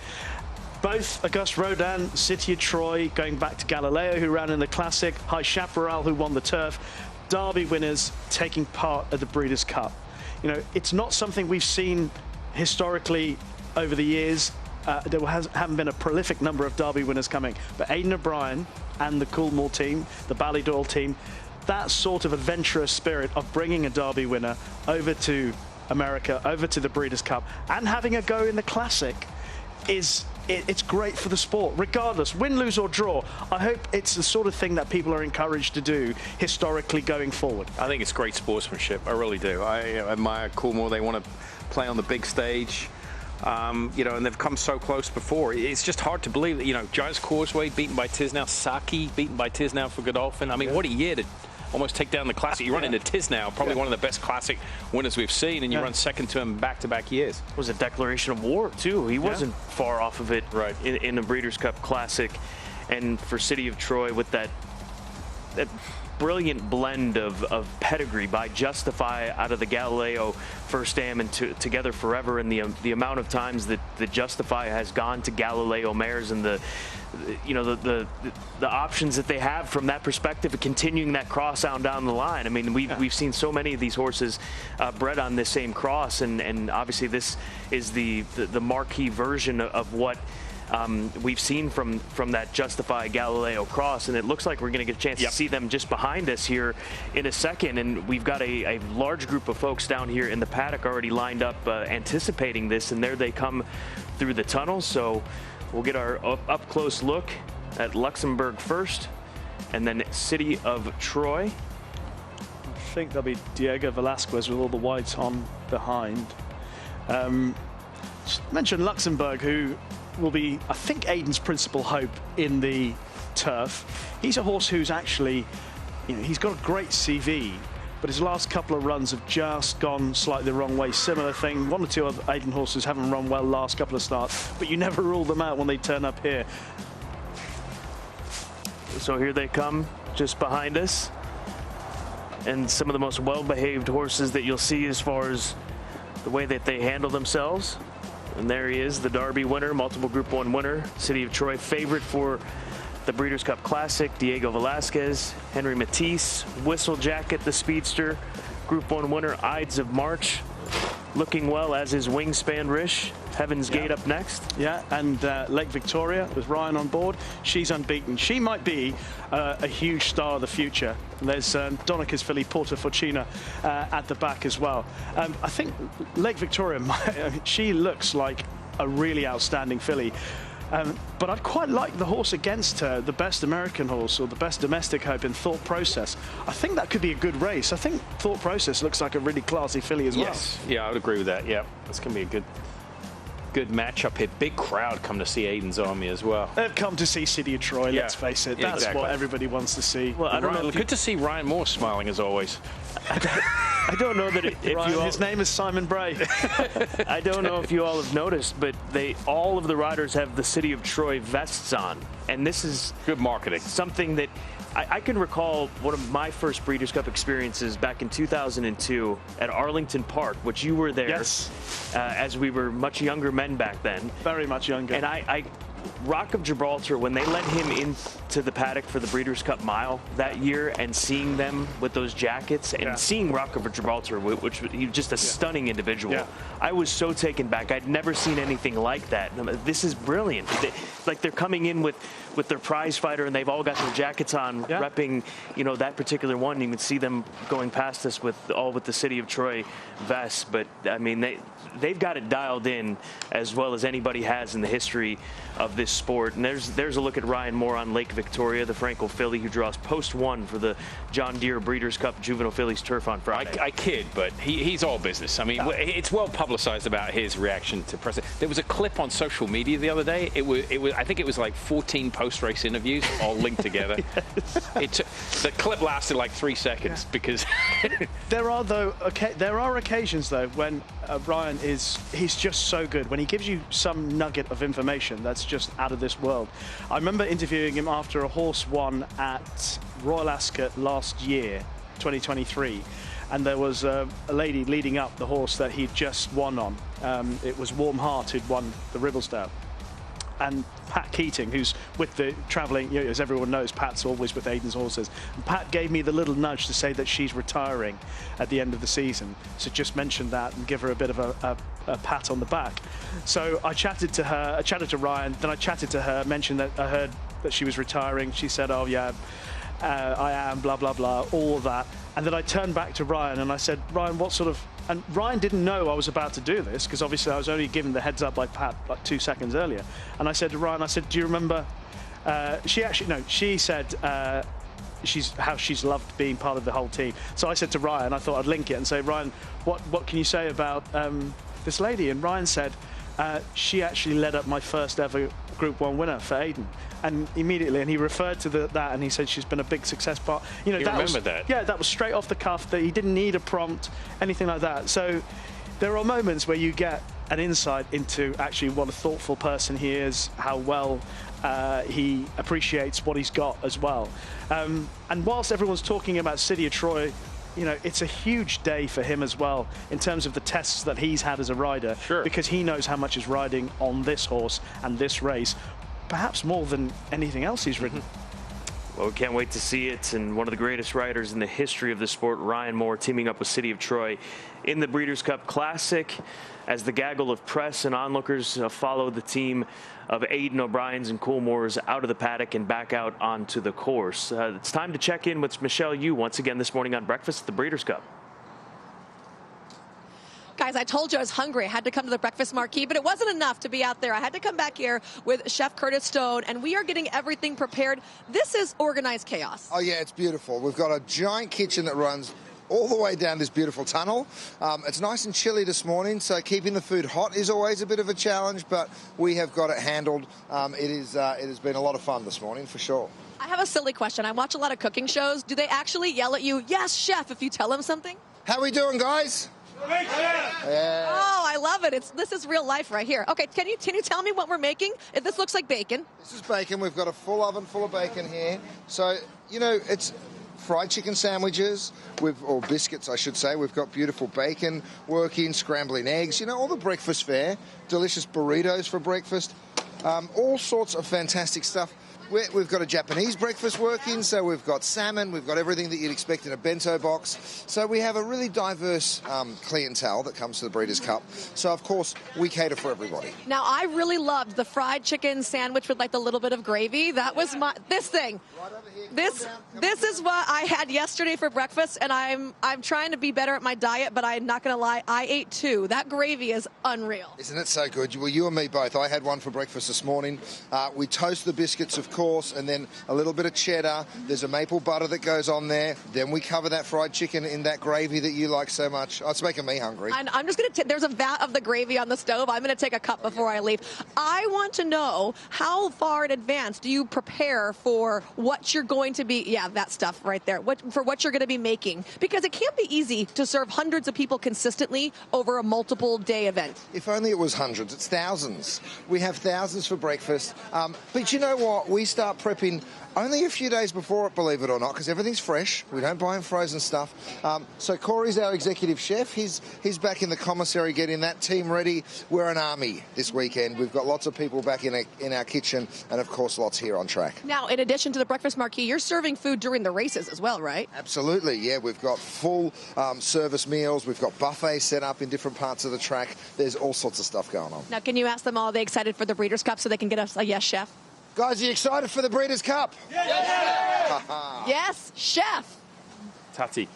Both Auguste Rodin, City of Troy, going back to Galileo, who ran in the Classic, High Chaparral, who won the Turf, Derby winners taking part at the Breeders' Cup. You know, it's not something we've seen historically over the years. haven't been a prolific number of Derby winners coming. But Aiden O'Brien and the Coolmore team, the Ballydoyle team, that sort of adventurous spirit of bringing a Derby winner over to America, over to the Breeders' Cup, and having a go in the Classic it's great for the sport, regardless, win, lose or draw. I hope it's the sort of thing that people are encouraged to do historically going forward. I think it's great sportsmanship. I really do. I admire Coolmore. They want to play on the big stage. You know, and they've come so close before. It's just hard to believe that, you know, Giants Causeway beaten by Tisnow, Saki beaten by Tisnow for Godolphin. I mean, what a year to almost take down the Classic. You run into Tisnow, probably one of the best Classic winners we've seen, and you run second to him back-to-back years. It was a declaration of war, too. He wasn't far off of it in the Breeders' Cup Classic. And for City of Troy, with that brilliant blend of pedigree by Justify out of the Galileo First Dam and Together Forever, and the amount of times that the Justify has gone to Galileo mares, and the options that they have from that perspective of continuing that cross down the line. I mean, we've seen so many of these horses bred on this same cross, and obviously this is the marquee version of what we've seen from that Justify Galileo cross, and it looks like we're going to get a chance to see them just behind us here in a second. And we've got a large group of folks down here in the paddock already lined up anticipating this, and there they come through the tunnel. So we'll get our up-close look at Luxembourg first, and then City of Troy. I think there'll be Diego Velasquez with all the whites on behind. Just mention Luxembourg, who will be, I think, Aiden's principal hope in the turf. He's a horse who's actually, you know, he's got a great CV, but his last couple of runs have just gone slightly the wrong way. Similar thing, one or two other Aiden horses haven't run well last couple of starts, but you never rule them out when they turn up here. So here they come just behind us, and some of the most well-behaved horses that you'll see as far as the way that they handle themselves. And there he is, the Derby winner, multiple Group 1 winner, City of Troy favorite for the Breeders' Cup Classic, Diego Velasquez, Henry Matisse, Whistle Jacket, the speedster, Group 1 winner, Ides of March, looking well, as is Wingspan Rish. Heaven's Gate up next. Yeah, and Lake Victoria with Ryan on board. She's unbeaten. She might be a huge star of the future. And there's Donica's filly Porta Fortuna at the back as well. I think Lake Victoria, she looks like a really outstanding filly. But I'd quite like the horse against her, the Best American Horse or the Best Domestic Hope in Thought Process. I think that could be a good race. I think Thought Process looks like a really classy filly as well. Yes, yeah, I would agree with that. Yeah, that's going to be a good matchup here. Big crowd come to see Aiden's Army as well. They've come to see City of Troy, let's face it. That's what everybody wants to see. Well, I don't know. Good to see Ryan Moore smiling as always. I don't know that his name is Simon Bray. I don't know if you all have noticed, but all of the riders have the City of Troy vests on, and this is good marketing. Something that I can recall one of my first Breeders' Cup experiences back in 2002 at Arlington Park, which you were there. Yes. As we were much younger men back then. Very much younger. And I Rock of Gibraltar, when they let him into the paddock for the Breeders' Cup Mile that year, and seeing them with those jackets and seeing Rock of Gibraltar, which he was just a stunning individual, I was so taken back. I'd never seen anything like that. This is brilliant. They're coming in with their prize fighter, and they've all got their jackets on, repping, you know, that particular one. You can see them going past us with the City of Troy vests. But I mean, they've got it dialed in as well as anybody has in the history of this sport. And there's a look at Ryan Moore on Lake Victoria, the Franco filly who draws post 1 for the John Deere Breeders' Cup Juvenile Fillies Turf on Friday. I kid, but he's all business. I mean, it's well publicized about his reaction to press. There was a clip on social media the other day. It was I think it was like 14 post-race interviews all linked together. The clip lasted like 3 seconds because there are occasions though when Ryan he's just so good when he gives you some nugget of information that's just out of this world. I remember interviewing him after a horse won at Royal Ascot last year, 2023, and there was a lady leading up the horse that he'd just won on. It was Warm Heart who'd won the Ribblesdale. and Pat Keating, who's with the travelling, you know, as everyone knows, Pat's always with Aiden's horses. And Pat gave me the little nudge to say that she's retiring at the end of the season. So just mention that and give her a bit of a pat on the back. So I chatted to her, I chatted to Ryan, then I chatted to her, mentioned that I heard that she was retiring. She said, oh yeah, I am, blah, blah, blah, all of that. And then I turned back to Ryan and I said, Ryan, what sort of... And Ryan didn't know I was about to do this, because obviously I was only given the heads up by Pat like 2 seconds earlier. And I said to Ryan, I said, do you remember... she said how she's loved being part of the whole team. So I said to Ryan, I thought I'd link it and say, Ryan, what can you say about this lady? And Ryan said, she actually led up my first ever Group 1 winner for Aiden. And immediately, and he referred to that, and he said she's been a big success part. You know, that? Yeah, that was straight off the cuff. That he didn't need a prompt, anything like that. So there are moments where you get an insight into actually what a thoughtful person he is, how well he appreciates what he's got as well. And whilst everyone's talking about City of Troy, you know, it's a huge day for him as well in terms of the tests that he's had as a rider, because he knows how much is riding on this horse and this race, perhaps more than anything else he's ridden. Well, we can't wait to see it. And one of the greatest riders in the history of the sport, Ryan Moore, teaming up with City of Troy in the Breeders' Cup Classic, as the gaggle of press and onlookers follow the team of Aiden O'Brien's and Coolmore's out of the paddock and back out onto the course. It's time to check in with Michelle Yu once again this morning on Breakfast at the Breeders' Cup. Guys, I told you I was hungry. I had to come to the breakfast marquee, but it wasn't enough to be out there. I had to come back here with Chef Curtis Stone, and we are getting everything prepared. This is organized chaos. Oh, yeah, it's beautiful. We've got a giant kitchen that runs all the way down this beautiful tunnel. It's nice and chilly this morning, so keeping the food hot is always a bit of a challenge, but we have got it handled. It has been a lot of fun this morning, for sure. I have a silly question. I watch a lot of cooking shows. Do they actually yell at you, yes, chef, if you tell them something? How we doing, guys? Yeah. Oh, I love it. This is real life right here. Okay, can you tell me what we're making? This looks like bacon. This is bacon. We've got a full oven full of bacon here. So, you know, it's fried chicken sandwiches, or biscuits, I should say. We've got beautiful bacon working, scrambling eggs, you know, all the breakfast fare, delicious burritos for breakfast, all sorts of fantastic stuff. We've got a Japanese breakfast working, so we've got salmon, we've got everything that you'd expect in a bento box. So we have a really diverse clientele that comes to the Breeders' Cup. So, of course, we cater for everybody. Now, I really loved the fried chicken sandwich with, like, the little bit of gravy. That was this thing. Right over here. This is what I had yesterday for breakfast, and I'm trying to be better at my diet, but I'm not going to lie, I ate 2. That gravy is unreal. Isn't it so good? Well, you and me both. I had one for breakfast this morning. We toast the biscuits, of course, and then a little bit of cheddar. There's a maple butter that goes on there. Then we cover that fried chicken in that gravy that you like so much. Oh, it's making me hungry. I'm just going to there's a vat of the gravy on the stove. I'm going to take a cup before I leave. I want to know, how far in advance do you prepare for what you're going to be, that stuff right there, for what you're going to be making? Because it can't be easy to serve hundreds of people consistently over a multiple day event. If only it was hundreds. It's thousands. We have thousands for breakfast. But you know what? We start prepping only a few days before it, believe it or not, because everything's fresh. We don't buy in frozen stuff. So Corey's our executive chef. He's back in the commissary getting that team ready. We're an army this weekend. We've got lots of people back in our kitchen, and of course lots here on track. Now, in addition to the breakfast marquee, you're serving food during the races as well, right? Absolutely, yeah. We've got full service meals. We've got buffets set up in different parts of the track. There's all sorts of stuff going on. Now, can you ask them, are they excited for the Breeders' Cup so they can get us a yes, chef? Guys, are you excited for the Breeders' Cup? Yes, yes, chef. Tati.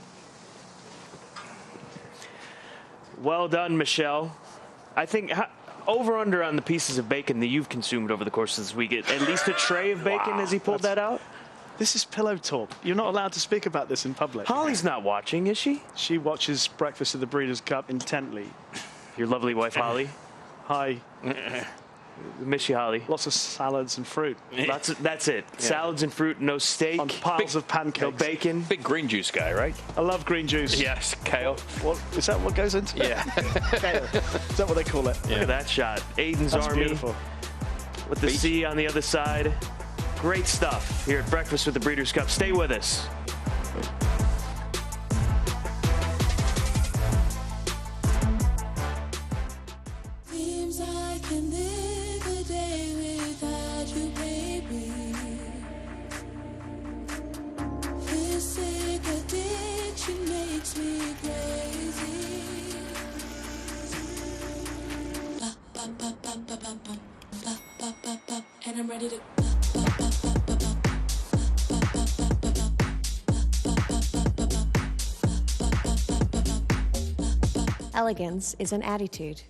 Well done, Michelle. I think over under on the pieces of bacon that you've consumed over the course of this week. At least a tray of bacon. Has he pulled that out? This is pillow talk. You're not allowed to speak about this in public. Holly's not watching, is she? She watches Breakfast of the Breeders' Cup intently. Your lovely wife, Holly. Hi. Miss you, Holly. Lots of salads and fruit. That's it. Yeah. Salads and fruit, no steak. On piles of pancakes. No bacon. Big green juice guy, right? I love green juice. Yes, kale. What is that? What goes into it? Yeah. Kale. Is that what they call it? Look at that shot. Aiden's That's Army. Beautiful. With the sea on the other side. Great stuff here at Breakfast with the Breeders' Cup. Stay with us. Seems I can live a day without ready to. Elegance is an attitude.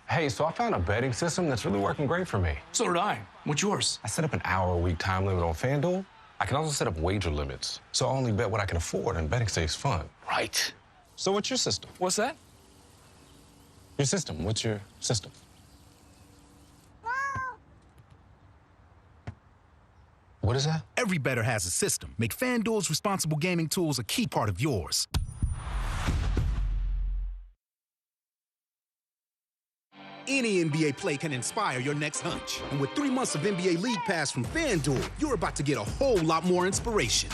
Hey, so I found a betting system that's really working great for me. So did I. What's yours? I set up an hour-a-week time limit on FanDuel. I can also set up wager limits, so I only bet what I can afford, and betting stays fun. Right. So what's your system? What's that? Your system. What's your system? What is that? Every bettor has a system. Make FanDuel's responsible gaming tools a key part of yours. Any NBA play can inspire your next hunch. And with 3 months of NBA League Pass from FanDuel, you're about to get a whole lot more inspiration.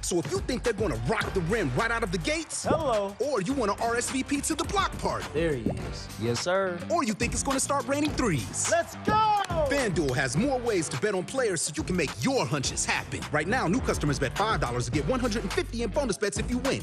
So if you think they're going to rock the rim right out of the gates, hello, or you want to RSVP to the block party, there he is. Yes, sir. Or you think it's going to start raining threes, let's go! FanDuel has more ways to bet on players so you can make your hunches happen. Right now, new customers bet $5 to get $150 in bonus bets if you win.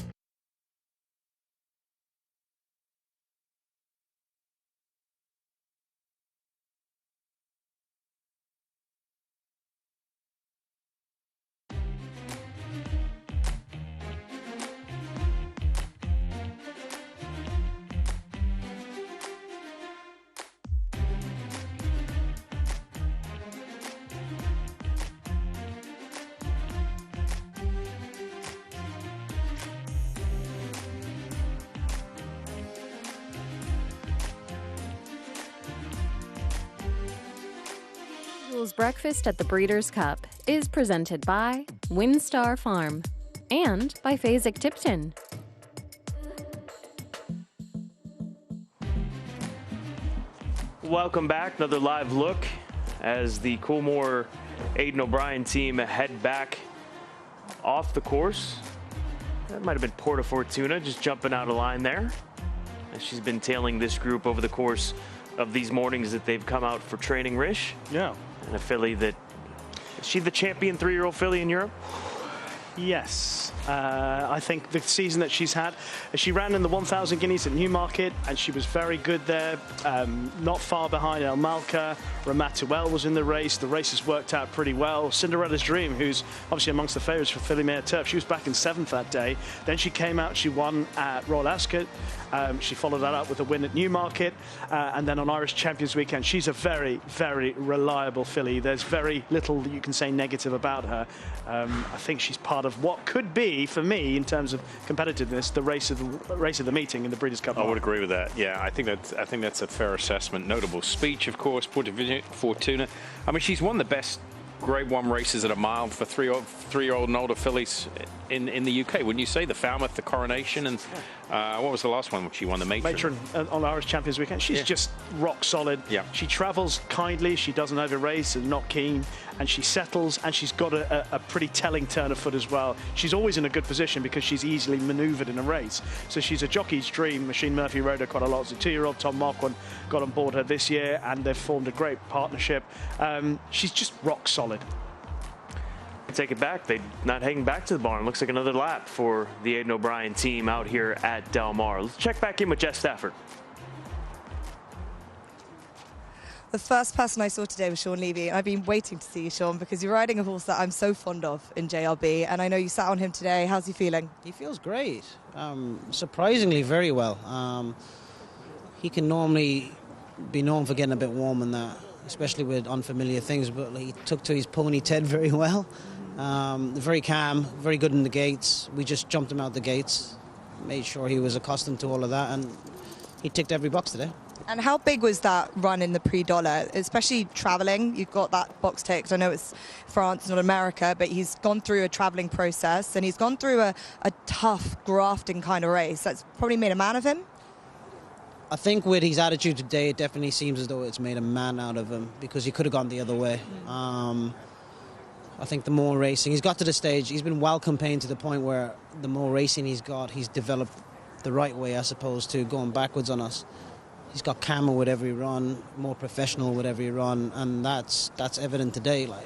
Breakfast at the Breeders' Cup is presented by Windstar Farm and by Phasic Tipton. Welcome back. Another live look as the Coolmore Aiden O'Brien team head back off the course. That might have been Porta Fortuna just jumping out of line there. She's been tailing this group over the course of these mornings that they've come out for training, Rish. Yeah. And a filly that, is she the champion 3-year-old filly in Europe? Yes. I think the season that she's had, she ran in the 1,000 guineas at Newmarket, and she was very good there, not far behind El Malka. Ramatuel was in the race. The race has worked out pretty well. Cinderella's Dream, who's obviously amongst the favourites for Filly Mare Turf, she was back in 7th that day. Then she came out, she won at Royal Ascot. She followed that up with a win at Newmarket, and then on Irish Champions Weekend. She's a very, very reliable filly. There's very little that you can say negative about her. I think she's part of what could be, for me, in terms of competitiveness, the race of the meeting in the Breeders' Cup. I would agree with that. Yeah, I think that's a fair assessment. Notable speech, of course, Porta Fortuna. I mean, she's won the best Grade 1 races at a mile for three-year-old and older fillies in the UK. Wouldn't you say? The Falmouth, the Coronation, and what was the last one? She won the Matron. On Irish Champions Weekend. She's just rock solid. Yeah. She travels kindly. She doesn't over-race and not keen. And she settles, and she's got a pretty telling turn of foot as well. She's always in a good position because she's easily manoeuvred in a race. So she's a jockey's dream. Machine Murphy rode her quite a lot. So 2-year-old Tom Marquand got on board her this year, and they've formed a great partnership. She's just rock solid. Take it back. They're not heading back to the barn. Looks like another lap for the Aiden O'Brien team out here at Del Mar. Let's check back in with Jeff Stafford. The first person I saw today was Sean Levey. I've been waiting to see you, Sean, because you're riding a horse that I'm so fond of in JRB, and I know you sat on him today. How's he feeling? He feels great. Surprisingly very well. He can normally be known for getting a bit warm and that, especially with unfamiliar things, but he took to his pony Ted very well. Very calm, very good in the gates. We just jumped him out the gates, made sure he was accustomed to all of that, and he ticked every box today. And how big was that run in the Prix d'Oller, especially travelling? You've got that box ticked. I know it's France, not America, but he's gone through a travelling process, and he's gone through a tough grafting kind of race. That's probably made a man of him. I think with his attitude today, it definitely seems as though it's made a man out of him, because he could have gone the other way. I think the more racing, he's got to the stage, he's been well campaigned to the point where the more racing he's got, he's developed the right way as opposed to going backwards on us. He's got calmer with every run, more professional with every run, and that's evident today. Like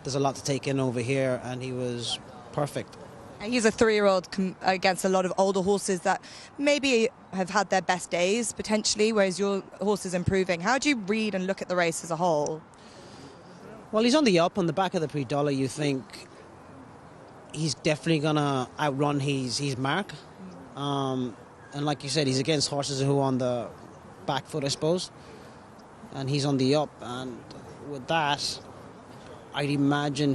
there's a lot to take in over here, and he was perfect. And he's a 3-year-old against a lot of older horses that maybe have had their best days, potentially, whereas your horse is improving. How do you read and look at the race as a whole? Well, he's on the up on the back of the Prix Dollar. You think he's definitely going to outrun his mark. And like you said, he's against horses who are on the back foot, I suppose. And he's on the up. And with that, I'd imagine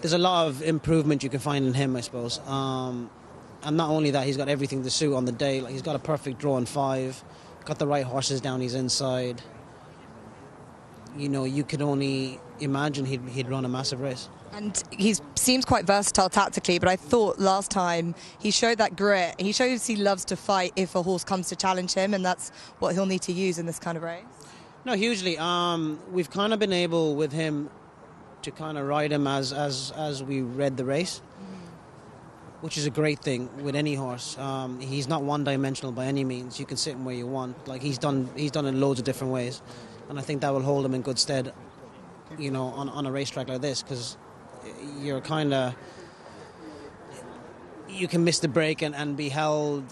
there's a lot of improvement you can find in him, I suppose. And not only that, he's got everything to suit on the day. Like, he's got a perfect draw in 5, got the right horses down his inside. You know, you could only imagine he'd run a massive race. And he seems quite versatile tactically, but I thought last time he showed that grit. He shows he loves to fight if a horse comes to challenge him, and that's what he'll need to use in this kind of race. No, hugely. We've kind of been able with him to kind of ride him as we read the race, which is a great thing with any horse. He's not one-dimensional by any means. You can sit him where you want. Like, he's done it loads of different ways. And I think that will hold him in good stead, you know, on a racetrack like this, because you're kind of, you can miss the break and be held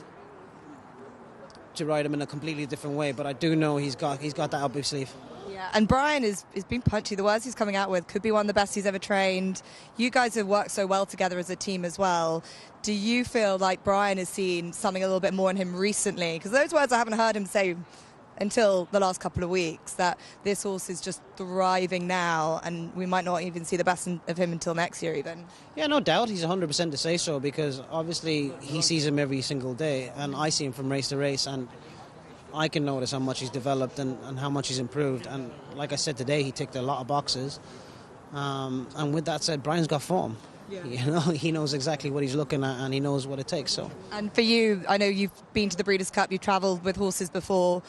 to ride him in a completely different way. But I do know he's got that up his sleeve. Yeah, and Brian is being punchy. The words he's coming out with could be one of the best he's ever trained. You guys have worked so well together as a team as well. Do you feel like Brian has seen something a little bit more in him recently? Because those words I haven't heard him say until the last couple of weeks, that this horse is just thriving now and we might not even see the best of him until next year even. Yeah, no doubt he's 100% to say so, because obviously he sees him every single day and I see him from race to race, and I can notice how much he's developed and how much he's improved. And like I said today, he ticked a lot of boxes. And with that said, Brian's got form. Yeah. You know, he knows exactly what he's looking at and he knows what it takes. So. And for you, I know you've been to the Breeders' Cup, you've travelled with horses before,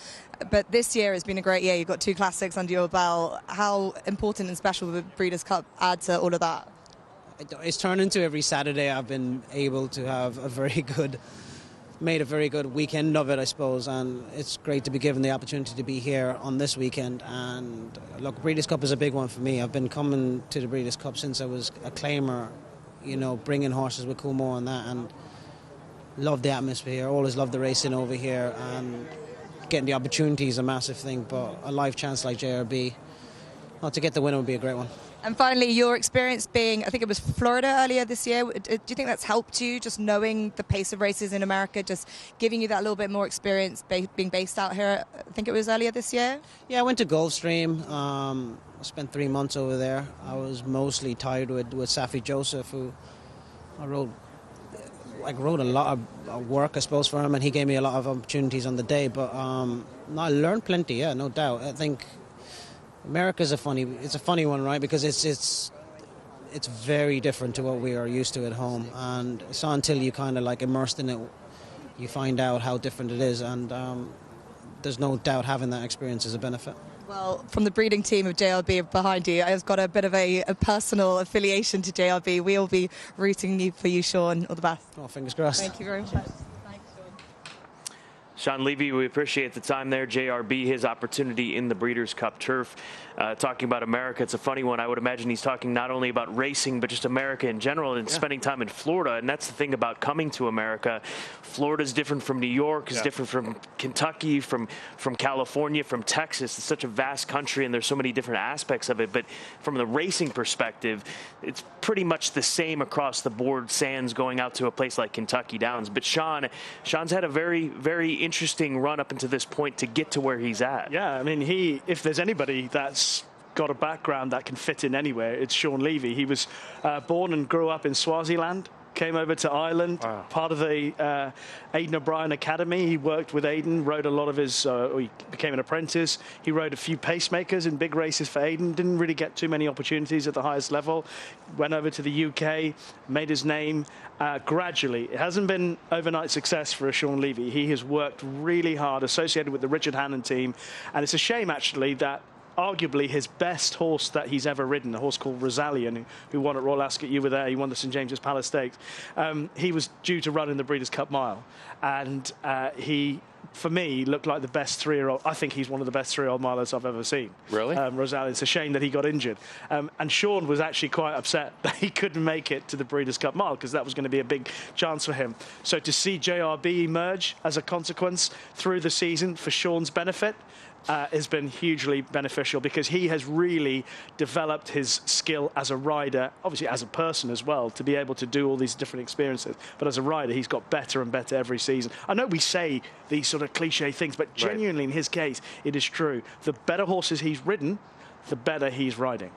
but this year has been a great year. You've got 2 classics under your belt. How important and special will the Breeders' Cup add to all of that? It's turned into every Saturday I've been able to have made a very good weekend of it, I suppose, and it's great to be given the opportunity to be here on this weekend. And look, Breeders' Cup is a big one for me. I've been coming to the Breeders' Cup since I was a claimer, you know, bringing horses with Coolmore and that, and love the atmosphere, always love the racing over here, and getting the opportunity is a massive thing, but a live chance like JRB, well, to get the winner would be a great one. And finally, your experience being, I think it was Florida earlier this year, do you think that's helped you, just knowing the pace of races in America, just giving you that little bit more experience being based out here? I think it was earlier this year? Yeah, I went to Gulfstream. I spent 3 months over there. I was mostly tied with Safi Joseph, who I wrote a lot of work, I suppose, for him, and he gave me a lot of opportunities on the day. But I learned plenty, yeah, no doubt. I think America's a funny one, right? Because it's very different to what we are used to at home, and it's not until you kind of like immersed in it, you find out how different it is, and there's no doubt having that experience is a benefit. Well, from the breeding team of JRB behind you, I've got a bit of a personal affiliation to JRB. We'll be rooting for you, Sean. All the best. Oh, fingers crossed. Thank you very much. Sean Levey, we appreciate the time there. JRB, his opportunity in the Breeders' Cup turf. Talking about America, it's a funny one. I would imagine he's talking not only about racing, but just America in general, and spending time in Florida. And that's the thing about coming to America. Florida's different from New York, is different from Kentucky, from California, from Texas. It's such a vast country, and there's so many different aspects of it. But from the racing perspective, it's pretty much the same across the board, sans going out to a place like Kentucky Downs. But Sean's had a very, very interesting run up until this point to get to where he's at. Yeah, I mean, if there's anybody that's got a background that can fit in anywhere, it's Sean Levey. He was born and grew up in Swaziland, came over to Ireland, part of the Aiden O'Brien Academy. He worked with Aiden, rode a lot of his, he became an apprentice. He rode a few pacemakers in big races for Aiden, didn't really get too many opportunities at the highest level. Went over to the UK, made his name gradually. It hasn't been overnight success for a Sean Levey. He has worked really hard, associated with the Richard Hannon team, and it's a shame actually that arguably his best horse that he's ever ridden, a horse called Rosalian, who won at Royal Ascot. You were there. He won the St James's Palace Stakes. He was due to run in the Breeders' Cup Mile, and he, for me, looked like the best 3-year-old. I think he's one of the best 3-year-old milers I've ever seen. Really? Rosalian. It's a shame that he got injured. And Sean was actually quite upset that he couldn't make it to the Breeders' Cup Mile, because that was going to be a big chance for him. So to see JRB emerge as a consequence through the season for Sean's benefit, has been hugely beneficial because he has really developed his skill as a rider, obviously as a person as well, to be able to do all these different experiences. But as a rider, he's got better and better every season. I know we say these sort of cliche things, but genuinely in his case, it is true. The better horses he's ridden, the better he's riding.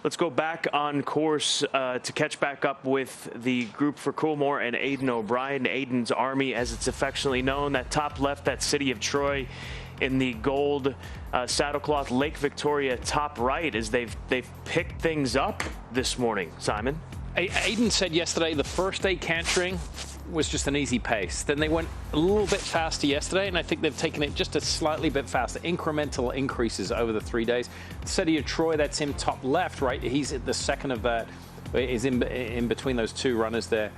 Let's go back on course to catch back up with the group for Coolmore and Aiden O'Brien, Aiden's Army, as it's affectionately known. That top left, that City of Troy in the gold saddlecloth. Lake Victoria top right, as they've picked things up this morning. Simon? Aiden said yesterday the first day cantering was just an easy pace. Then they went a little bit faster yesterday, and I think they've taken it just a slightly bit faster. Incremental increases over the 3 days. City of Troy, that's him top left, right? He's at the second of that, is in between those two runners there.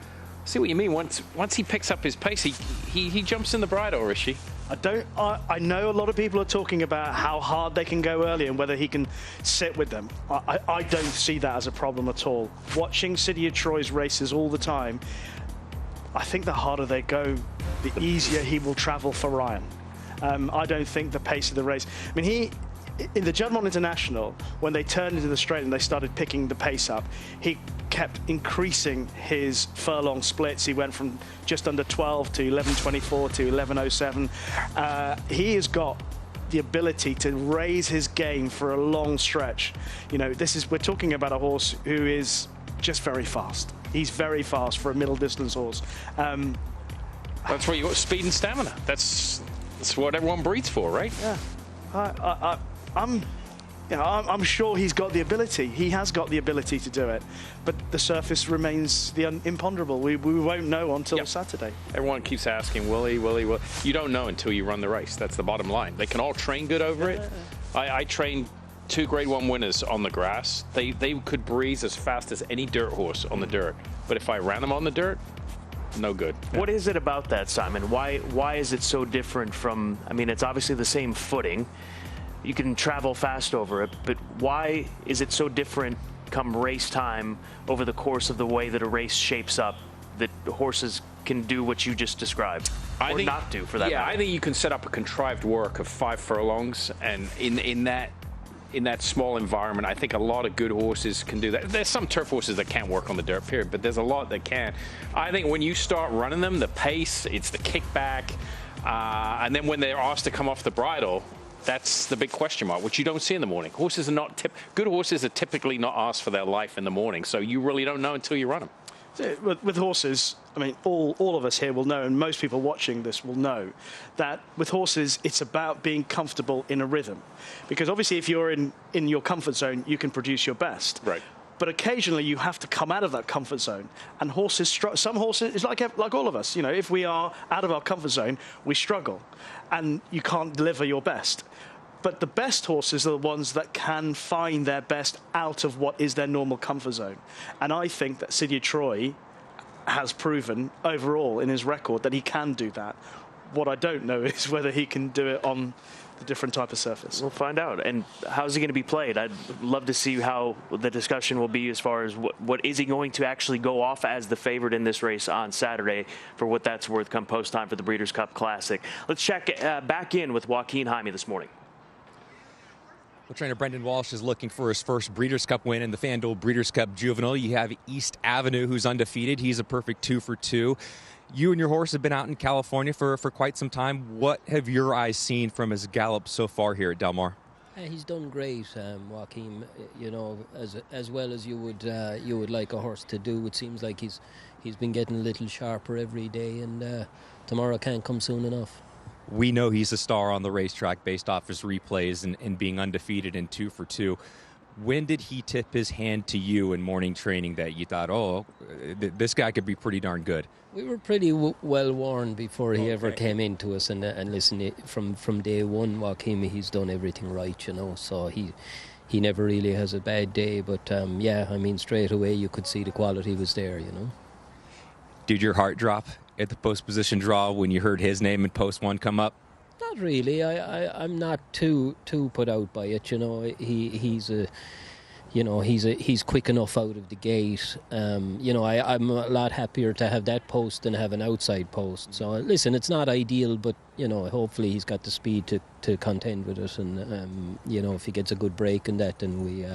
See what you mean. Once he picks up his pace, he jumps in the bridle, Rishi. I know a lot of people are talking about how hard they can go early and whether he can sit with them. I don't see that as a problem at all. Watching City of Troy's races all the time, I think the harder they go, the easier he will travel for Ryan. I don't think the pace of the race... I mean, in the Juvenile International, when they turned into the straight and they started picking the pace up, he kept increasing his furlong splits. He went from just under 12 to 11.24 to 11.07. He has got the ability to raise his game for a long stretch. You know, we're talking about a horse who is just very fast. He's very fast for a middle distance horse. That's where you got speed and stamina. That's what everyone breathes for, right? Yeah. I'm sure he's got the ability. He has got the ability to do it, but the surface remains the imponderable. We won't know until Saturday. Everyone keeps asking, will he? You don't know until you run the race. That's the bottom line. They can all train good over it. I trained 2 Grade 1 winners on the grass. They could breeze as fast as any dirt horse on the dirt, but if I ran them on the dirt, no good. What is it about that, Simon? Why is it so different from, I mean, it's obviously the same footing. You can travel fast over it, but why is it so different come race time over the course of the way that a race shapes up, that the horses can do what you just described, or not do for that matter? I think you can set up a contrived work of 5 furlongs, and in that small environment, I think a lot of good horses can do that. There's some turf horses that can't work on the dirt, period, but there's a lot that can. I think when you start running them, the pace, it's the kickback, and then when they're asked to come off the bridle, that's the big question mark, which you don't see in the morning. Horses are not good horses are typically not asked for their life in the morning, so you really don't know until you run them. With horses, I mean, all of us here will know, and most people watching this will know, that with horses, it's about being comfortable in a rhythm. Because obviously, if you're in your comfort zone, you can produce your best. Right. But occasionally, you have to come out of that comfort zone. And some horses, it's like all of us. You know, if we are out of our comfort zone, we struggle, and you can't deliver your best. But the best horses are the ones that can find their best out of what is their normal comfort zone. And I think that City of Troy has proven overall in his record that he can do that. What I don't know is whether he can do it on the different type of surface. We'll find out. And how's he going to be played? I'd love to see how the discussion will be as far as what is he going to actually go off as the favorite in this race on Saturday, for what that's worth come post time for the Breeders' Cup Classic. Let's check back in with Joaquin Jaime this morning. Well, trainer Brendan Walsh is looking for his first Breeders' Cup win in the FanDuel Breeders' Cup Juvenile. You have East Avenue, who's undefeated. He's a perfect 2 for 2. You and your horse have been out in California for quite some time. What have your eyes seen from his gallop so far here at Del Mar? He's done great, Joaquin. You know, as well as you would like a horse to do. It seems like he's been getting a little sharper every day, and tomorrow can't come soon enough. We know he's a star on the racetrack based off his replays and being undefeated in 2 for 2. When did he tip his hand to you in morning training that you thought, this guy could be pretty darn good? We were pretty well warned before he ever came into us, and listen, from day one, Joaquin, he's done everything right, you know, so he never really has a bad day, but straight away you could see the quality was there, you know. Did your heart drop at the post position draw when you heard his name in post 1 come up? Not really. I'm not too put out by it. You know, he's he's quick enough out of the gate. I'm a lot happier to have that post than have an outside post. So listen, it's not ideal, but hopefully he's got the speed to contend with it. And if he gets a good break in that, then we,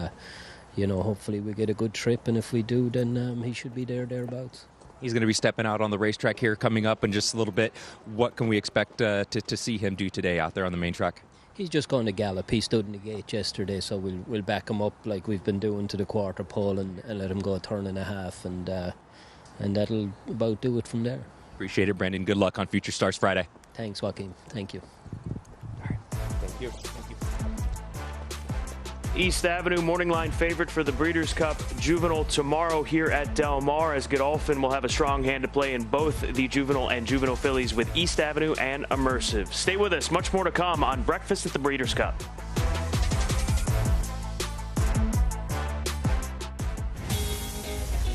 hopefully we get a good trip. And if we do, then he should be thereabouts. He's going to be stepping out on the racetrack here coming up in just a little bit. What can we expect to see him do today out there on the main track? He's just going to gallop. He stood in the gate yesterday, so we'll back him up like we've been doing to the quarter pole and let him go a turn and a half, and that'll about do it from there. Appreciate it, Brendan. Good luck on Future Stars Friday. Thanks, Joaquin. Thank you. All right. Thank you. East Avenue morning line favorite for the Breeders' Cup Juvenile tomorrow here at Del Mar, as Godolphin will have a strong hand to play in both the Juvenile and Juvenile fillies with East Avenue and Immersive. Stay with us. Much more to come on Breakfast at the Breeders' Cup.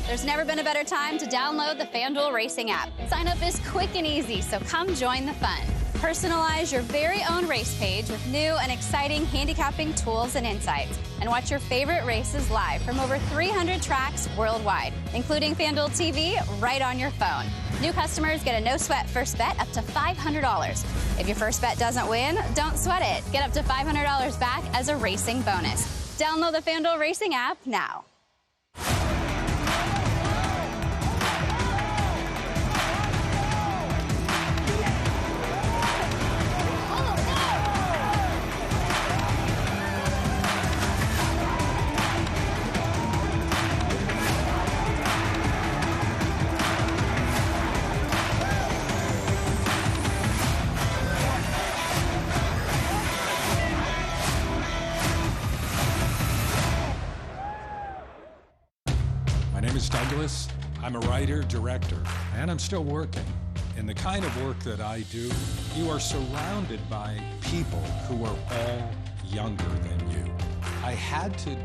There's never been a better time to download the FanDuel Racing app. Sign up is quick and easy, so come join the fun. Personalize your very own race page with new and exciting handicapping tools and insights. And watch your favorite races live from over 300 tracks worldwide, including FanDuel TV right on your phone. New customers get a no-sweat first bet up to $500. If your first bet doesn't win, don't sweat it. Get up to $500 back as a racing bonus. Download the FanDuel Racing app now. Douglas. I'm a writer, director, and I'm still working. In the kind of work that I do, you are surrounded by people who are all younger than you. I had to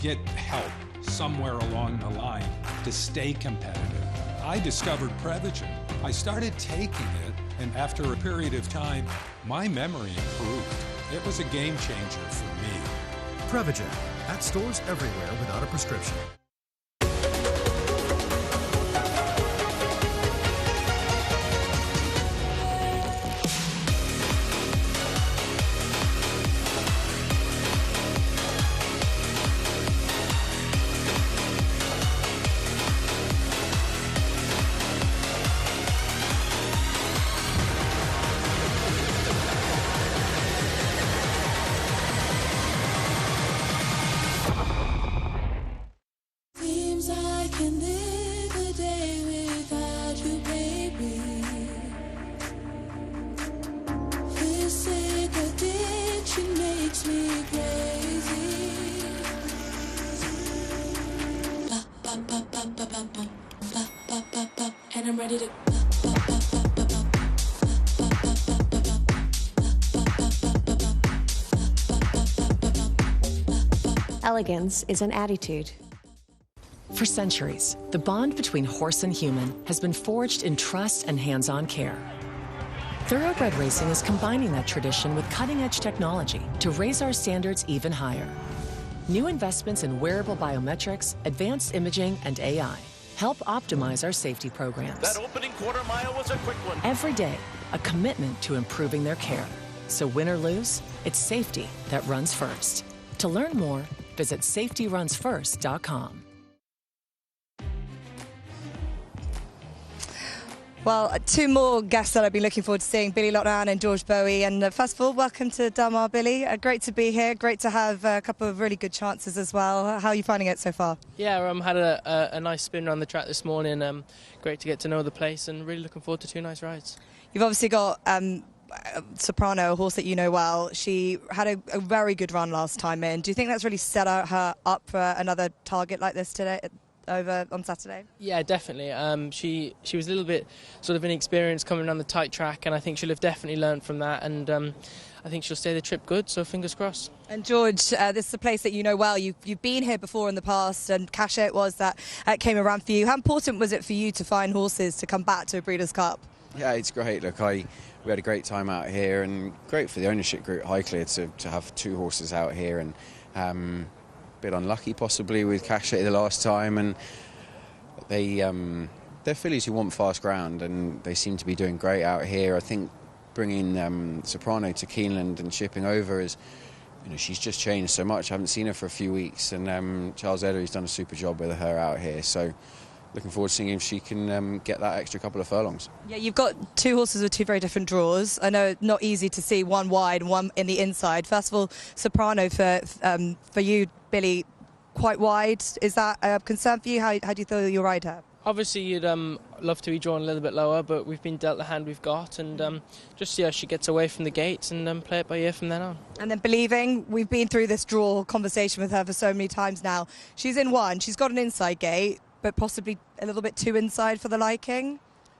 get help somewhere along the line to stay competitive. I discovered Prevagen. I started taking it, and after a period of time, my memory improved. It was a game changer for me. Prevagen, at stores everywhere without a prescription. And I'm ready to. Elegance is an attitude. For centuries, the bond between horse and human has been forged in trust and hands-on care. Thoroughbred racing is combining that tradition with cutting-edge technology to raise our standards even higher. New investments in wearable biometrics, advanced imaging, and AI help optimize our safety programs. That opening quarter mile was a quick one. Every day, a commitment to improving their care. So win or lose, it's safety that runs first. To learn more, visit safetyrunsfirst.com. Well, two more guests that I've been looking forward to seeing, Billy Loughnane and George Bowie. And first of all, welcome to Del Mar, Billy. Great to be here. Great to have a couple of really good chances as well. How are you finding it so far? Yeah, had a nice spin around the track this morning. Great to get to know the place and really looking forward to two nice rides. You've obviously got Soprano, a horse that you know well. She had a very good run last time in. Do you think that's really set her up for another target like this today? Over on Saturday? Yeah, definitely. She was a little bit sort of inexperienced coming around the tight track, and I think she'll have definitely learned from that, and I think she'll stay the trip good, so fingers crossed. And George, this is a place that you know well. You've been here before in the past, and Cachet it was that came around for you. How important was it for you to find horses to come back to a Breeders' Cup? Yeah, it's great. Look, we had a great time out here, and great for the ownership group, Highclere, to have two horses out here, and bit unlucky possibly with Cachet the last time, and they're fillies who want fast ground, and they seem to be doing great out here. I think bringing Soprano to Keeneland and shipping over is, she's just changed so much. I haven't seen her for a few weeks, and Charles Edery's done a super job with her out here. So looking forward to seeing if she can get that extra couple of furlongs. Yeah, you've got two horses with two very different draws. I know not easy to see, one wide and one in the inside. First of all, Soprano for you, Billy, quite wide. Is that a concern for you? How do you feel you'll ride her? Obviously, you'd love to be drawn a little bit lower, but we've been dealt the hand we've got, and just see how she gets away from the gates and play it by ear from then on. And then Believing, we've been through this draw conversation with her for so many times now. She's in one, she's got an inside gate, but possibly a little bit too inside for the liking.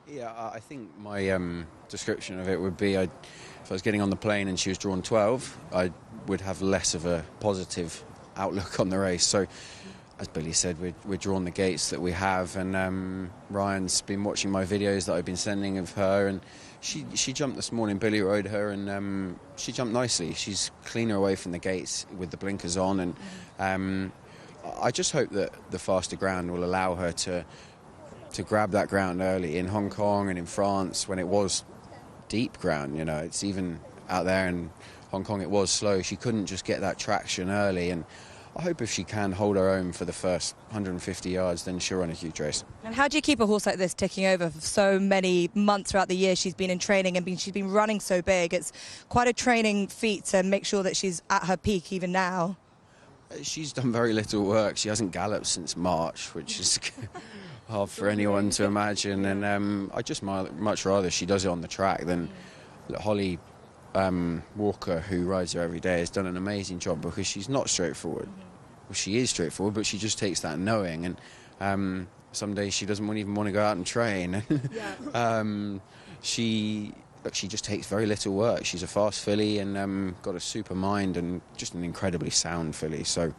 Yeah, I think my description of it would be, if I was getting on the plane and she was drawn 12, I would have less of a positive outlook on the race. So, as Billy said, we're drawn the gates that we have, and Ryan's been watching my videos that I've been sending of her, and she jumped this morning. Billy rode her, and she jumped nicely. She's cleaner away from the gates with the blinkers on, and I just hope that the faster ground will allow her to grab that ground early. In Hong Kong and in France, when it was deep ground, it's even out there in Hong Kong it was slow. She couldn't just get that traction early, and I hope if she can hold her own for the first 150 yards, then she'll run a huge race. And how do you keep a horse like this ticking over for so many months throughout the year? She's been in training and she's been running so big. It's quite a training feat to make sure that she's at her peak even now. She's done very little work. She hasn't galloped since March, which is hard for anyone to imagine. And I just much rather she does it on the track than Holly Walker, who rides her every day, has done an amazing job, because she's not straightforward. Well, she is straightforward, but she just takes that knowing, and some days she doesn't even want to go out and train. She just takes very little work. She's a fast filly and got a super mind and just an incredibly sound filly. So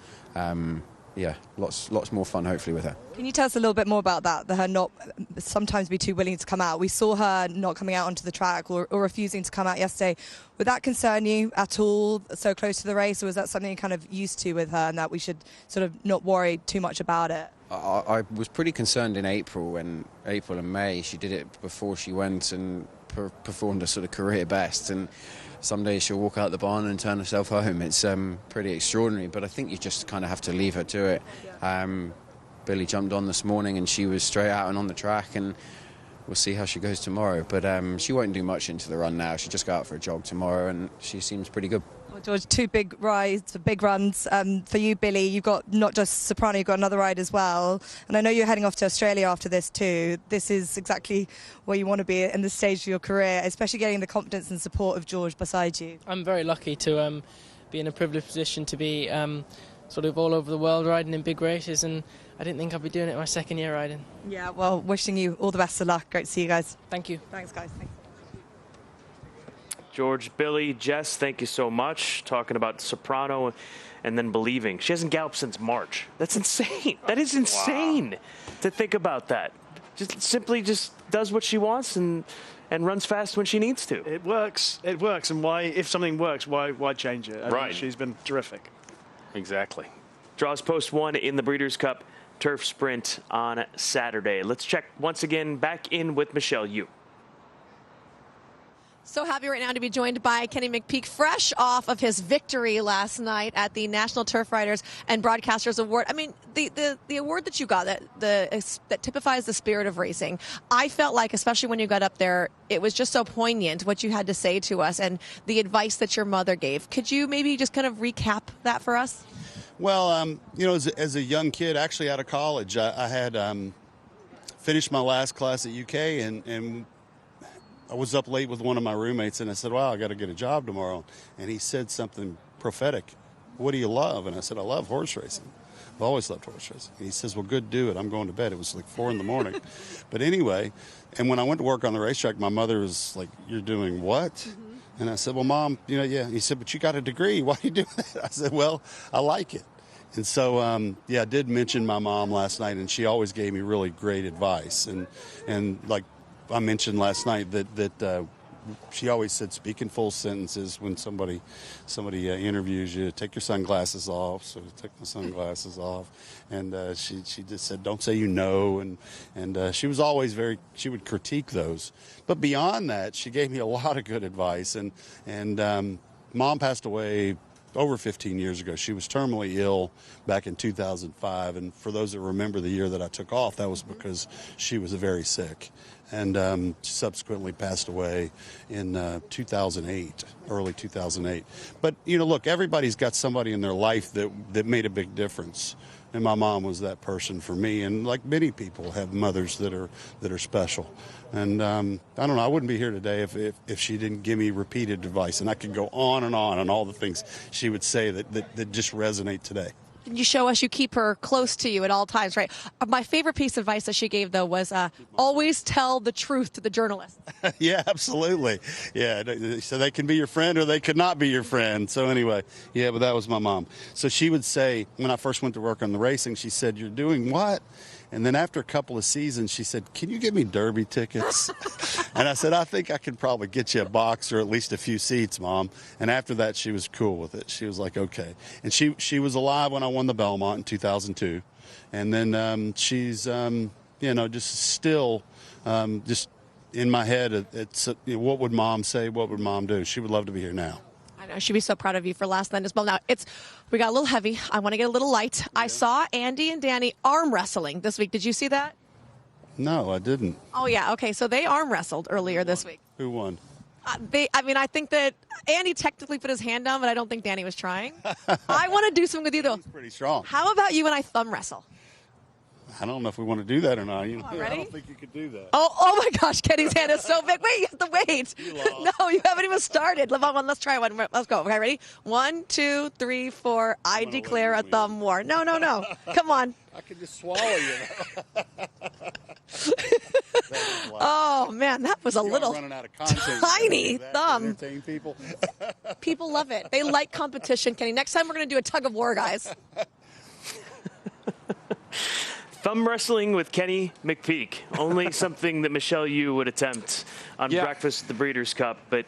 lots more fun hopefully with her. Can you tell us a little bit more about that her not sometimes be too willing to come out? We saw her not coming out onto the track or refusing to come out yesterday. Would that concern you at all so close to the race, or was that something you're kind of used to with her and that we should sort of not worry too much about it? I was pretty concerned in April and May. She did it before she went and performed a sort of career best, and some days she'll walk out the barn and turn herself home. It's pretty extraordinary, but I think you just kind of have to leave her to it. Billy jumped on this morning and she was straight out and on the track, and we'll see how she goes tomorrow. But she won't do much into the run now. She'll just go out for a jog tomorrow, and she seems pretty good. Well, George, two big rides, big runs for you, Billy. You've got not just Soprano, you've got another ride as well. And I know you're heading off to Australia after this too. This is exactly where you want to be in this stage of your career, especially getting the confidence and support of George beside you. I'm very lucky to be in a privileged position to be sort of all over the world riding in big races, and I didn't think I'd be doing it my second year riding. Yeah, well, wishing you all the best of luck. Great to see you guys. Thank you. Thanks, guys. Thanks. George, Billy, Jess, thank you so much. Talking about Soprano and then Believing. She hasn't galloped since March. That's insane. That is insane to think about that. Just simply does what she wants and runs fast when she needs to. It works. It works. And why, if something works, why change it? I mean, she's been terrific. Exactly. Draws post 1 in the Breeders' Cup Turf Sprint on Saturday. Let's check once again back in with Michelle Yu. So happy right now to be joined by Kenny McPeek, fresh off of his victory last night at the National Turf Riders and Broadcasters Award. I mean, the award that you got, that typifies the spirit of racing. I felt like, especially when you got up there, it was just so poignant what you had to say to us and the advice that your mother gave. Could you maybe just kind of recap that for us? Well, as a young kid, actually out of college, I had finished my last class at UK, and I was up late with one of my roommates, and I said, wow, I got to get a job tomorrow. And he said something prophetic. What do you love? And I said, I love horse racing. I've always loved horse racing. And he says, well, good, do it. I'm going to bed. It was like 4 a.m. But anyway, and when I went to work on the racetrack, my mother was like, you're doing what? Mm-hmm. And I said, well, Mom, yeah. He said, but you got a degree. Why are you doing that? I said, well, I like it. And so, I did mention my mom last night, and she always gave me really great advice. And like I mentioned last night, that she always said, speak in full sentences when somebody interviews you. Take your sunglasses off. So I took my sunglasses off, and she just said, don't say you know, and she was always she would critique those. But beyond that, she gave me a lot of good advice, and Mom passed away over 15 years ago. She was terminally ill back in 2005, and for those that remember the year that I took off, that was because she was very sick, and she subsequently passed away in 2008, early 2008. But, look, everybody's got somebody in their life that made a big difference, and my mom was that person for me, and like many people have mothers that are special. And I don't know, I wouldn't be here today if she didn't give me repeated advice. And I could go on all the things she would say that just resonate today. You show us you keep her close to you at all times, right? My favorite piece of advice that she gave, though, was always tell the truth to the journalists. Yeah, absolutely. Yeah, so they can be your friend or they could not be your friend. So anyway, yeah, but that was my mom. So she would say, when I first went to work on the racing, she said, you're doing what? And then after a couple of seasons, she said, can you give me Derby tickets? And I said, I think I can probably get you a box or at least a few seats, Mom. And after that, she was cool with it. She was like, okay. And she was alive when I won the Belmont in 2002. And then she's, just still just in my head, it's what would Mom say? What would Mom do? She would love to be here now. I know. She'd be so proud of you for last night as well. Now, we got a little heavy. I want to get a little light. Yeah. I saw Andy and Danny arm wrestling this week. Did you see that? No, I didn't. Oh, yeah. Okay, so they arm wrestled earlier this week. Who won? I think that Andy technically put his hand down, but I don't think Danny was trying. I want to do something with you, though. He's pretty strong. How about you and I thumb wrestle? I don't know if we want to do that or not. Ready? I don't think you could do that. Oh my gosh, Kenny's hand is so big. Wait, you have to wait. No, you haven't even started. Let's try one. Let's go. Okay, ready? 1, 2, 3, 4. I declare a thumb war. No. Come on. I can just swallow you. Oh, man, that was a little running out of content. Tiny thumb. Entertain people. People love it. They like competition, Kenny. Next time we're going to do a tug of war, guys. Thumb wrestling with Kenny McPeek. Only something that Michelle Yu would attempt on Breakfast at the Breeders' Cup. But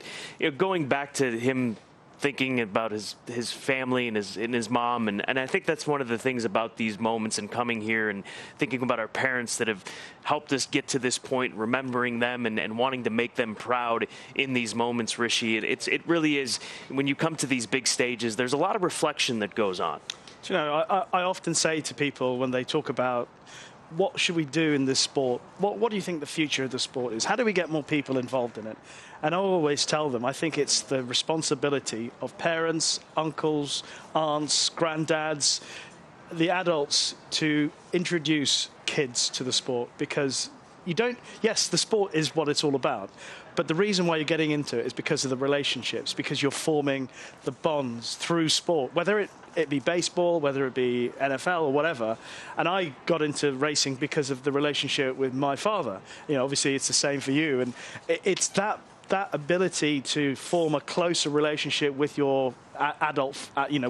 going back to him thinking about his family and his mom, and I think that's one of the things about these moments and coming here and thinking about our parents that have helped us get to this point, remembering them and wanting to make them proud in these moments, Rishi. It really is, when you come to these big stages, there's a lot of reflection that goes on. I often say to people when they talk about what should we do in this sport, what do you think the future of the sport is? How do we get more people involved in it? And I always tell them, I think it's the responsibility of parents, uncles, aunts, granddads, the adults to introduce kids to the sport, because yes, the sport is what it's all about. But the reason why you're getting into it is because of the relationships, because you're forming the bonds through sport, whether it be baseball, whether it be NFL or whatever. And I got into racing because of the relationship with my father. Obviously it's the same for you. And it's that ability to form a closer relationship with your adult,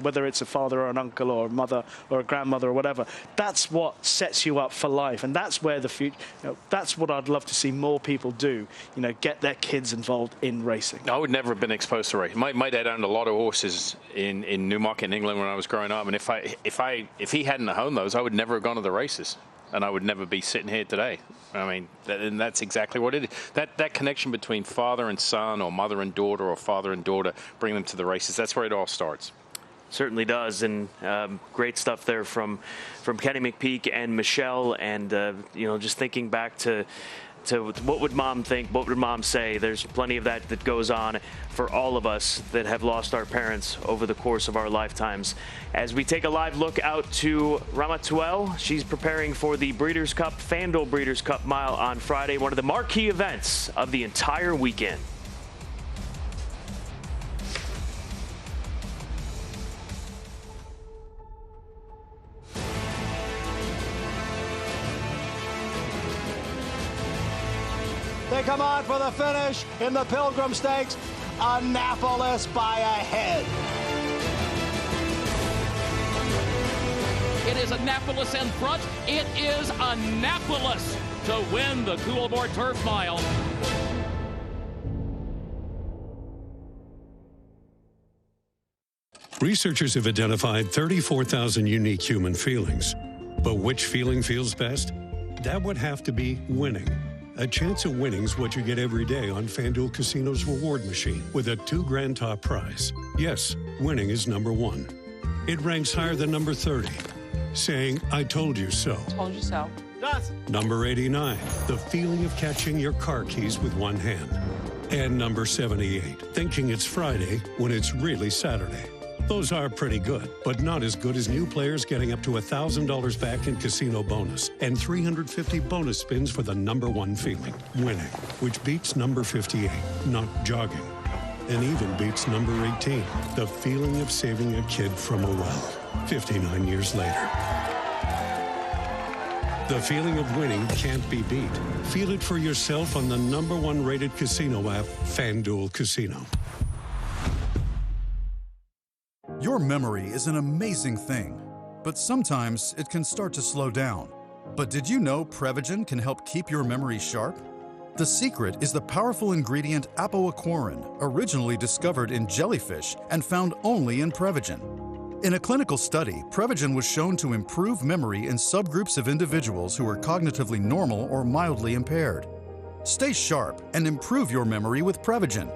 whether it's a father or an uncle or a mother or a grandmother or whatever, that's what sets you up for life. And that's where the future, that's what I'd love to see more people do, get their kids involved in racing. I would never have been exposed to racing. My dad owned a lot of horses in Newmarket in England when I was growing up, and if he hadn't owned those, I would never have gone to the races. And I would never be sitting here today. I mean, and that's exactly what it is. That connection between father and son, or mother and daughter, or father and daughter, bring them to the races. That's where it all starts. Certainly does, and great stuff there from Kenny McPeek and Michelle, and just thinking back to what would Mom think, what would Mom say. There's plenty of that goes on for all of us that have lost our parents over the course of our lifetimes. As we take a live look out to Ramatuelle, she's preparing for the Breeders' Cup, FanDuel Breeders' Cup Mile on Friday, one of the marquee events of the entire weekend. They come on for the finish in the Pilgrim Stakes. Annapolis by a head. It is Annapolis in front. It is Annapolis to win the Coolmore Turf Mile. Researchers have identified 34,000 unique human feelings. But which feeling feels best? That would have to be winning. A chance of winning's what you get every day on FanDuel Casino's reward machine with a $2,000 top prize. Yes, winning is number one. It ranks higher than number 30, saying, I told you so. Told you so. Number 89, the feeling of catching your car keys with one hand. And number 78, thinking it's Friday when it's really Saturday. Those are pretty good, but not as good as new players getting up to $1,000 back in casino bonus and 350 bonus spins for the number one feeling, winning, which beats number 58, not jogging, and even beats number 18, the feeling of saving a kid from a well, 59 years later. The feeling of winning can't be beat. Feel it for yourself on the number one rated casino app, FanDuel Casino. Your memory is an amazing thing, but sometimes it can start to slow down. But did you know Prevagen can help keep your memory sharp? The secret is the powerful ingredient apoaquarin, originally discovered in jellyfish and found only in Prevagen. In a clinical study, Prevagen was shown to improve memory in subgroups of individuals who are cognitively normal or mildly impaired. Stay sharp and improve your memory with Prevagen.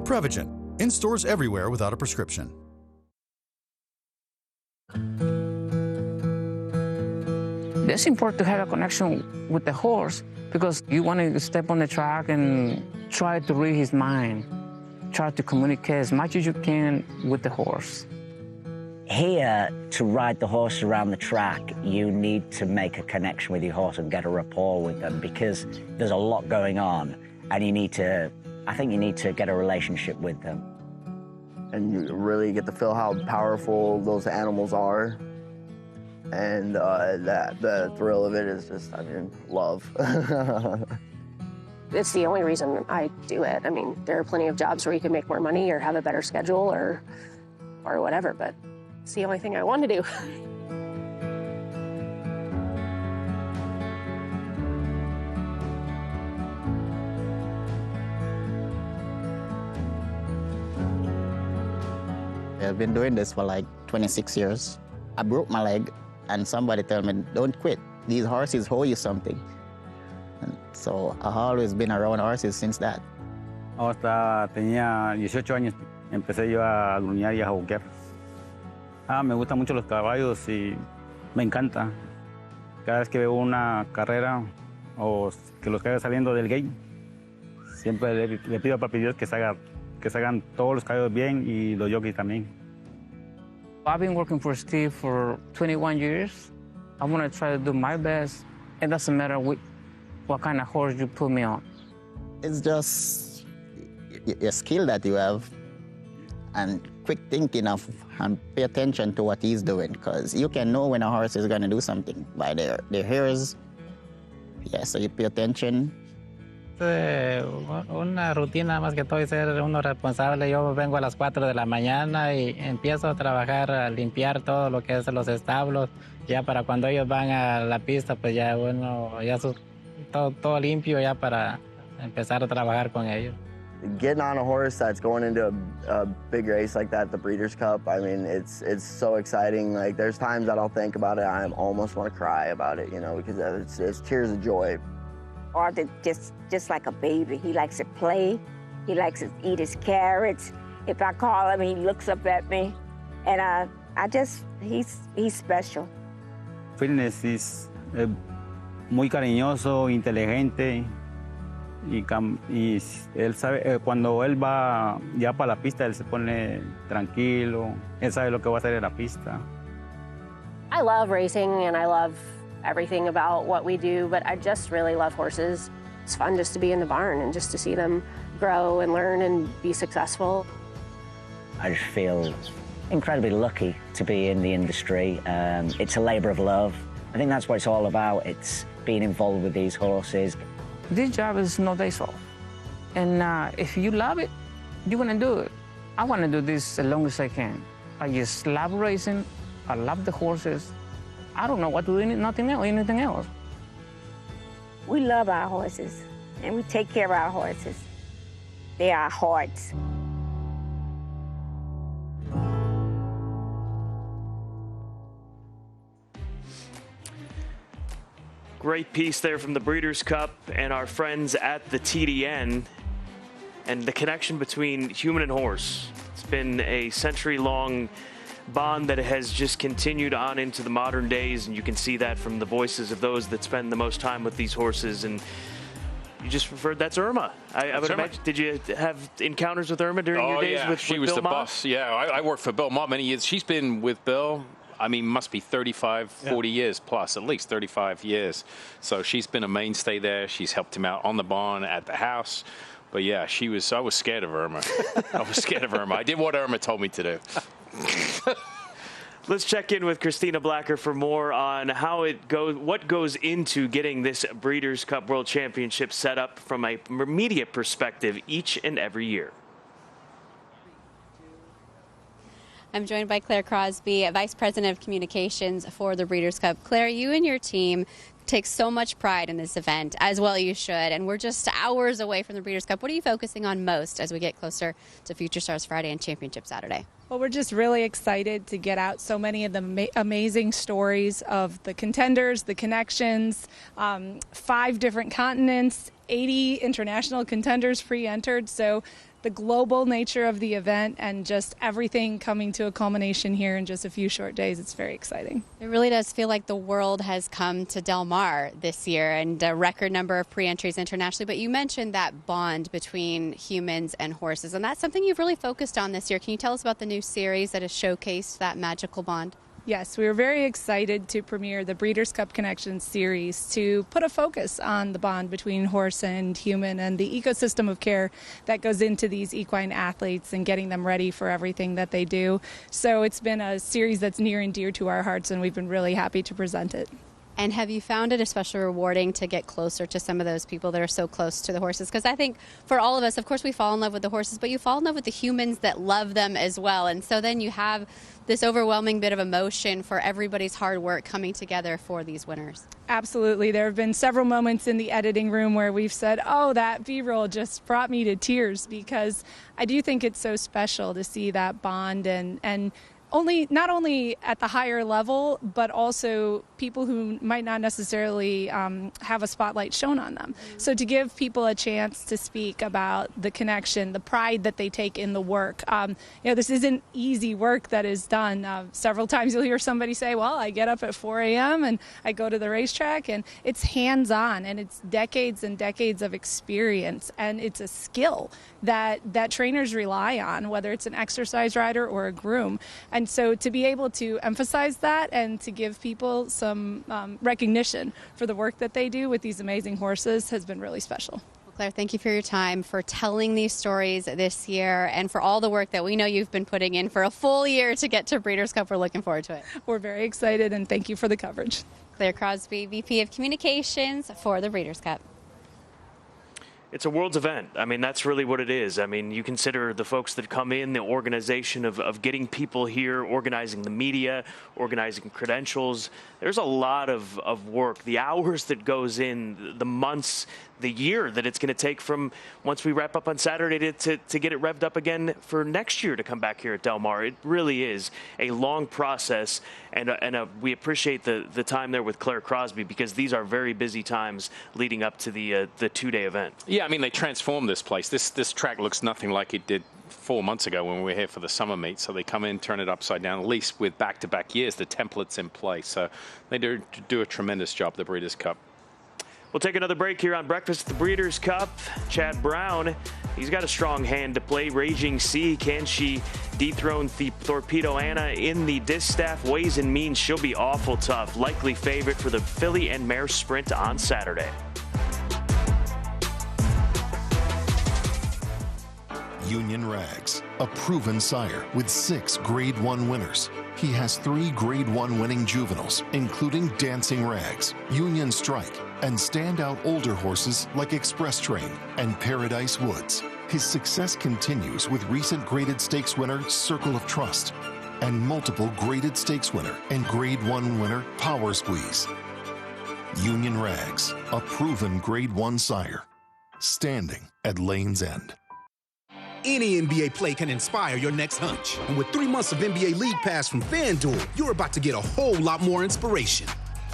Prevagen, in stores everywhere without a prescription. It's important to have a connection with the horse because you want to step on the track and try to read his mind, try to communicate as much as you can with the horse. Here, to ride the horse around the track, you need to make a connection with your horse and get a rapport with them because there's a lot going on and I think you need to get a relationship with them. And you really get to feel how powerful those animals are. And the thrill of it is just, love. It's the only reason I do it. I mean, there are plenty of jobs where you can make more money or have a better schedule or whatever, but it's the only thing I want to do. I've been doing this for like 26 years. I broke my leg and somebody told me, don't quit. These horses hold you something. And so I've always been around horses since that. Hasta tenía 18 años, empecé yo a gruñar y a juguear. Me gustan mucho los caballos y me encanta. Cada vez que veo una carrera o que los caballos saliendo del gate, siempre le pido a Papi Dios que se hagan todos los caballos bien y los jockeys también. I've been working for Steve for 21 years. I want to try to do my best. It doesn't matter what kind of horse you put me on. It's just a skill that you have and quick thinking of and pay attention to what he's doing because you can know when a horse is going to do something by their hairs. Yeah, so you pay attention. Una rutina más que todo y ser uno responsable. Yo vengo a las 4 de la mañana y empiezo a trabajar, a limpiar todo lo que es los establos. Ya para cuando ellos van a la pista, pues ya ya todo limpio ya para empezar a trabajar con ellos. Getting on a horse that's going into a big race like that, the Breeders' Cup, I mean, it's so exciting. Like, there's times that I'll think about it, I almost want to cry about it, because it's tears of joy. Arthur just like a baby. He likes to play. He likes to eat his carrots. If I call him, he looks up at me. And he's special. Fierceness es muy cariñoso, inteligente. Y él sabe, cuando él va ya para la pista, él se pone tranquilo. Él sabe lo que va a hacer en la pista. I love racing and I love everything about what we do, but I just really love horses. It's fun just to be in the barn and just to see them grow and learn and be successful. I just feel incredibly lucky to be in the industry. It's a labor of love. I think that's what it's all about. It's being involved with these horses. This job is no days off. And if you love it, you're gonna do it. I wanna do this as long as I can. I just love racing. I love the horses. I don't know what to do, anything else. We love our horses, and we take care of our horses. They are our hearts. Great piece there from the Breeders' Cup and our friends at the TDN, and the connection between human and horse. It's been a century-long bond that has just continued on into the modern days, and you can see that from the voices of those that spend the most time with these horses. And you just referred, that's Irma. I would imagine. Did you have encounters with Irma during your days with she with was Bill the Mott? boss. Yeah, I worked for Bill Mott many years. She's been with Bill, I mean, must be 35, 40 years plus, at least 35 years. So she's been a mainstay there. She's helped him out on the barn, at the house. But yeah, I was scared of Irma. I was scared of Irma. I did what Irma told me to do. Let's check in with Christina Blacker for more on how it goes, what goes into getting this Breeders' Cup World Championship set up from a media perspective each and every year. I'm joined by Claire Crosby, Vice President of Communications for the Breeders' Cup. Claire, you and your team take so much pride in this event, as well you should, and we're just hours away from the Breeders' Cup. What are you focusing on most as we get closer to Future Stars Friday and Championship Saturday? Well, we're just really excited to get out so many of the amazing stories of the contenders, the connections, 5 different continents, 80 international contenders pre-entered. So the global nature of the event and just everything coming to a culmination here in just a few short days. It's very exciting. It really does feel like the world has come to Del Mar this year, and a record number of pre-entries internationally. But you mentioned that bond between humans and horses, and that's something you've really focused on this year. Can you tell us about the new series that has showcased that magical bond? Yes, we were very excited to premiere the Breeders' Cup Connections series to put a focus on the bond between horse and human and the ecosystem of care that goes into these equine athletes and getting them ready for everything that they do. So it's been a series that's near and dear to our hearts, and we've been really happy to present it. And have you found it especially rewarding to get closer to some of those people that are so close to the horses? Because I think for all of us, of course, we fall in love with the horses, but you fall in love with the humans that love them as well. And so then you have this overwhelming bit of emotion for everybody's hard work coming together for these winners. Absolutely. There have been several moments in the editing room where we've said, oh, that B-roll just brought me to tears, because I do think it's so special to see that bond and not only at the higher level, but also people who might not necessarily have a spotlight shown on them. So to give people a chance to speak about the connection, the pride that they take in the work. This isn't easy work that is done. Several times you'll hear somebody say, well, I get up at 4 a.m. and I go to the racetrack, and it's hands-on, and it's decades and decades of experience, and it's a skill that trainers rely on, whether it's an exercise rider or a groom. And so to be able to emphasize that and to give people some recognition for the work that they do with these amazing horses has been really special. Well, Claire, thank you for your time, for telling these stories this year, and for all the work that we know you've been putting in for a full year to get to Breeders' Cup. We're looking forward to it. We're very excited, and thank you for the coverage. Claire Crosby, VP of Communications for the Breeders' Cup. It's a world's event. I mean, that's really what it is. I mean, you consider the folks that come in, the organization of getting people here, organizing the media, organizing credentials. There's a lot of work, the hours that goes in, the months, the year that it's going to take from once we wrap up on Saturday to get it revved up again for next year to come back here at Del Mar. It really is a long process, and we appreciate the time there with Claire Crosby, because these are very busy times leading up to the 2-day event. Yeah, I mean, they transformed this place. This track looks nothing like it did 4 months ago when we were here for the summer meet. So they come in, turn it upside down, at least with back-to-back years, the template's in place. So they do a tremendous job, the Breeders' Cup. We'll take another break here on Breakfast at the Breeders' Cup. Chad Brown, he's got a strong hand to play. Raging Sea, can she dethrone Thorpedo Anna in the Distaff? Ways and means she'll be awful tough. Likely favorite for the filly and mare sprint on Saturday. Union Rags, a proven sire with 6 Grade 1 winners. He has 3 Grade 1 winning juveniles, including Dancing Rags, Union Strike, and standout older horses like Express Train and Paradise Woods. His success continues with recent graded stakes winner Circle of Trust and multiple graded stakes winner and Grade 1 winner Power Squeeze. Union Rags, a proven Grade 1 sire, standing at Lane's End. Any NBA play can inspire your next hunch. And with 3 months of NBA League Pass from FanDuel, you're about to get a whole lot more inspiration.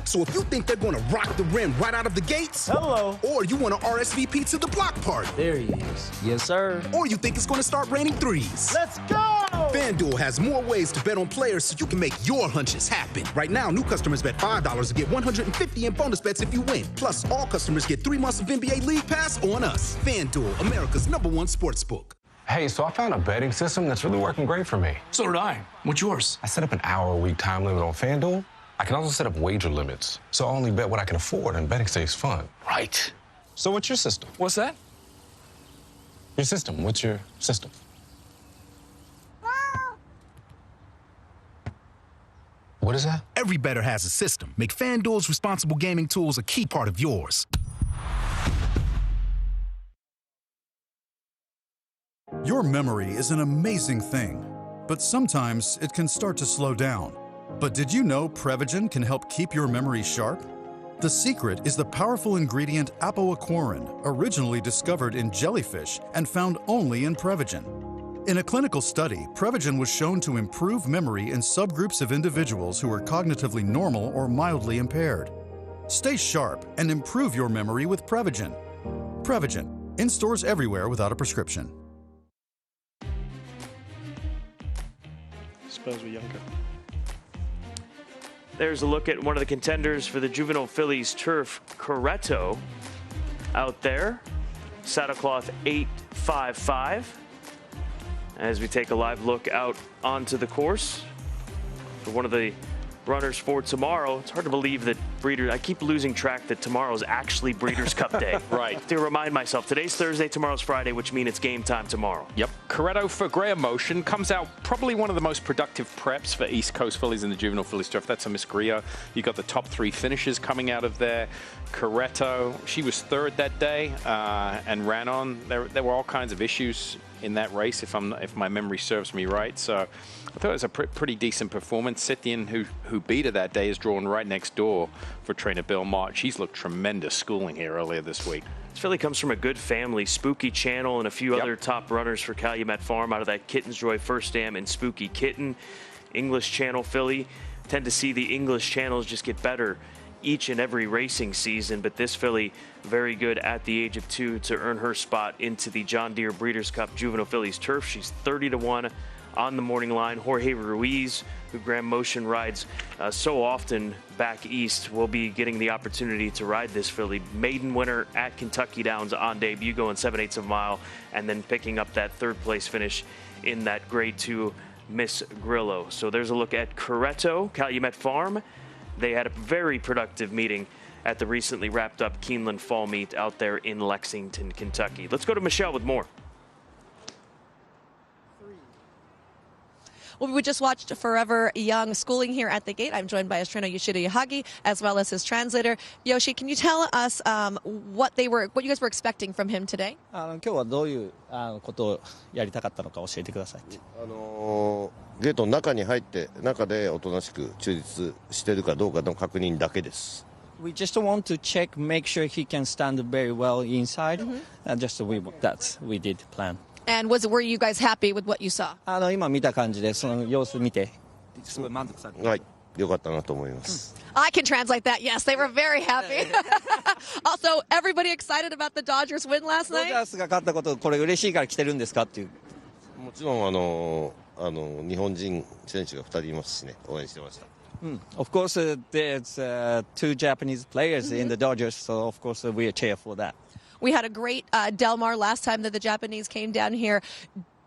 So if you think they're going to rock the rim right out of the gates, hello, or you want to RSVP to the block party, there he is. Yes, sir. or you think it's going to start raining threes. Let's go! FanDuel has more ways to bet on players so you can make your hunches happen. Right now, new customers bet $5 to get $150 in bonus bets if you win. Plus, all customers get 3 months of NBA League Pass on us. FanDuel, America's #1 sportsbook. Hey, so I found a betting system that's really working great for me. So did I. What's yours? I set up an hour-a-week time limit on FanDuel. I can also set up wager limits, so I only bet what I can afford, and betting stays fun. Right. So what's your system? What's that? Your system. What's your system? What is that? Every bettor has a system. Make FanDuel's responsible gaming tools a key part of yours. Your memory is an amazing thing, but sometimes it can start to slow down. But did you know Prevagen can help keep your memory sharp? The secret is the powerful ingredient apoaquarin, originally discovered in jellyfish and found only in Prevagen. In a clinical study, Prevagen was shown to improve memory in subgroups of individuals who are cognitively normal or mildly impaired. Stay sharp and improve your memory with Prevagen. Prevagen, in stores everywhere without a prescription. Spurs were younger. There's a look at one of the contenders for the Juvenile Phillies turf, Coretto, out there. Saddlecloth 855. As we take a live look out onto the course for one of the runners for tomorrow. It's hard to believe that I keep losing track that tomorrow's actually Breeders' Cup Day. Right. To remind myself, today's Thursday, tomorrow's Friday, which means it's game time tomorrow. Yep. Coretto for Graham Motion comes out probably one of the most productive preps for East Coast fillies in the Juvenile Phillies turf. That's a Miss Grillo. You got the top 3 finishes coming out of there. Coretto, she was 3rd that day and ran on. There were all kinds of issues in that race, if my memory serves me right. So I thought it was a pretty decent performance. Scythian, who beat her that day, is drawn right next door for trainer Bill Mott. She's looked tremendous schooling here earlier this week. This filly comes from a good family. Spooky Channel and a few other top runners for Calumet Farm out of that Kitten's Joy First Dam and Spooky Kitten. English Channel filly. Tend to see the English channels just get better each and every racing season, but this filly very good at the age of 2 to earn her spot into the John Deere Breeders' Cup Juvenile Phillies turf. She's 30-1 on the morning line. Jorge Ruiz, who Graham Motion rides so often back east, will be getting the opportunity to ride this filly. Maiden winner at Kentucky Downs on debut, going 7/8 of a mile, and then picking up that 3rd place finish in that Grade 2 Miss Grillo. So there's a look at Coretto, Calumet Farm. They had a very productive meeting at the recently wrapped up Keeneland Fall Meet out there in Lexington, Kentucky. Let's go to Michelle with more. Well, we just watched Forever Young schooling here at the gate. I'm joined by his trainer Yoshida Yahagi as well as his translator. Yoshi, can you tell us what you guys were expecting from him today? 今日はどういうことをやりたかったのか教えてください。ゲートの中に入って中でおとなしく忠実しているかどうかの確認だけです。We just want to check, make sure he can stand very well inside. That's we did plan. And were you guys happy with what you saw? 今見た感じでその様子見てすごい満足されて。はい、良かったなと思います。I can translate that. Yes, they were very happy. Also, everybody excited about the Dodgers win last night? ドジャースが勝ったことこれ嬉しいから来てるんですかっていう。もちろん日本人選手が2人いますしね、応援してました。Of course, there's 2 Japanese players in the Dodgers, so of course we cheer for that. We had a great Del Mar last time that the Japanese came down here.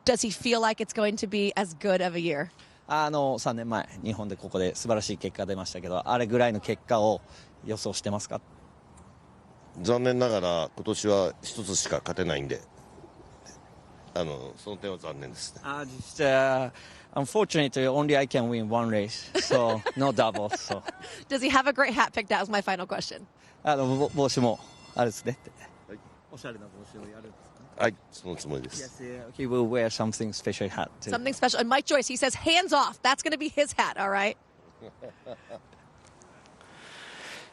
Does he feel like it's going to be as good of a year? 3年前日本でここで素晴らしい結果が出ましたけど、あれぐらいの結果を予想してますか？残念ながら今年は1つしか勝てないんで、その点は残念です。Unfortunately, only I can win 1 race, so no double. So. Does he have a great hat picked? That was my final question. 帽子もあるですね。おしゃれな帽子をやるんですか？はい、そのつもりです。Yes, he will wear something special hat too. Something special. And Mike Joyce, he says hands off. That's going to be his hat, all right?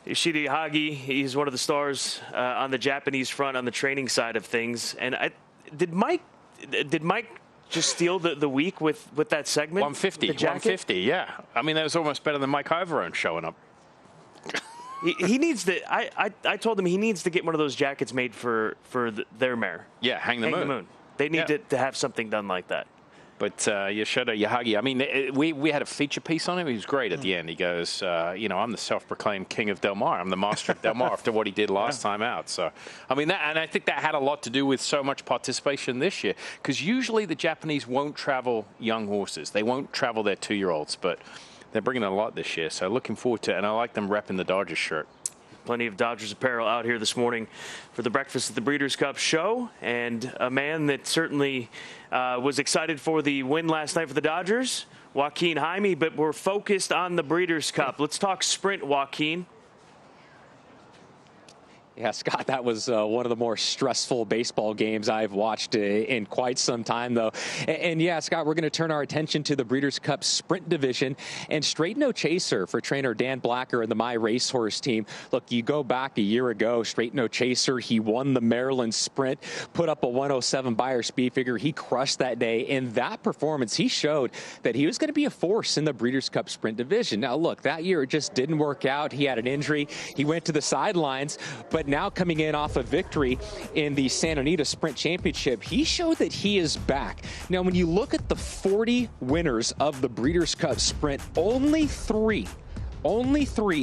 Yoshida Yahagi, he's one of the stars on the Japanese front on the training side of things. And did Mike just steal the week with that segment? 150, yeah. I mean, that was almost better than Mike Overown showing up. He needs to. I told him he needs to get one of those jackets made for their mare. Yeah, hang the moon. They need to have something done like that. But Yoshida Yahagi, I mean, we had a feature piece on him. He was great at the end. He goes, I'm the self-proclaimed king of Del Mar. I'm the master of Del Mar after what he did last time out. So, I mean, and I think that had a lot to do with so much participation this year. Because usually the Japanese won't travel young horses. They won't travel their 2-year-olds. But they're bringing a lot this year. So looking forward to it. And I like them repping the Dodgers shirt. Plenty of Dodgers apparel out here this morning for the Breakfast at the Breeders' Cup show. And a man that certainly was excited for the win last night for the Dodgers, Joaquin Jaime, but we're focused on the Breeders' Cup. Let's talk sprint, Joaquin. Yeah, Scott, that was one of the more stressful baseball games I've watched in quite some time, though. And yeah, Scott, we're going to turn our attention to the Breeders' Cup Sprint Division and Straight No Chaser for trainer Dan Blacker and the My Racehorse team. Look, you go back a year ago, Straight No Chaser, he won the Maryland Sprint, put up a 107 Beyer speed figure. He crushed that day. In that performance, he showed that he was going to be a force in the Breeders' Cup Sprint Division. Now, look, that year it just didn't work out. He had an injury. He went to the sidelines, but now coming in off a victory in the Santa Anita Sprint Championship, he showed that he is back. Now, when you look at the 40 winners of the Breeders' Cup Sprint, only three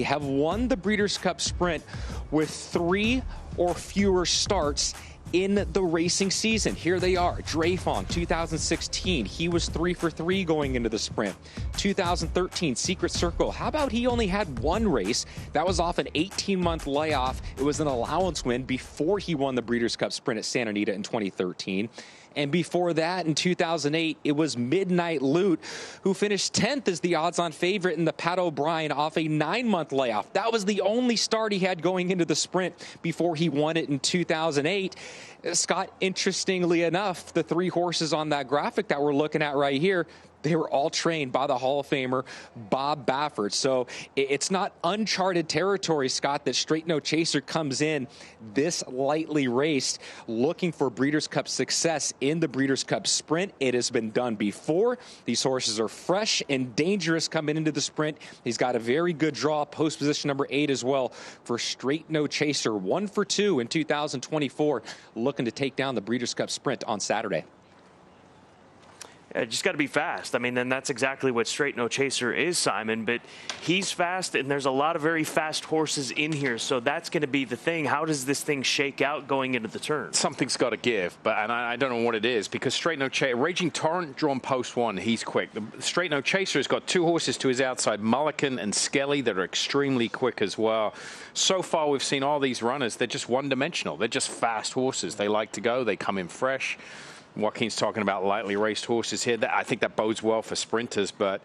have won the Breeders' Cup Sprint with 3 or fewer starts in the racing season. Here they are. Dreyfong, 2016. He was 3 for 3 going into the sprint. 2013, Secret Circle. How about he only had 1 race? That was off an 18-month layoff. It was an allowance win before he won the Breeders' Cup Sprint at Santa Anita in 2013. And before that, in 2008, it was Midnight Loot, who finished 10th as the odds-on favorite in the Pat O'Brien off a 9-month layoff. That was the only start he had going into the sprint before he won it in 2008. Scott, interestingly enough, the 3 horses on that graphic that we're looking at right here, they were all trained by the Hall of Famer Bob Baffert. So it's not uncharted territory, Scott, that Straight No Chaser comes in this lightly raced, looking for Breeders' Cup success in the Breeders' Cup Sprint. It has been done before. These horses are fresh and dangerous coming into the sprint. He's got a very good draw, post position number 8 as well for Straight No Chaser. 1 for 2 in 2024, looking to take down the Breeders' Cup Sprint on Saturday. Just got to be fast. I mean, and that's exactly what Straight No Chaser is, Simon. But he's fast, and there's a lot of very fast horses in here. So that's going to be the thing. How does this thing shake out going into the turn? Something's got to give, and I don't know what it is, because Straight No Chaser, Raging Torrent drawn post 1, he's quick. The Straight No Chaser has got 2 horses to his outside, Mullican and Skelly, that are extremely quick as well. So far, we've seen all these runners. They're just one-dimensional. They're just fast horses. They like to go. They come in fresh. Joaquin's talking about lightly raced horses here. I think that bodes well for sprinters, but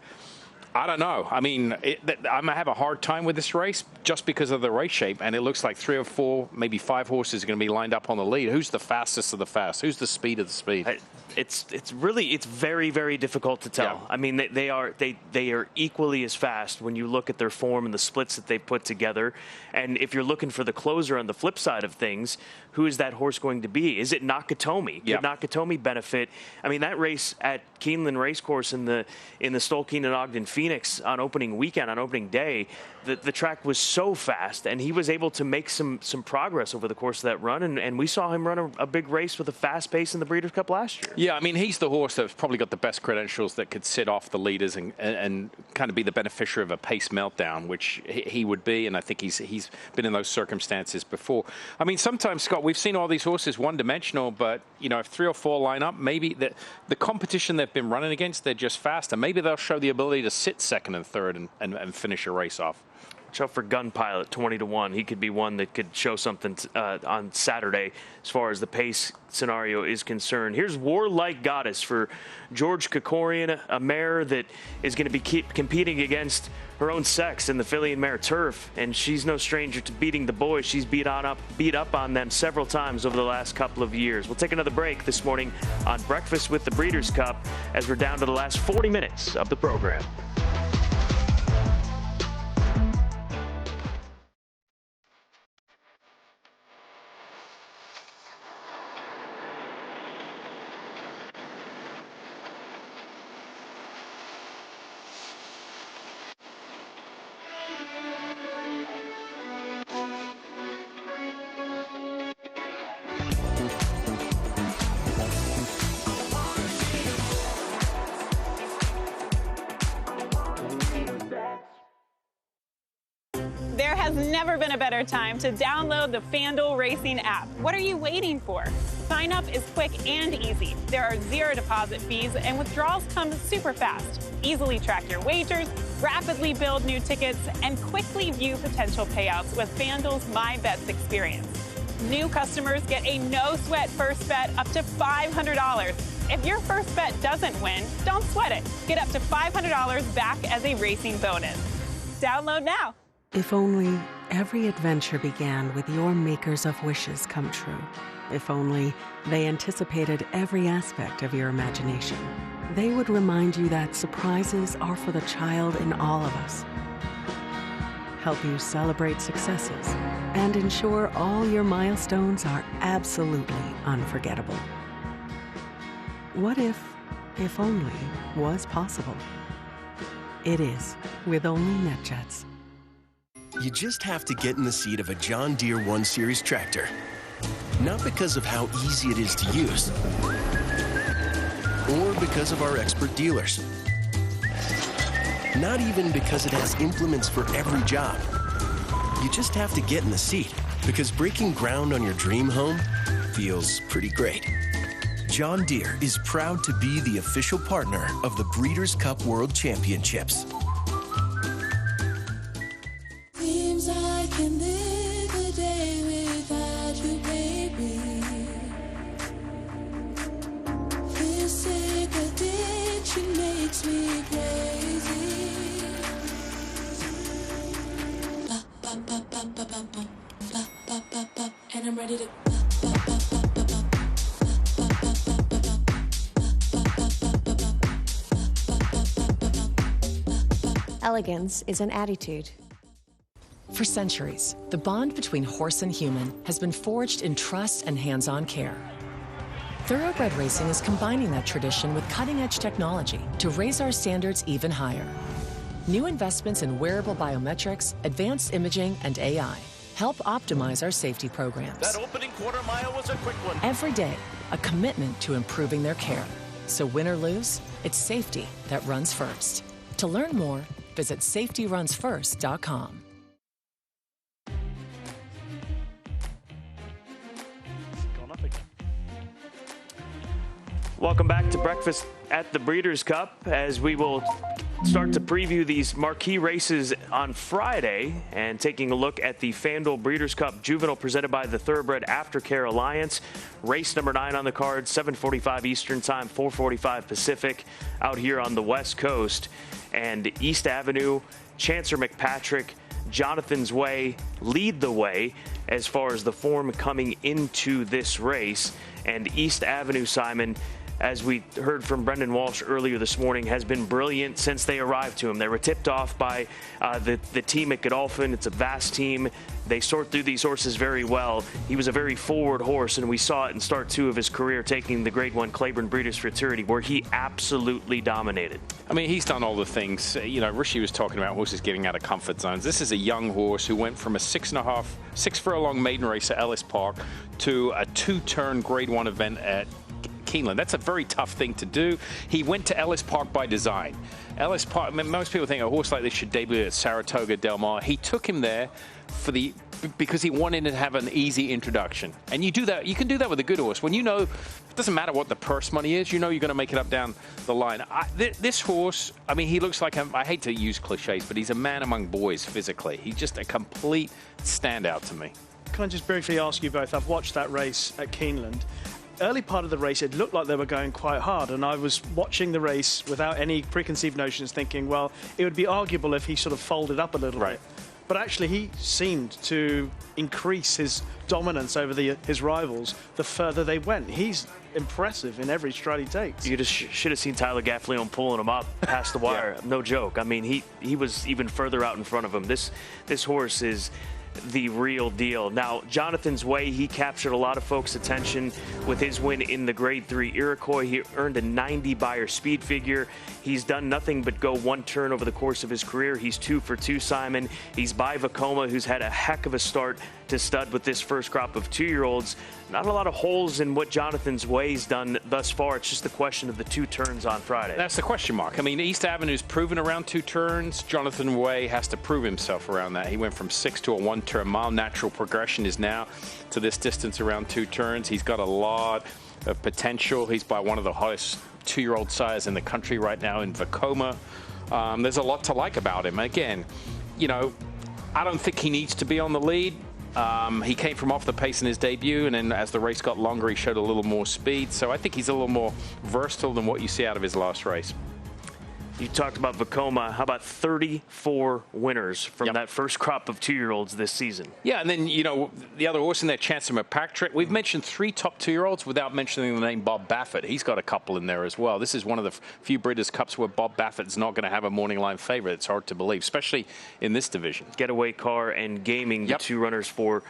I don't know. I mean, I'm going to have a hard time with this race just because of the race shape, and it looks like 3 or 4, maybe 5 horses are going to be lined up on the lead. Who's the fastest of the fast? Who's the speed of the speed? It's very, very difficult to tell. Yeah. I mean, they are equally as fast when you look at their form and the splits that they put together. And if you're looking for the closer on the flip side of things, who is that horse going to be? Is it Nakatomi? Yep. Could Nakatomi benefit? I mean, that race at Keeneland Racecourse in the Stolkeen and Ogden Phoenix on opening weekend, on opening day, the track was so fast, and he was able to make some progress over the course of that run. And we saw him run a big race with a fast pace in the Breeders' Cup last year. Yeah, I mean, he's the horse that's probably got the best credentials that could sit off the leaders and kind of be the beneficiary of a pace meltdown, which he would be, and I think he's been in those circumstances before. I mean, sometimes, Scott, we've seen all these horses one-dimensional, but, if 3 or 4 line up, maybe the competition they've been running against, they're just faster. Maybe they'll show the ability to sit second and third and finish a race off. Watch out for Gun Pilot, 20-1. He could be one that could show something on Saturday as far as the pace scenario is concerned. Here's Warlike Goddess for George Kokorian, a mare that is going to be competing against her own sex in the filly and mare turf, and she's no stranger to beating the boys. She's beat up on them several times over the last couple of years. We'll take another break this morning on Breakfast with the Breeders' Cup as we're down to the last 40 minutes of the program. never been a better time to download the FanDuel Racing app. What are you waiting for? Sign up is quick and easy. There are 0 deposit fees, and withdrawals come super fast. Easily track your wagers, rapidly build new tickets, and quickly view potential payouts with FanDuel's My Bets experience. New customers get a no-sweat first bet up to $500. If your first bet doesn't win, don't sweat it. Get up to $500 back as a racing bonus. Download now. If only every adventure began with your makers of wishes come true. If only they anticipated every aspect of your imagination. They would remind you that surprises are for the child in all of us. Help you celebrate successes and ensure all your milestones are absolutely unforgettable. What if only was possible? It is with only NetJets. You just have to get in the seat of a John Deere 1 Series tractor. Not because of how easy it is to use, or because of our expert dealers. Not even because it has implements for every job. You just have to get in the seat because breaking ground on your dream home feels pretty great. John Deere is proud to be the official partner of the Breeders' Cup World Championships. Seems I can live a day without you, baby. This sick addiction makes me crazy. Ba, ba, ba, ba, ba, ba, ba, ba, ba, ba, ba, and I'm ready to Elegance is an attitude. For centuries, the bond between horse and human has been forged in trust and hands-on care. Thoroughbred racing is combining that tradition with cutting-edge technology to raise our standards even higher. New investments in wearable biometrics, advanced imaging, and AI help optimize our safety programs. That opening quarter mile was a quick one. Every day, a commitment to improving their care. So win or lose, it's safety that runs first. To learn more, visit safetyrunsfirst.com. Welcome back to Breakfast at the Breeders' Cup, as we will start to preview these marquee races on Friday and taking a look at the FanDuel Breeders' Cup Juvenile presented by the Thoroughbred Aftercare Alliance. Race number 9 on the card, 7:45 Eastern Time, 4:45 Pacific, out here on the West Coast. And East Avenue, Chancer McPatrick, Jonathan's Way lead the way as far as the form coming into this race. And East Avenue, Simon, as we heard from Brendan Walsh earlier this morning, has been brilliant since they arrived to him. They were tipped off by the team at Godolphin. It's a vast team. They sort through these horses very well. He was a very forward horse, and we saw it in start 2 of his career, taking the Grade 1 Claiborne Breeders' Fraternity, where he absolutely dominated. I mean, he's done all the things. You know, Rishi was talking about horses getting out of comfort zones. This is a young horse who went from a 6 furlong maiden race at Ellis Park to a 2-turn Grade 1 event at Keeneland. That's a very tough thing to do. He went to Ellis Park by design. Ellis Park, I mean, most people think a horse like this should debut at Saratoga Del Mar. He took him there because he wanted to have an easy introduction. And you do that, you can do that with a good horse. When you know, it doesn't matter what the purse money is, you know you're going to make it up down the line. This horse, I mean, he looks like, I hate to use cliches, but he's a man among boys physically. He's just a complete standout to me. Can I just briefly ask you both, I've watched that race at Keeneland. Early part of the race, it looked like they were going quite hard, and I was watching the race without any preconceived notions, thinking, well, it would be arguable if he sort of folded up a little bit. But actually, he seemed to increase his dominance over his rivals the further they went. He's impressive in every stride he takes. You just should have seen Tyler Gaffleon pulling him up past the wire. Yeah. No joke. I mean, he was even further out in front of him. This horse is the real deal. Now, Jonathan's Way, he captured a lot of folks' attention with his win in the Grade 3 Iroquois. He earned a 90 Beyer speed figure. He's done nothing but go 1 turn over the course of his career. He's 2 for 2, Simon. He's by Vacoma, who's had a heck of a start to stud with this first crop of 2-year-olds. Not a lot of holes in what Jonathan's Way's done thus far. It's just the question of the 2 turns on Friday. That's the question mark. I mean, East Avenue's proven around 2 turns. Jonathan Way has to prove himself around that. He went from 6 to a 1-turn mile. Natural progression is now to this distance around 2 turns. He's got a lot of potential. He's by one of the highest 2-year-old sires in the country right now in Vekoma. There's a lot to like about him. Again, you know, I don't think he needs to be on the lead. He came from off the pace in his debut, and then as the race got longer, he showed a little more speed. So I think he's a little more versatile than what you see out of his last race. You talked about Vekoma. How about 34 winners from that first crop of 2-year-olds this season? Yeah, and then, you know, the other horse in there, Chance of McPeek. We've mentioned 3 top 2-year-olds without mentioning the name Bob Baffert. He's got a couple in there as well. This is one of the few Breeders' Cups where Bob Baffert's not going to have a morning line favorite. It's hard to believe, especially in this division. Getaway Car and Gaming, the 2 runners for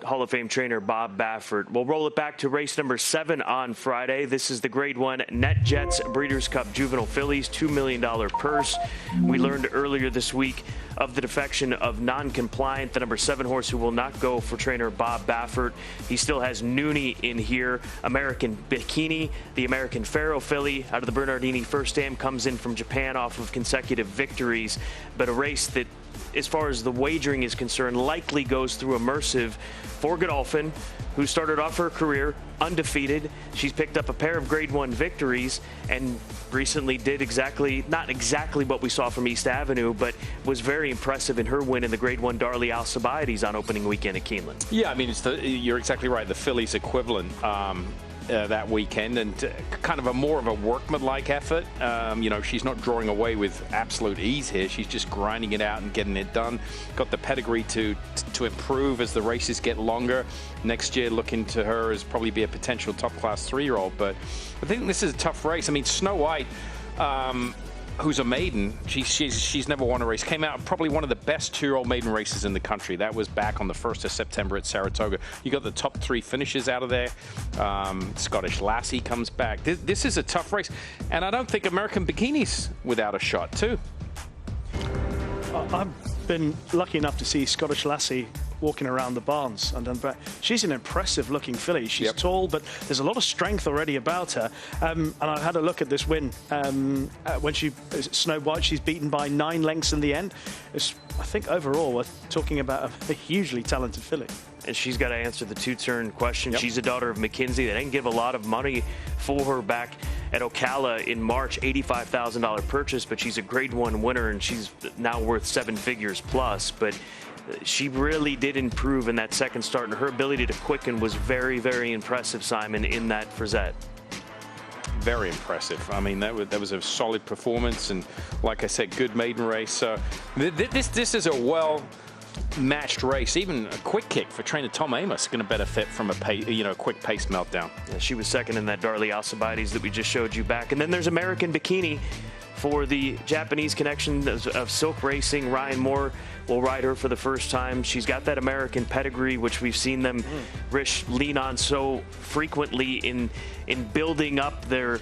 Hall of Fame trainer Bob Baffert. We'll roll it back to race number 7 on Friday. This is the Grade 1 NetJets Breeders' Cup Juvenile Fillies, $2 million purse. We learned earlier this week of the defection of Non-Compliant, the number 7 horse who will not go for trainer Bob Baffert. He still has Noonie in here. American Bikini, the American Pharaoh filly out of the Bernardini First Dam, comes in from Japan off of consecutive victories, but a race that, as far as the wagering is concerned, likely goes through immersive for Godolphin, who started off her career undefeated. She's picked up a pair of Grade 1 victories and recently did not exactly what we saw from East Avenue, but was very impressive in her win in the Grade 1 Darley Alcibiades on opening weekend at Keeneland. Yeah, I mean, you're exactly right. The fillies equivalent that weekend, and kind of more of a workmanlike effort. You know, she's not drawing away with absolute ease here. She's just grinding it out and getting it done. Got the pedigree to improve as the races get longer. Next year, looking to her as probably be a potential top class 3-year-old. But I think this is a tough race. I mean, Snow White, who's a maiden, she's never won a race. Came out probably one of the best 2-year-old maiden races in the country. That was back on the 1st of September at Saratoga. You got the top 3 finishes out of there. Scottish Lassie comes back. This is a tough race, and I don't think American Bikini's without a shot too. I've been lucky enough to see Scottish Lassie walking around the barns, and she's an impressive looking filly. She's tall, but there's a lot of strength already about her. And I had a look at this win when Snow White. She's beaten by 9 lengths in the end. I think overall we're talking about a hugely talented filly. And she's got to answer the 2-turn question. She's a daughter of McKinsey. They didn't give a lot of money for her back at Ocala in March, $85,000 purchase, but she's a Grade 1 winner, and she's now worth 7 figures plus. But she really did improve in that second start, and her ability to quicken was very, very impressive, Simon, in that Frizette. Very impressive. I mean, that was a solid performance, and like I said, good maiden race. So this is a well-matched race. Even a quick kick for trainer Tom Amos is going to benefit from a quick pace meltdown. Yeah, she was second in that Darley Alcibiades that we just showed you back. And then there's American Bikini for the Japanese connection of Silk Racing. Ryan Moore will ride her for the first time. She's got that American pedigree, which we've seen them lean on so frequently in building up their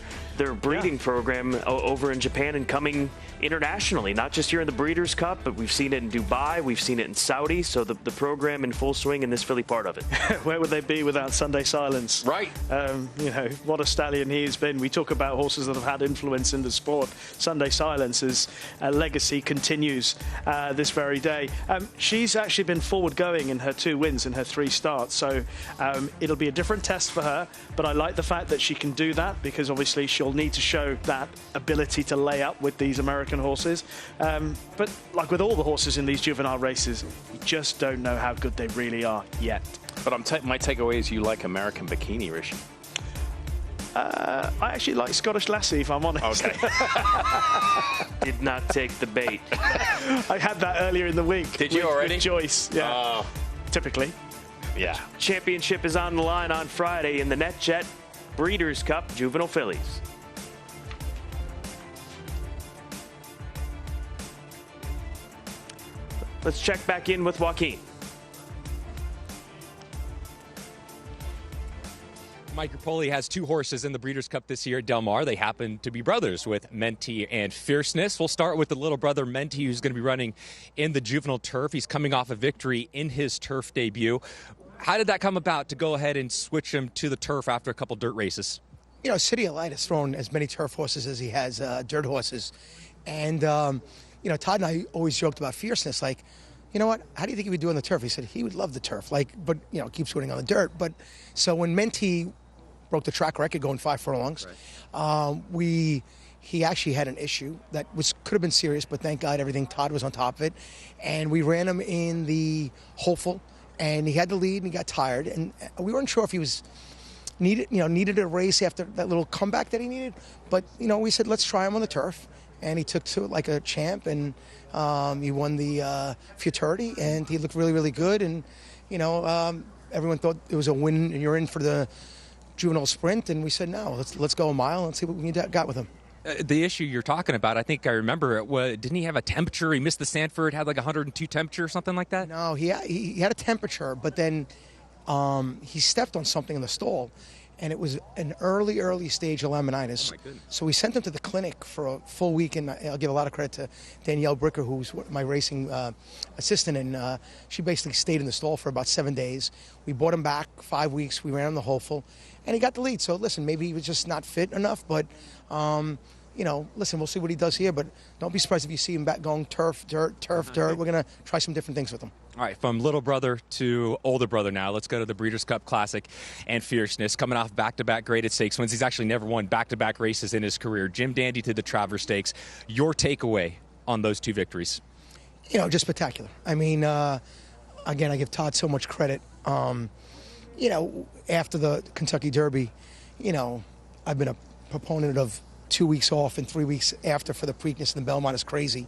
breeding program over in Japan and coming internationally, not just here in the Breeders' Cup, but we've seen it in Dubai, we've seen it in Saudi, so the program in full swing, and this filly part of it. Where would they be without Sunday Silence? Right. You know, what a stallion he has been. We talk about horses that have had influence in the sport. Sunday Silence's legacy continues this very day. She's actually been forward-going in her 2 wins in her 3 starts, so it'll be a different test for her, but I like the fact that she can do that, because obviously she'll need to show that ability to lay up with these American horses. But like with all the horses in these juvenile races, you just don't know how good they really are yet. But my takeaway is you like American Bikini, Rishi. I actually like Scottish Lassie, if I'm honest. Okay. Did not take the bait. I had that earlier in the week. Did you already? With Joyce, yeah. Typically. Yeah. Championship is on the line on Friday in the NetJet Breeders' Cup Juvenile Fillies. Let's check back in with Joaquin. Mike Rapoli has 2 horses in the Breeders' Cup this year at Del Mar. They happen to be brothers with Menti and Fierceness. We'll start with the little brother Menti, who's going to be running in the Juvenile turf. He's coming off a victory in his turf debut. How did that come about to go ahead and switch him to the turf after a couple dirt races? You know, City of Light has thrown as many turf horses as he has dirt horses. And, you know, Todd and I always joked about Fierceness, like, you know what, how do you think he would do on the turf? He said he would love the turf, like, but, you know, keeps winning on the dirt. But so when Menti broke the track record going 5 furlongs, he actually had an issue that could have been serious, but thank God Todd was on top of it. And we ran him in the hopeful, and he had the lead and he got tired. And we weren't sure if he was needed a race after that little comeback that he needed. But, you know, we said, let's try him on the turf. And he took to it like a champ, and he won the Futurity, and he looked really, really good. And, you know, everyone thought it was a win, and you're in for the Juvenile Sprint. And we said, no, let's go a mile and see what we got with him. The issue you're talking about, I think I remember it. Didn't he have a temperature? He missed the Sanford, had like 102 temperature or something like that? No, he had a temperature, but then he stepped on something in the stall. And it was an early stage of laminitis. Oh, my goodness. So we sent him to the clinic for a full week, and I'll give a lot of credit to Danielle Bricker, who's my racing assistant, and she basically stayed in the stall for about 7 days. We brought him back 5 weeks. We ran him the hopeful, and he got the lead. So listen, maybe he was just not fit enough, but you know, listen, we'll see what he does here, but don't be surprised if you see him back going turf, dirt. We're going to try some different things with him. All right, from little brother to older brother now, let's go to the Breeders' Cup Classic and Fierceness. Coming off back-to-back graded stakes wins. He's actually never won back-to-back races in his career. Jim Dandy to the Travers Stakes. Your takeaway on those 2 victories? You know, just spectacular. I mean, again, I give Todd so much credit. You know, after the Kentucky Derby, you know, I've been a proponent of 2 weeks off and 3 weeks after for the Preakness, and the Belmont is crazy.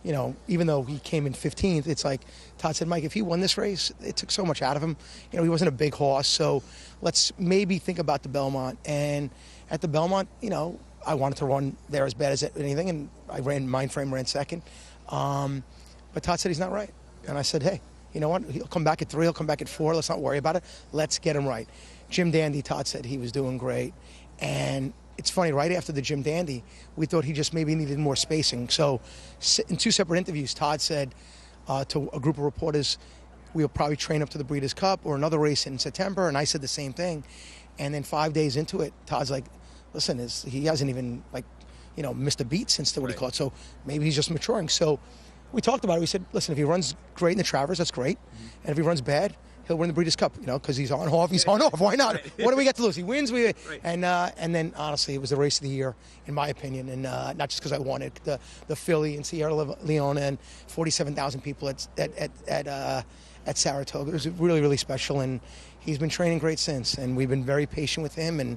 You know, even though he came in 15th, it's like Todd said, Mike, if he won this race, it took so much out of him. You know, he wasn't a big horse, so let's maybe think about the Belmont. And at the Belmont, you know, I wanted to run there as bad as anything, and I ran Mindframe, ran second. But Todd said he's not right. And I said, hey, you know what? He'll come back at 3, he'll come back at 4. Let's not worry about it. Let's get him right. Jim Dandy, Todd said he was doing great. And it's funny, right after the Jim Dandy, we thought he just maybe needed more spacing. So in 2 separate interviews, Todd said to a group of reporters, we'll probably train up to the Breeders' Cup or another race in September. And I said the same thing. And then 5 days into it, Todd's like, listen, he hasn't even, like, you know, missed a beat since what he caught. So maybe he's just maturing. So we talked about it. We said, listen, if he runs great in the Travers, that's great. And if he runs bad, he'll win the Breeders' Cup, you know, because he's on off. He's on off. Why not? What do we got to lose? He wins. And then, honestly, it was the race of the year, in my opinion, and not just because I won it. The Philly in Sierra Leone and 47,000 people at Saratoga. It was really, really special, and he's been training great since. And we've been very patient with him. And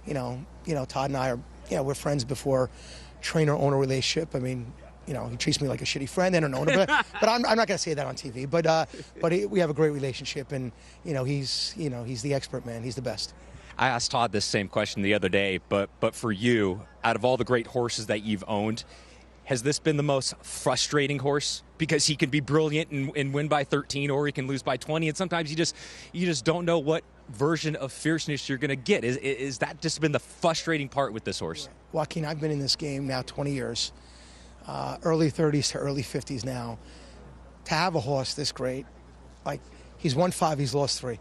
you know, Todd and I are, you know, we're friends before trainer-owner relationship. I mean, you know, he treats me like a shitty friend and an owner, but I'm not going to say that on TV. But we have a great relationship, and he's the expert, man. He's the best. I asked Todd this same question the other day, but for you, out of all the great horses that you've owned, has this been the most frustrating horse? Because he can be brilliant and win by 13, or he can lose by 20, and sometimes you just don't know what version of fierceness you're going to get. Is that just been the frustrating part with this horse? Joaquin, I've been in this game now 20 years. Early 30s to early 50s now. To have a horse this great, like, he's won 5, he's lost 3.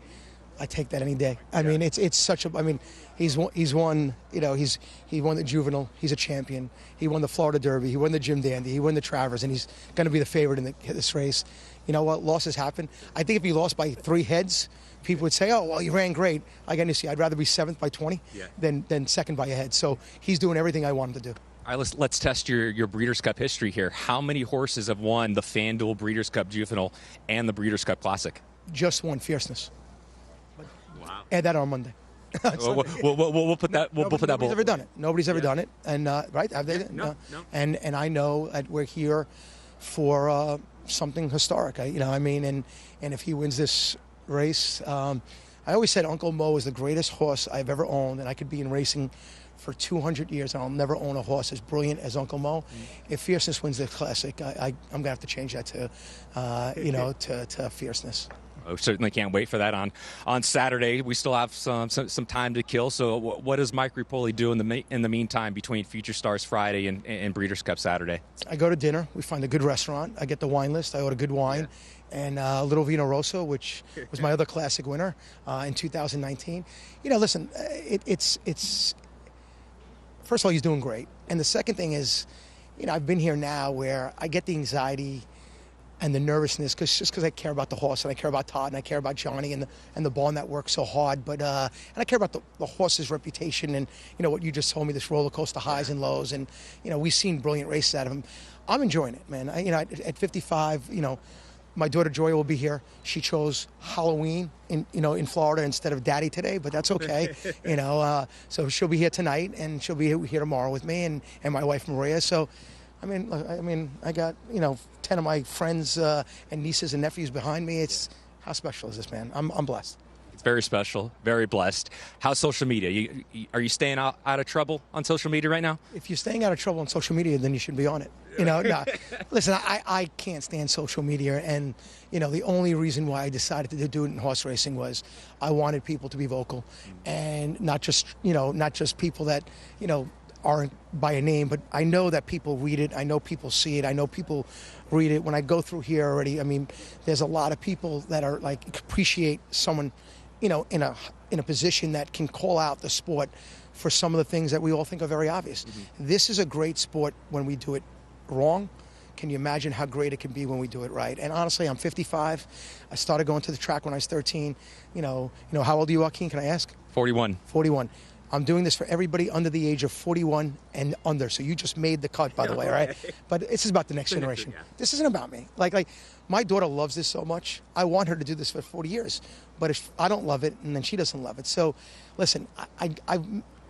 I take that any day. I mean, it's such a. I mean, he's won. He won the Juvenile. He's a champion. He won the Florida Derby. He won the Jim Dandy. He won the Travers, and he's going to be the favorite in this race. You know what? Losses happen. I think if he lost by 3 heads, people would say, "Oh, well, he ran great." Again, you see, I'd rather be 7th by 20 than 2nd by a head. So he's doing everything I want him to do. All right, let's test your Breeders' Cup history here. How many horses have won the FanDuel Breeders' Cup Juvenile and the Breeders' Cup Classic? Just one, Fierceness. Wow. Add that on Monday. We'll put that. Nobody's ever done it. Nobody's ever done it, and right? Have they? No. And I know that we're here for something historic. And if he wins this race, I always said Uncle Mo is the greatest horse I've ever owned, and I could be in racing for 200 years, and I'll never own a horse as brilliant as Uncle Mo. If Fierceness wins the Classic, I'm going to have to change that to Fierceness. I certainly can't wait for that on Saturday. We still have some time to kill. So what does Mike Repoli do in the meantime between Future Stars Friday and Breeders' Cup Saturday? I go to dinner. We find a good restaurant. I get the wine list. I order good wine. Yeah. And a little Vino Rosso, which was my other classic winner in 2019. You know, listen, it's first of all, he's doing great. And the second thing is, you know, I've been here now where I get the anxiety and the nervousness because I care about the horse and I care about Todd and I care about Johnny and the barn that works so hard. But and I care about the horse's reputation and, you know, what you just told me, this roller coaster highs and lows. And, you know, we've seen brilliant races out of him. I'm enjoying it, man. At 55, you know, my daughter Joy will be here. She chose Halloween in Florida instead of Daddy today, but that's okay. You know, so she'll be here tonight and she'll be here tomorrow with me and my wife Maria. So, I mean, I got, you know, 10 of my friends and nieces and nephews behind me. It's how special is this, man? I'm blessed. It's very special, very blessed. How's social media? Are you staying out of trouble on social media right now? If you're staying out of trouble on social media, then you should be on it. You know, no. Listen, I can't stand social media, and you know, the only reason why I decided to do it in horse racing was I wanted people to be vocal, and not just people that, you know, aren't by a name, but I know that people read it. I know people see it. I know people read it. When I go through here already, I mean, there's a lot of people that are like appreciate someone, you know, in a position that can call out the sport for some of the things that we all think are very obvious. Mm-hmm. This is a great sport when we do it wrong. Can you imagine how great it can be when we do it right? And honestly, I'm 55. I started going to the track when I was 13. You know, how old are you, Joaquin? Can I ask? 41. 41. I'm doing this for everybody under the age of 41 and under. So you just made the cut, by the way, right? But this is about the next generation. This isn't about me. Like my daughter loves this so much. I want her to do this for 40 years. But if I don't love it, and then she doesn't love it. So, listen,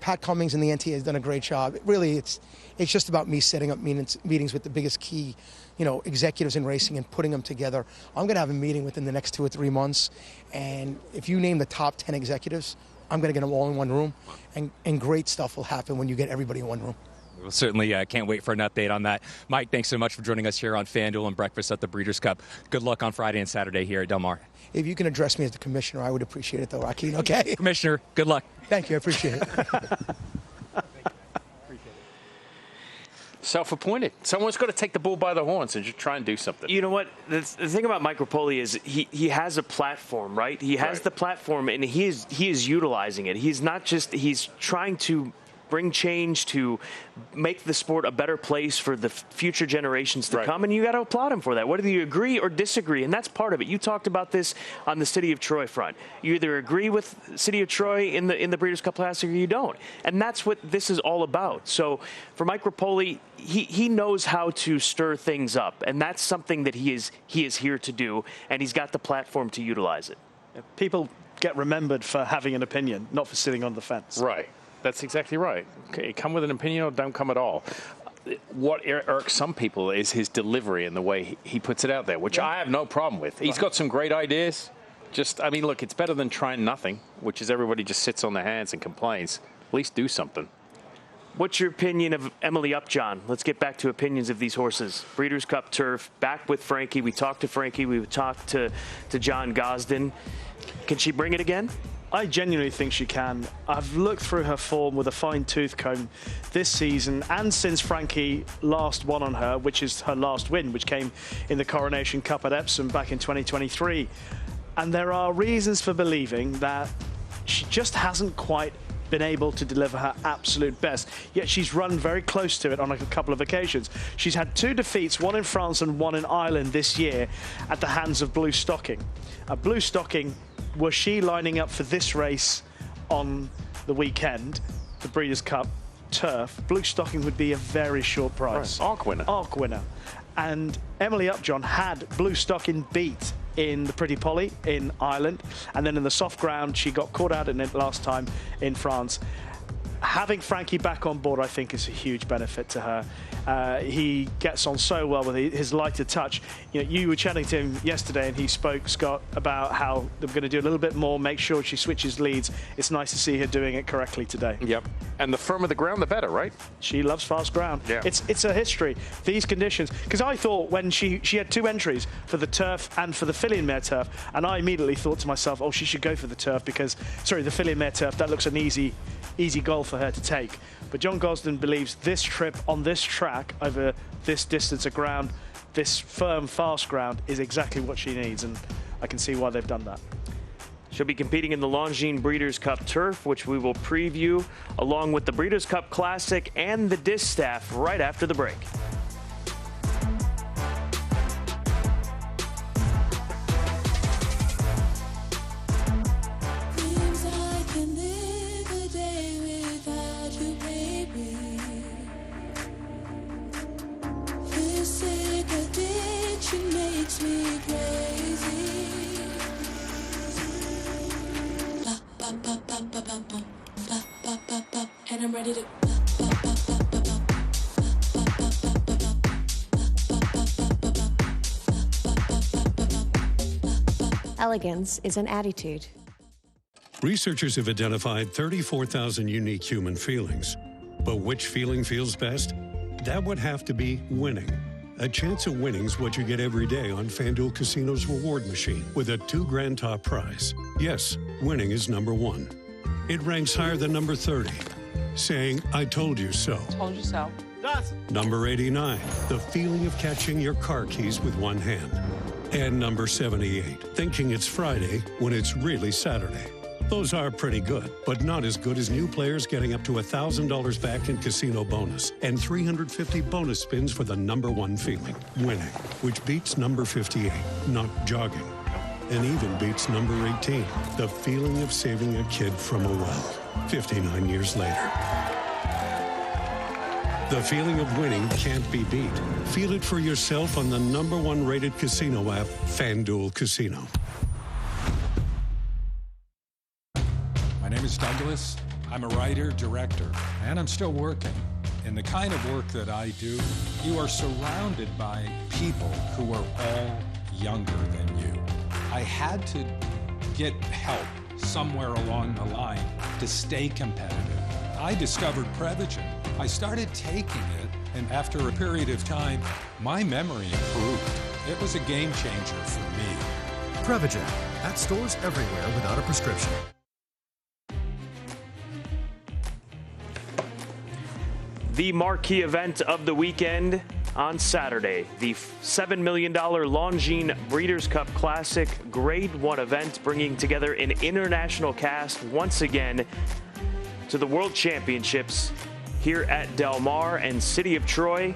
Pat Cummings and the NTA has done a great job. Really, it's just about me setting up meetings with the biggest key, you know, executives in racing and putting them together. I'm going to have a meeting within the next 2 or 3 months. And if you name the top 10 executives, I'm going to get them all in one room, and great stuff will happen when you get everybody in one room. We'll certainly can't wait for an update on that. Mike, thanks so much for joining us here on FanDuel and Breakfast at the Breeders' Cup. Good luck on Friday and Saturday here at Del Mar. If you can address me as the commissioner, I would appreciate it, though, Joaquin, okay? Commissioner, good luck. Thank you. I appreciate it. Self-appointed. Someone's got to take the bull by the horns and just try and do something. You know what? The thing about Mike Repoli is he has a platform, right? He has the platform, and he is utilizing it. He's not just he's trying to bring change to make the sport a better place for the future generations to come, and you got to applaud him for that, whether you agree or disagree, and that's part of it. You talked about this on the City of Troy front. You either agree with City of Troy in the Breeders' Cup Classic or you don't, and that's what this is all about. So for Mike Repoli, he knows how to stir things up, and that's something that he is here to do, and he's got the platform to utilize it. People get remembered for having an opinion, not for sitting on the fence. Right. That's exactly right. Okay, come with an opinion or don't come at all. What irks some people is his delivery and the way he puts it out there, which I have no problem with. He's got some great ideas. I mean, look, it's better than trying nothing, which is everybody just sits on their hands and complains. At least do something. What's your opinion of Emily Upjohn? Let's get back to opinions of these horses. Breeders' Cup Turf, back with Frankie. We talked to Frankie. We talked to John Gosden. Can she bring it again? I genuinely think she can. I've looked through her form with a fine-tooth comb this season and since Frankie last won on her, which is her last win, which came in the Coronation Cup at Epsom back in 2023. And there are reasons for believing that she just hasn't quite been able to deliver her absolute best, yet she's run very close to it on a couple of occasions. She's had 2 defeats, one in France and one in Ireland this year at the hands of Blue Stocking. Blue Stocking, were she lining up for this race on the weekend, the Breeders' Cup Turf, Blue Stocking would be a very short price. Right. Arc winner. And Emily Upjohn had Blue Stocking beat in the Pretty Polly in Ireland, and then in the soft ground she got caught out in it last time in France. having Frankie back on board, I think, is a huge benefit to her. He gets on so well with his lighter touch. You know, you were chatting to him yesterday, and he spoke, Scott, about how they're going to do a little bit more, make sure she switches leads. It's nice to see her doing it correctly today. Yep. And the firmer the ground, the better, right? She loves fast ground. Yeah. It's a history. These conditions, because I thought when she had 2 entries for the turf and for the filly and mare turf, and I immediately thought to myself, oh, she should go for the turf because, sorry, the filly and mare turf, that looks an easy goal for her to take. But John Gosden believes this trip on this track over this distance of ground, this firm, fast ground, is exactly what she needs, and I can see why they've done that. She'll be competing in the Loughnane Breeders' Cup Turf, which we will preview, along with the Breeders' Cup Classic and the Distaff right after the break. And I'm ready to. Elegance is an attitude. Researchers have identified 34,000 unique human feelings. But which feeling feels best? That would have to be winning. A chance of winning's what you get every day on FanDuel Casino's reward machine with a $2,000 top prize. Yes, winning is number 1. It ranks higher than number 30, saying, I told you so. Told you so. Number 89, the feeling of catching your car keys with one hand. And number 78, thinking it's Friday when it's really Saturday. Those are pretty good, but not as good as new players getting up to $1,000 back in casino bonus and 350 bonus spins for the number 1 feeling, winning, which beats number 58, not jogging, and even beats number 18, the feeling of saving a kid from a well, 59 years later. The feeling of winning can't be beat. Feel it for yourself on the number 1 rated casino app, FanDuel Casino. My name is Douglas. I'm a writer, director, and I'm still working. In the kind of work that I do, you are surrounded by people who are all younger than you. I had to get help somewhere along the line to stay competitive. I discovered Prevagen. I started taking it, and after a period of time, my memory improved. It was a game changer for me. Prevagen, at stores everywhere without a prescription. The marquee event of the weekend on Saturday, the $7 million Loughnane Breeders' Cup Classic Grade 1 event, bringing together an international cast once again to the World Championships here at Del Mar and City of Troy.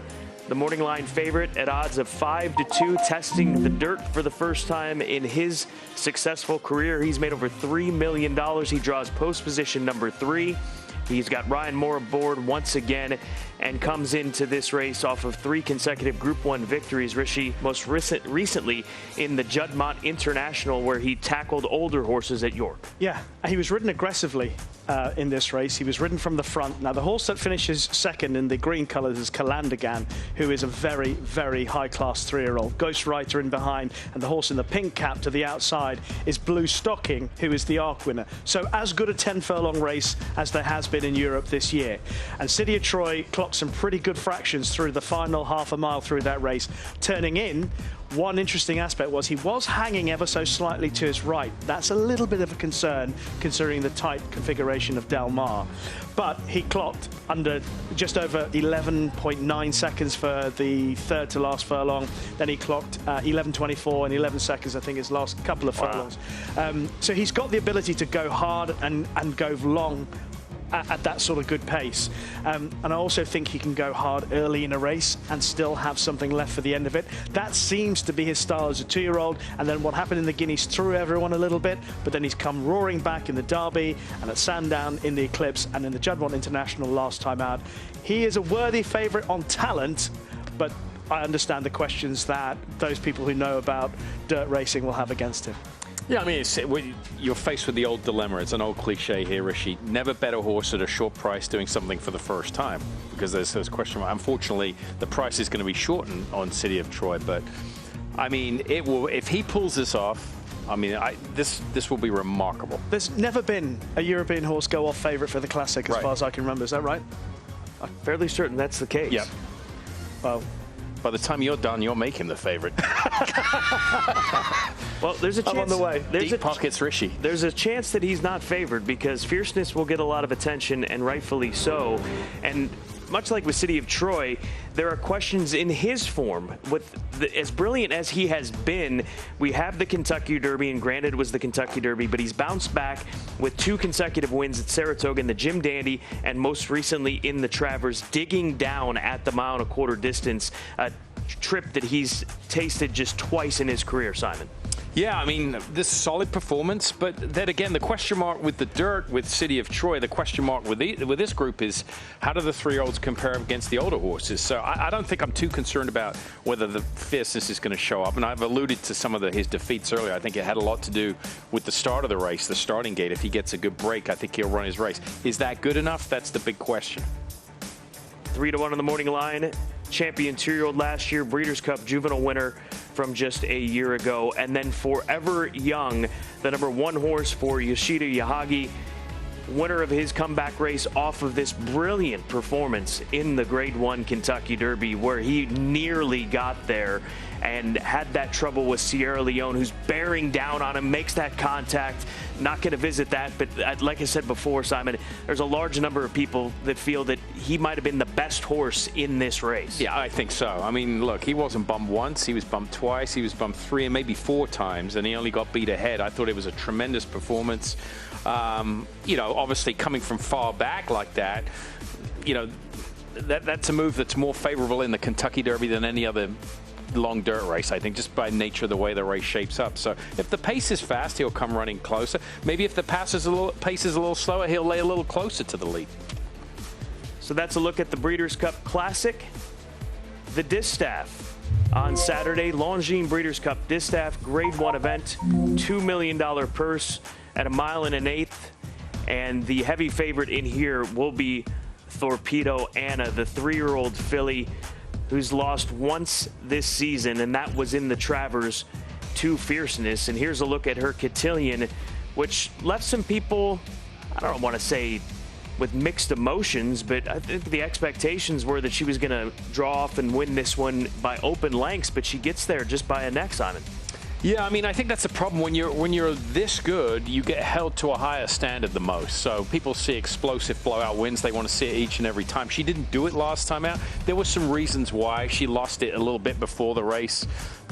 The morning line favorite at odds of 5-2, testing the dirt for the first time in his successful career. He's made over $3 million. He draws post position number 3. He's got Ryan Moore aboard once again and comes into this race off of 3 consecutive Group 1 victories, Rishi, most recently in the Juddmonte International, where he tackled older horses at York. Yeah, he was ridden aggressively in this race. He was ridden from the front. Now, the horse that finishes second in the green colours is Calandagan, who is a very, very high-class 3-year-old. Ghostwriter in behind, and the horse in the pink cap to the outside is Blue Stocking, who is the Arc winner. So as good a 10-furlong race as there has been in Europe this year. And City of Troy clocked some pretty good fractions through the final half a mile through that race, turning in. One interesting aspect was he was hanging ever so slightly to his right. That's a little bit of a concern considering the tight configuration of Del Mar. But he clocked under just over 11.9 seconds for the third to last furlong. Then he clocked 11.24 and 11 seconds, I think, his last couple of furlongs. So he's got the ability to go hard and go long at that sort of good pace. And I also think he can go hard early in a race and still have something left for the end of it. That seems to be his style as a 2-year-old. And then what happened in the Guineas threw everyone a little bit, but then he's come roaring back in the Derby and at Sandown in the Eclipse and in the Juddmonte International last time out. He is a worthy favourite on talent, but I understand the questions that those people who know about dirt racing will have against him. Yeah, I mean, you're faced with the old dilemma. It's an old cliche here, Rishi. Never bet a horse at a short price doing something for the first time, because there's this question. Unfortunately, the price is going to be shortened on City of Troy, but I mean, it will. If he pulls this off, I mean, this will be remarkable. There's never been a European horse go off favourite for the Classic, as far as I can remember. Is that right? I'm fairly certain that's the case. Yeah. Well, by the time you're done, you'll make him the favourite. Well, there's a chance. I'm on the way. Deep pockets, Rishi. There's a chance that he's not favored because Fierceness will get a lot of attention, and rightfully so. And much like with City of Troy, there are questions in his form. As brilliant as he has been, we have the Kentucky Derby, and granted it was the Kentucky Derby, but he's bounced back with 2 consecutive wins at Saratoga in the Jim Dandy, and most recently in the Travers, digging down at the 1.25 mile distance, a trip that he's tasted just twice in his career, Simon. Yeah, I mean, this solid performance, but then again, the question mark with the dirt, with City of Troy, the question mark with this group is how do the 3-year-olds compare against the older horses? So I don't think I'm too concerned about whether the Fierceness is going to show up. And I've alluded to some of his defeats earlier. I think it had a lot to do with the start of the race, the starting gate. If he gets a good break, I think he'll run his race. Is that good enough? That's the big question. 3-1 on the morning line. Champion 2-year-old last year, Breeders' Cup Juvenile winner from just a year ago. And then Forever Young, the number 1 horse for Yoshida Yahagi, winner of his comeback race off of this brilliant performance in the Grade 1 Kentucky Derby, where he nearly got there and had that trouble with Sierra Leone, who's bearing down on him, makes that contact. Not going to visit that, but like I said before, Simon, there's a large number of people that feel that he might have been the best horse in this race. Yeah, I think so. I mean, look, he wasn't bumped once, he was bumped twice, he was bumped 3 and maybe 4 times, and he only got beat ahead. I thought it was a tremendous performance. You know, obviously coming from far back like that, you know, that's a move that's more favorable in the Kentucky Derby than any other long dirt race, I think, just by nature of the way the race shapes up. So if the pace is fast, he'll come running closer. Maybe if the pace is a little slower, he'll lay a little closer to the lead. So that's a look at the Breeders' Cup Classic. The Distaff on Saturday. Loughnane Breeders' Cup Distaff, Grade 1 event, $2 million purse at 1 1/8 miles. And the heavy favorite in here will be Thorpedo Anna, the 3-year-old filly who's lost once this season, and that was in the Travers to Fierceness. And here's a look at her cotillion, which left some people, I don't want to say with mixed emotions, but I think the expectations were that she was going to draw off and win this one by open lengths, but she gets there just by a neck, Simon. Yeah, I mean, I think that's the problem. When you're this good, you get held to a higher standard the most. So people see explosive blowout wins. They want to see it each and every time. She didn't do it last time out. There were some reasons why. She lost it a little bit before the race.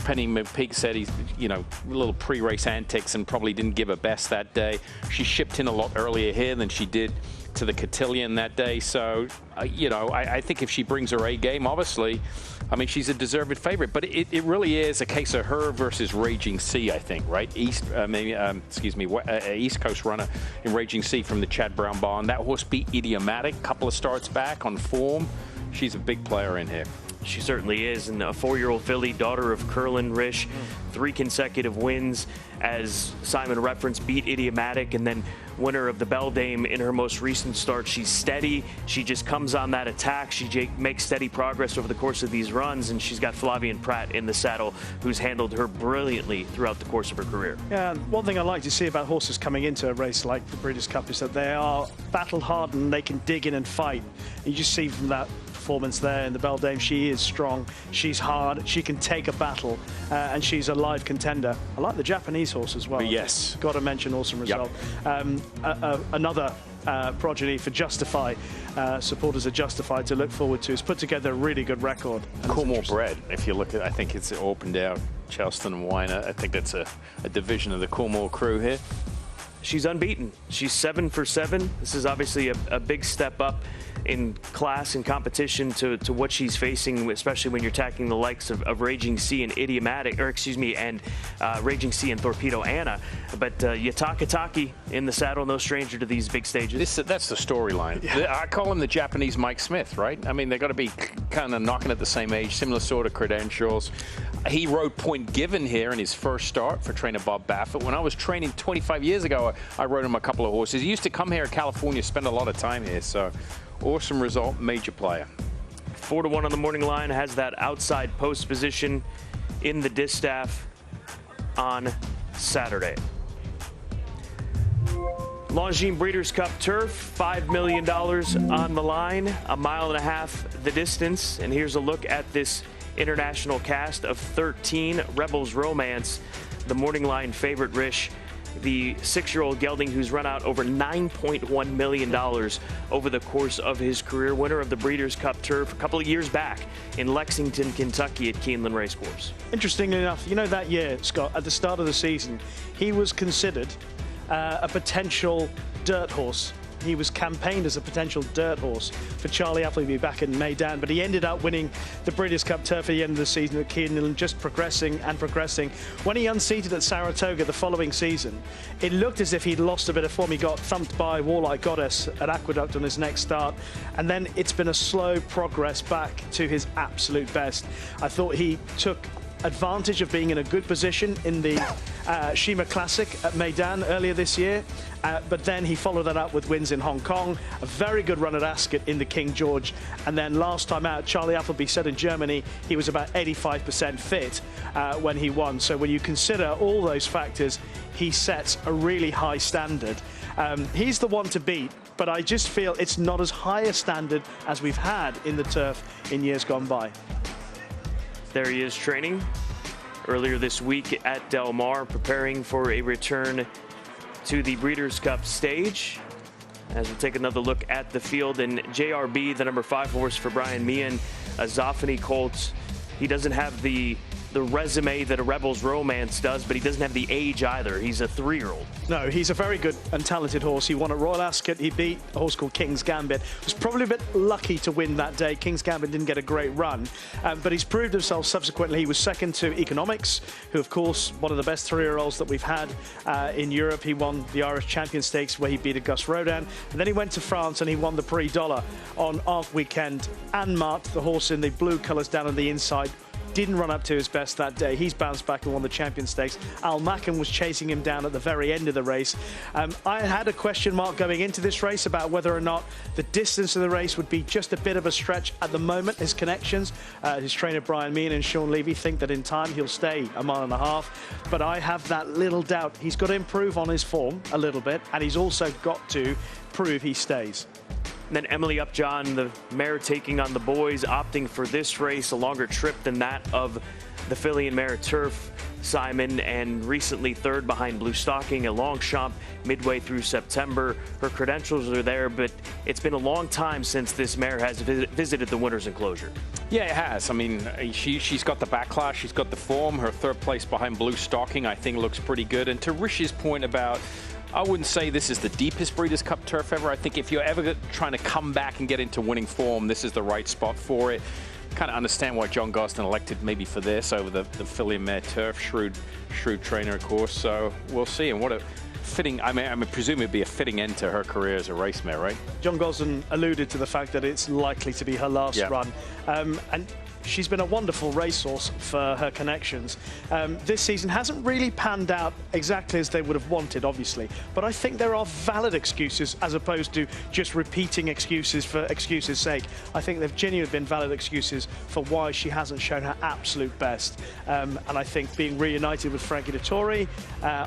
Penny McPeek said he's, you know, little pre-race antics and probably didn't give her best that day. She shipped in a lot earlier here than she did to the cotillion that day. So, you know, I think if she brings her A game, obviously, I mean, she's a deserved favorite. But it really is a case of her versus Raging Sea, I think, right? East Coast runner in Raging Sea from the Chad Brown barn. That horse beat Idiomatic, couple of starts back on form. She's a big player in here. She certainly is, and a 4-year-old filly, daughter of Curlin Rish, 3 consecutive wins, as Simon referenced, beat Idiomatic, and then winner of the Beldame in her most recent start. She's steady. She just comes on that attack. She makes steady progress over the course of these runs, and she's got Flavian Pratt in the saddle, who's handled her brilliantly throughout the course of her career. Yeah, one thing I like to see about horses coming into a race like the Breeders' Cup is that they are battle-hardened. They can dig in and fight. You just see from that performance there in the Beldame, she is strong, she's hard, she can take a battle, and she's a live contender. I like the Japanese horse as well. Yes. Got to mention Awesome Result. Yep. Another progeny for Justify, supporters of Justify to look forward to. Has put together a really good record. Cornwall bred, if you look at, I think it's opened out Charleston and Weiner. I think that's a division of the Cornwall crew here. She's unbeaten. She's 7 for 7. This is obviously a big step up in class and competition to what she's facing, especially when you're tackling the likes of Raging Sea and Idiomatic, or excuse me, and Raging Sea and Thorpedo Anna. But Yataka Taki in the saddle, no stranger to these big stages. That's the storyline. Yeah. I call him the Japanese Mike Smith, right? I mean, they've got to be kind of knocking at the same age, similar sort of credentials. He rode Point Given here in his first start for trainer Bob Baffert. When I was training 25 years ago, I rode him a couple of horses. He used to come here to California, spend a lot of time here. So awesome result, major player. 4-1 on the morning line, has that outside post position in the Distaff on Saturday. Loughnane Breeders' Cup Turf, $5 million on the line, 1.5 miles the distance. And here's a look at this international cast of 13. Rebels Romance, the morning line favorite, Rish, the 6-year-old gelding who's run out over $9.1 million over the course of his career, winner of the Breeders' Cup Turf a couple of years back in Lexington, Kentucky at Keeneland Racecourse. Interestingly enough, you know, that year, Scott, at the start of the season, he was considered a potential dirt horse. He was campaigned as a potential dirt horse for Charlie Appleby back in Meydan, but he ended up winning the Breeders' Cup Turf at the end of the season at Keeneland, just progressing and progressing. When he unseated at Saratoga the following season, it looked as if he'd lost a bit of form. He got thumped by Warlike Goddess at Aqueduct on his next start, and then it's been a slow progress back to his absolute best. I thought he took advantage of being in a good position in the Shima Classic at Meydan earlier this year, but then he followed that up with wins in Hong Kong, a very good run at Ascot in the King George, and then last time out, Charlie Appleby said in Germany he was about 85% fit when he won. So when you consider all those factors, he sets a really high standard. He's the one to beat, but I just feel it's not as high a standard as we've had in the turf in years gone by. There he is training earlier this week at Del Mar, preparing for a return to the Breeders' Cup stage. As we take another look at the field, and JRB, the number 5 horse for Brian Meehan, a Zoffany Colts. He doesn't have the resume that a Rebels Romance does, but he doesn't have the age either. He's a 3-year-old. No, he's a very good and talented horse. He won at Royal Ascot. He beat a horse called King's Gambit. Was probably a bit lucky to win that day. King's Gambit didn't get a great run, but he's proved himself subsequently. He was second to Economics, who, of course, one of the best 3-year-olds that we've had in Europe. He won the Irish Champion Stakes, where he beat Auguste Rodin. And then he went to France and he won the Prix Dollar on Arc Weekend. Anmart, the horse in the blue colours down on the inside, didn't run up to his best that day. He's bounced back and won the Champion Stakes. Al Mackin was chasing him down at the very end of the race. I had a question mark going into this race about whether or not the distance of the race would be just a bit of a stretch at the moment. His connections, his trainer Brian Meehan and Sean Levey, think that in time he'll stay 1.5 miles. But I have that little doubt. He's got to improve on his form a little bit, and he's also got to prove he stays. And then Emily Upjohn, the mare taking on the boys, opting for this race, a longer trip than that of the filly and mare turf, Simon, and recently third behind Blue Stocking at Longchamp midway through September. Her credentials are there, but it's been a long time since this mare has visited the winner's enclosure. Yeah, it has. I mean, she's got the backlash, she's got the form. Her third place behind Blue Stocking, I think, looks pretty good. And to Rish's point about, I wouldn't say this is the deepest Breeders' Cup turf ever. I think if you're ever trying to come back and get into winning form, this is the right spot for it. Kind of understand why John Gosden elected maybe for this over the filly and mare turf. Shrewd trainer, of course. So we'll see. And what a fitting, I presume it'd be a fitting end to her career as a race mare, right? John Gosden alluded to the fact that it's likely to be her last run. And she's been a wonderful racehorse for her connections. This season hasn't really panned out exactly as they would have wanted, obviously. But I think there are valid excuses as opposed to just repeating excuses for excuses' sake. I think they've genuinely been valid excuses for why she hasn't shown her absolute best. And I think being reunited with Frankie Dettori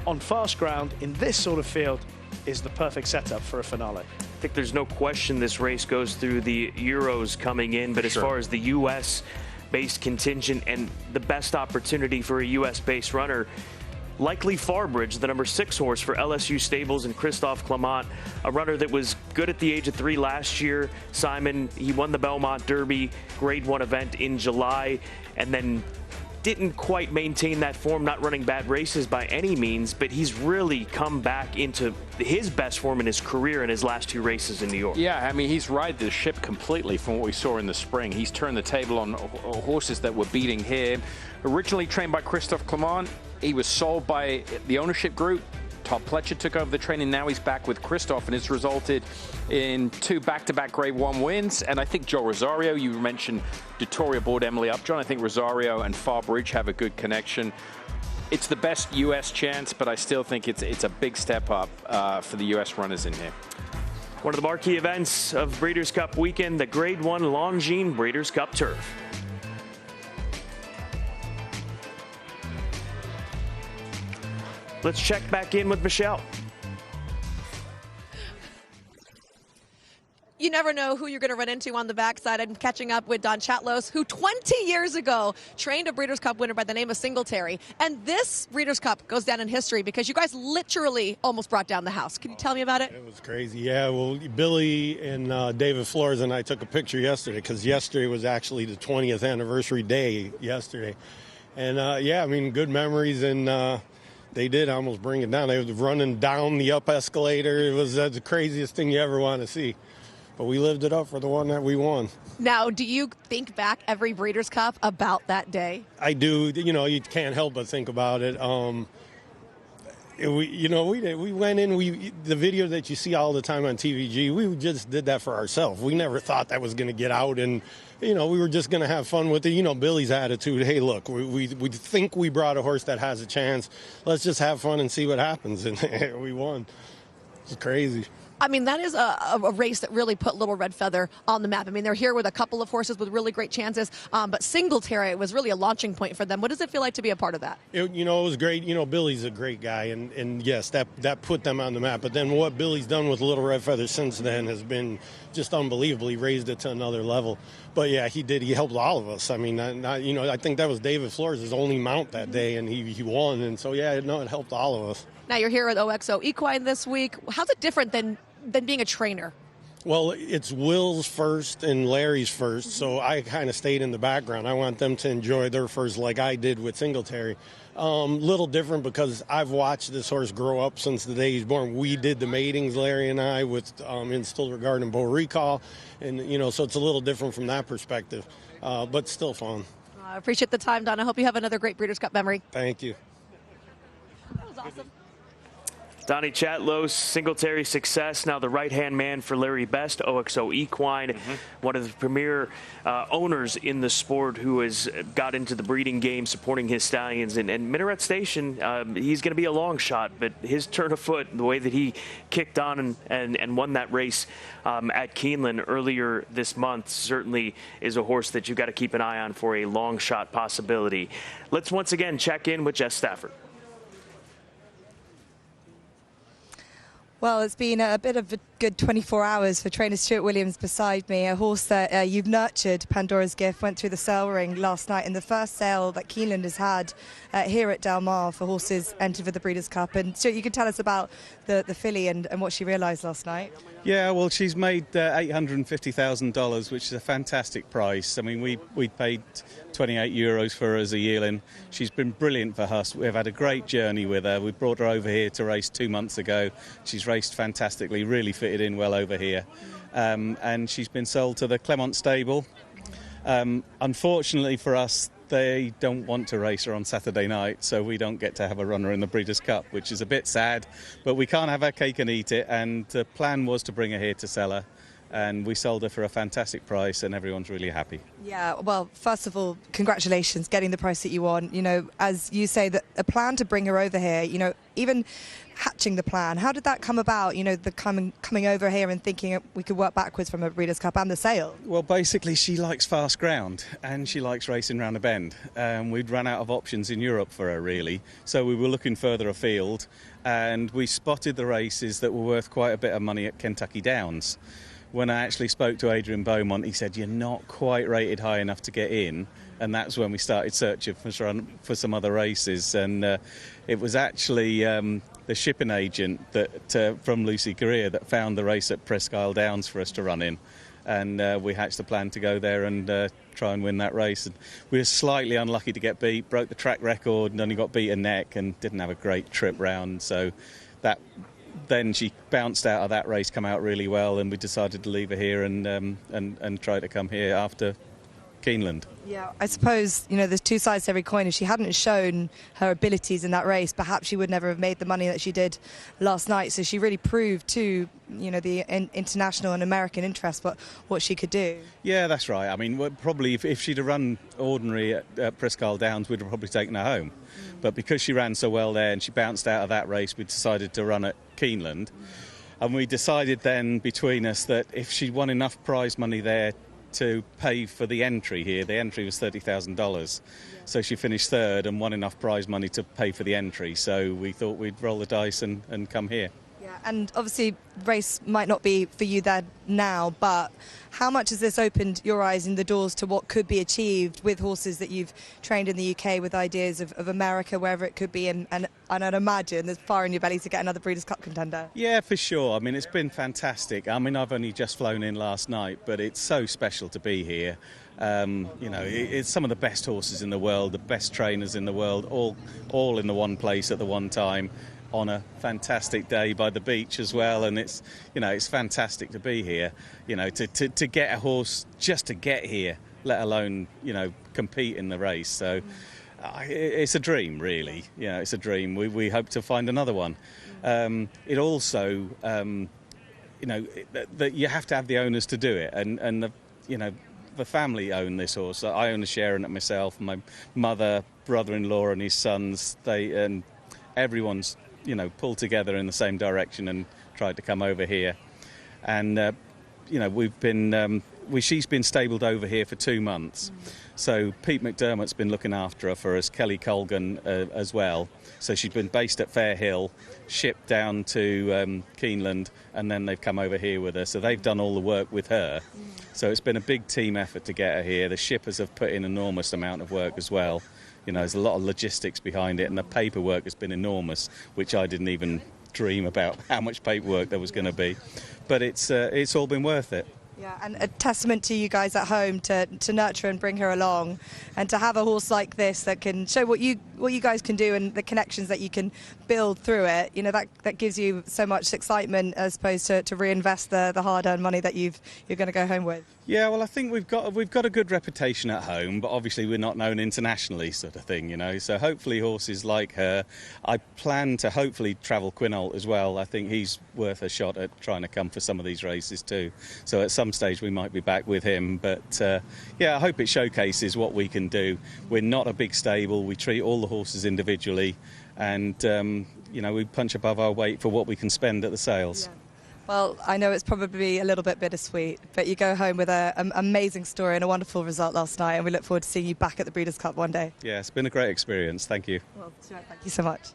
on fast ground in this sort of field is the perfect setup for a finale. I think there's no question this race goes through the Euros coming in, but as far as the U.S.-based contingent and the best opportunity for a U.S.-based runner, likely Farbridge, the number 6 horse for LSU Stables and Christophe Clement, a runner that was good at the age of 3 last year. Simon, he won the Belmont Derby Grade 1 event in July, and then didn't quite maintain that form, not running bad races by any means, but he's really come back into his best form in his career in his last 2 races in New York. Yeah, I mean, he's ridden the ship completely from what we saw in the spring. He's turned the table on horses that were beating him. Originally trained by Christophe Clement, he was sold by the ownership group, Todd Pletcher took over the training. Now he's back with Christoph, and it's resulted in 2 back-to-back Grade 1 wins. And I think Joe Rosario, you mentioned Vittoria board Emily Upjohn. I think Rosario and Farbridge have a good connection. It's the best U.S. chance, but I still think it's a big step up for the U.S. runners in here. One of the marquee events of Breeders' Cup weekend, the Grade 1 Loughnane Breeders' Cup Turf. Let's check back in with Michelle. You never know who you're going to run into on the backside. I'm catching up with Don Chatlos, who 20 years ago trained a Breeders' Cup winner by the name of Singletary. And this Breeders' Cup goes down in history because you guys literally almost brought down the house. Can you tell me about it? It was crazy. Yeah, well, Billy and David Flores and I took a picture yesterday because yesterday was actually the 20th anniversary day yesterday. And, yeah, I mean, good memories. And they did almost bring it down. They were running down the up escalator. It was the craziest thing you ever want to see. But we lived it up for the one that we won. Now, do you think back every Breeders' Cup about that day? I do. You know, you can't help but think about it. We went in. The video that you see all the time on TVG, we just did that for ourselves. We never thought that was going to get out, and we were just going to have fun with it. Billy's attitude. Hey, look, we think we brought a horse that has a chance. Let's just have fun and see what happens, and we won. It's crazy. I mean, that is a race that really put Little Red Feather on the map. I mean, they're here with a couple of horses with really great chances, but Singletary was really a launching point for them. What does it feel like to be a part of that? It was great. Billy's a great guy, and yes, that put them on the map. But then what Billy's done with Little Red Feather since then has been just unbelievable. He raised it to another level. But, yeah, he did. He helped all of us. I mean, I think that was David Flores' only mount that day, and he won. And so, yeah, it helped all of us. Now you're here at OXO Equine this week. How's it different than being a trainer? Well, it's Will's first and Larry's first, so I kind of stayed in the background. I want them to enjoy their first like I did with Singletary. Little different because I've watched this horse grow up since the day he's born. We did the matings, Larry and I, with in Still Regard and Beau Recall, and so it's a little different from that perspective, but still fun. I appreciate the time, Don. I hope you have another great Breeders' Cup memory. Thank you. That was awesome. Donnie Chatlos, Singletary success, now the right-hand man for Larry Best, OXO Equine, one of the premier owners in the sport who has got into the breeding game, supporting his stallions. And Minaret Station, he's going to be a long shot, but his turn of foot, the way that he kicked on and won that race at Keeneland earlier this month, certainly is a horse that you've got to keep an eye on for a long shot possibility. Let's once again check in with Jess Stafford. Well, it's been a bit of a good 24 hours for trainer Stuart Williams beside me, a horse that you've nurtured. Pandora's Gift went through the sale ring last night in the first sale that Keeneland has had here at Del Mar for horses entered for the Breeders' Cup. And Stuart, you can tell us about the filly and what she realised last night. Yeah, well, she's made $850,000, which is a fantastic price. I mean, we paid €28 for her as a yearling. She's been brilliant for us. We've had a great journey with her. We brought her over here to race 2 months ago. She's raced fantastically, really fitted in well over here. And she's been sold to the Clermont stable. Unfortunately for us, they don't want to race her on Saturday night, so we don't get to have a runner in the Breeders' Cup, which is a bit sad, but we can't have our cake and eat it, and the plan was to bring her here to sell her, and we sold her for a fantastic price, and everyone's really happy. Yeah, well, first of all, congratulations, getting the price that you want. As you say, that a plan to bring her over here, even hatching the plan, how did that come about, the coming over here and thinking we could work backwards from a Breeders' Cup and the sale? Well, basically, she likes fast ground and she likes racing round a bend. We'd run out of options in Europe for her, really, so we were looking further afield, and we spotted the races that were worth quite a bit of money at Kentucky Downs. When I actually spoke to Adrian Beaumont, he said, you're not quite rated high enough to get in. And that's when we started searching for some other races. And it was actually the shipping agent that from Lucy Greer that found the race at Presque Isle Downs for us to run in. And we hatched a plan to go there and try and win that race. And we were slightly unlucky to get beat, broke the track record and only got beat a neck and didn't have a great trip round. So then she bounced out of that race, come out really well, and we decided to leave her here and try to come here after Keeneland. Yeah, I suppose, there's two sides to every coin. If she hadn't shown her abilities in that race, perhaps she would never have made the money that she did last night. So she really proved to, the international and American interest what she could do. Yeah, that's right. I mean, probably if she'd have run ordinary at Prescarl Downs, we'd have probably taken her home. But because she ran so well there and she bounced out of that race, we decided to run at Keeneland. And we decided then between us that if she won enough prize money there to pay for the entry here. The entry was $30,000. So she finished third and won enough prize money to pay for the entry. So we thought we'd roll the dice and come here. Yeah, and obviously race might not be for you there now, but how much has this opened your eyes and the doors to what could be achieved with horses that you've trained in the UK, with ideas of America, wherever it could be, and I'd imagine there's fire in your belly to get another Breeders' Cup contender? Yeah, for sure. I mean, it's been fantastic. I mean, I've only just flown in last night, but it's so special to be here. It's some of the best horses in the world, the best trainers in the world, all in the one place at the one time, on a fantastic day by the beach as well, and it's fantastic to be here. To get a horse just to get here, let alone compete in the race. So it's a dream, really. It's a dream. We hope to find another one. It also, that you have to have the owners to do it, and the family own this horse. I own a share in it myself. My mother, brother-in-law, and his sons. And everyone's pulled together in the same direction and tried to come over here. And we've been she's been stabled over here for 2 months. So Pete McDermott's been looking after her for us, Kelly Colgan as well. So she's been based at Fair Hill, shipped down to Keeneland, and then they've come over here with her. So they've done all the work with her. So it's been a big team effort to get her here. The shippers have put in an enormous amount of work as well. There's a lot of logistics behind it, and the paperwork has been enormous, which I didn't even dream about how much paperwork there was going to be. But it's all been worth it. Yeah, and a testament to you guys at home to nurture and bring her along, and to have a horse like this that can show what you guys can do and the connections that you can build through it. That gives you so much excitement as opposed to reinvest the hard-earned money that you're going to go home with. Yeah, well, I think we've got a good reputation at home, but obviously we're not known internationally, sort of thing. So hopefully horses like her. I plan to hopefully travel Quinault as well. I think he's worth a shot at trying to come for some of these races too. So at some stage we might be back with him, but I hope it showcases what we can do. We're not a big stable. We treat all the horses individually, and we punch above our weight for what we can spend at the sales. Yeah. Well, I know it's probably a little bit bittersweet, but you go home with an amazing story and a wonderful result last night, and we look forward to seeing you back at the Breeders' Cup one day. Yeah, it's been a great experience. Thank you. Well, thank you so much.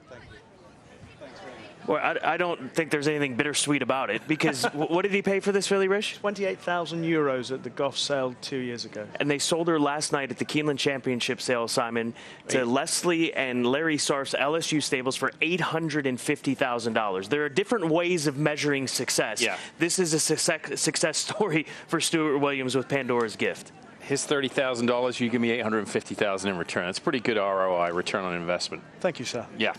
Well, I don't think there's anything bittersweet about it, because what did he pay for this filly, Rich? €28,000 at the Goff sale 2 years ago. And they sold her last night at the Keeneland Championship sale, Simon, to Leslie and Larry Sarf's LSU stables for $850,000. There are different ways of measuring success. Yeah. This is a success story for Stuart Williams with Pandora's Gift. His $30,000, you give me $850,000 in return. That's pretty good ROI, return on investment. Thank you, sir. Yeah.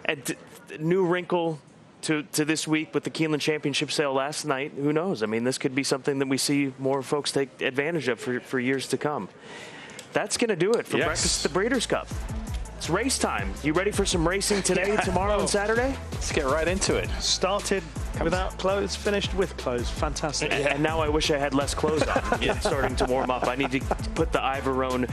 And new wrinkle to this week with the Keeneland Championship sale last night. Who knows? I mean, this could be something that we see more folks take advantage of for years to come. That's going to do it for Breakfast at the Breeders' Cup. It's race time. You ready for some racing today, tomorrow, and Saturday? Let's get right into it. Started without clothes, finished with clothes. Fantastic. And now I wish I had less clothes on. Starting to warm up. I need to put the Ivorone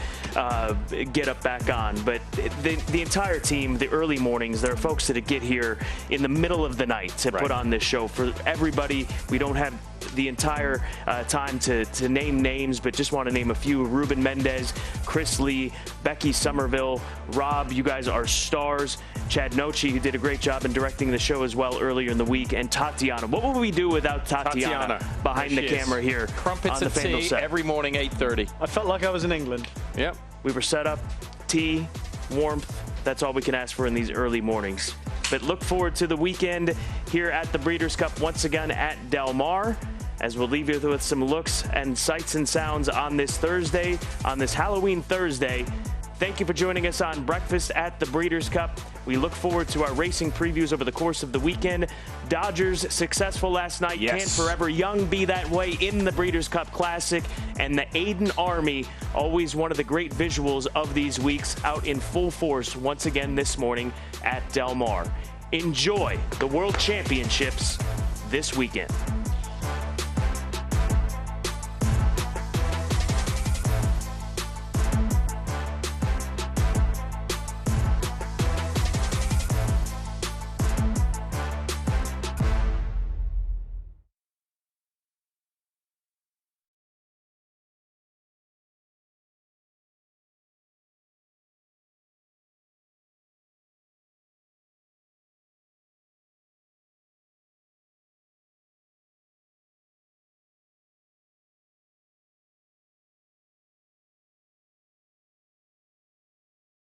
get-up back on. But the entire team, the early mornings, there are folks that get here in the middle of the night to put on this show. For everybody, we don't have the entire time to name names, but just want to name a few. Ruben Mendez, Chris Lee, Becky Somerville, Rob, you guys are stars. Chad Nochi, who did a great job in directing the show as well earlier in the week, and Tatiana. What would we do without Tatiana behind the camera here? Crumpets on the and tea set? Every morning, 8:30. I felt like I was in England. Yep. We were set up, tea, warmth. That's all we can ask for in these early mornings. But look forward to the weekend here at the Breeders' Cup once again at Del Mar, as we'll leave you with some looks and sights and sounds on this Thursday, on this Halloween Thursday. Thank you for joining us on Breakfast at the Breeders' Cup. We look forward to our racing previews over the course of the weekend. Dodgers successful last night. Yes. Can Forever Young be that way in the Breeders' Cup Classic? And the Aiden Army, always one of the great visuals of these weeks, out in full force once again this morning at Del Mar. Enjoy the World Championships this weekend.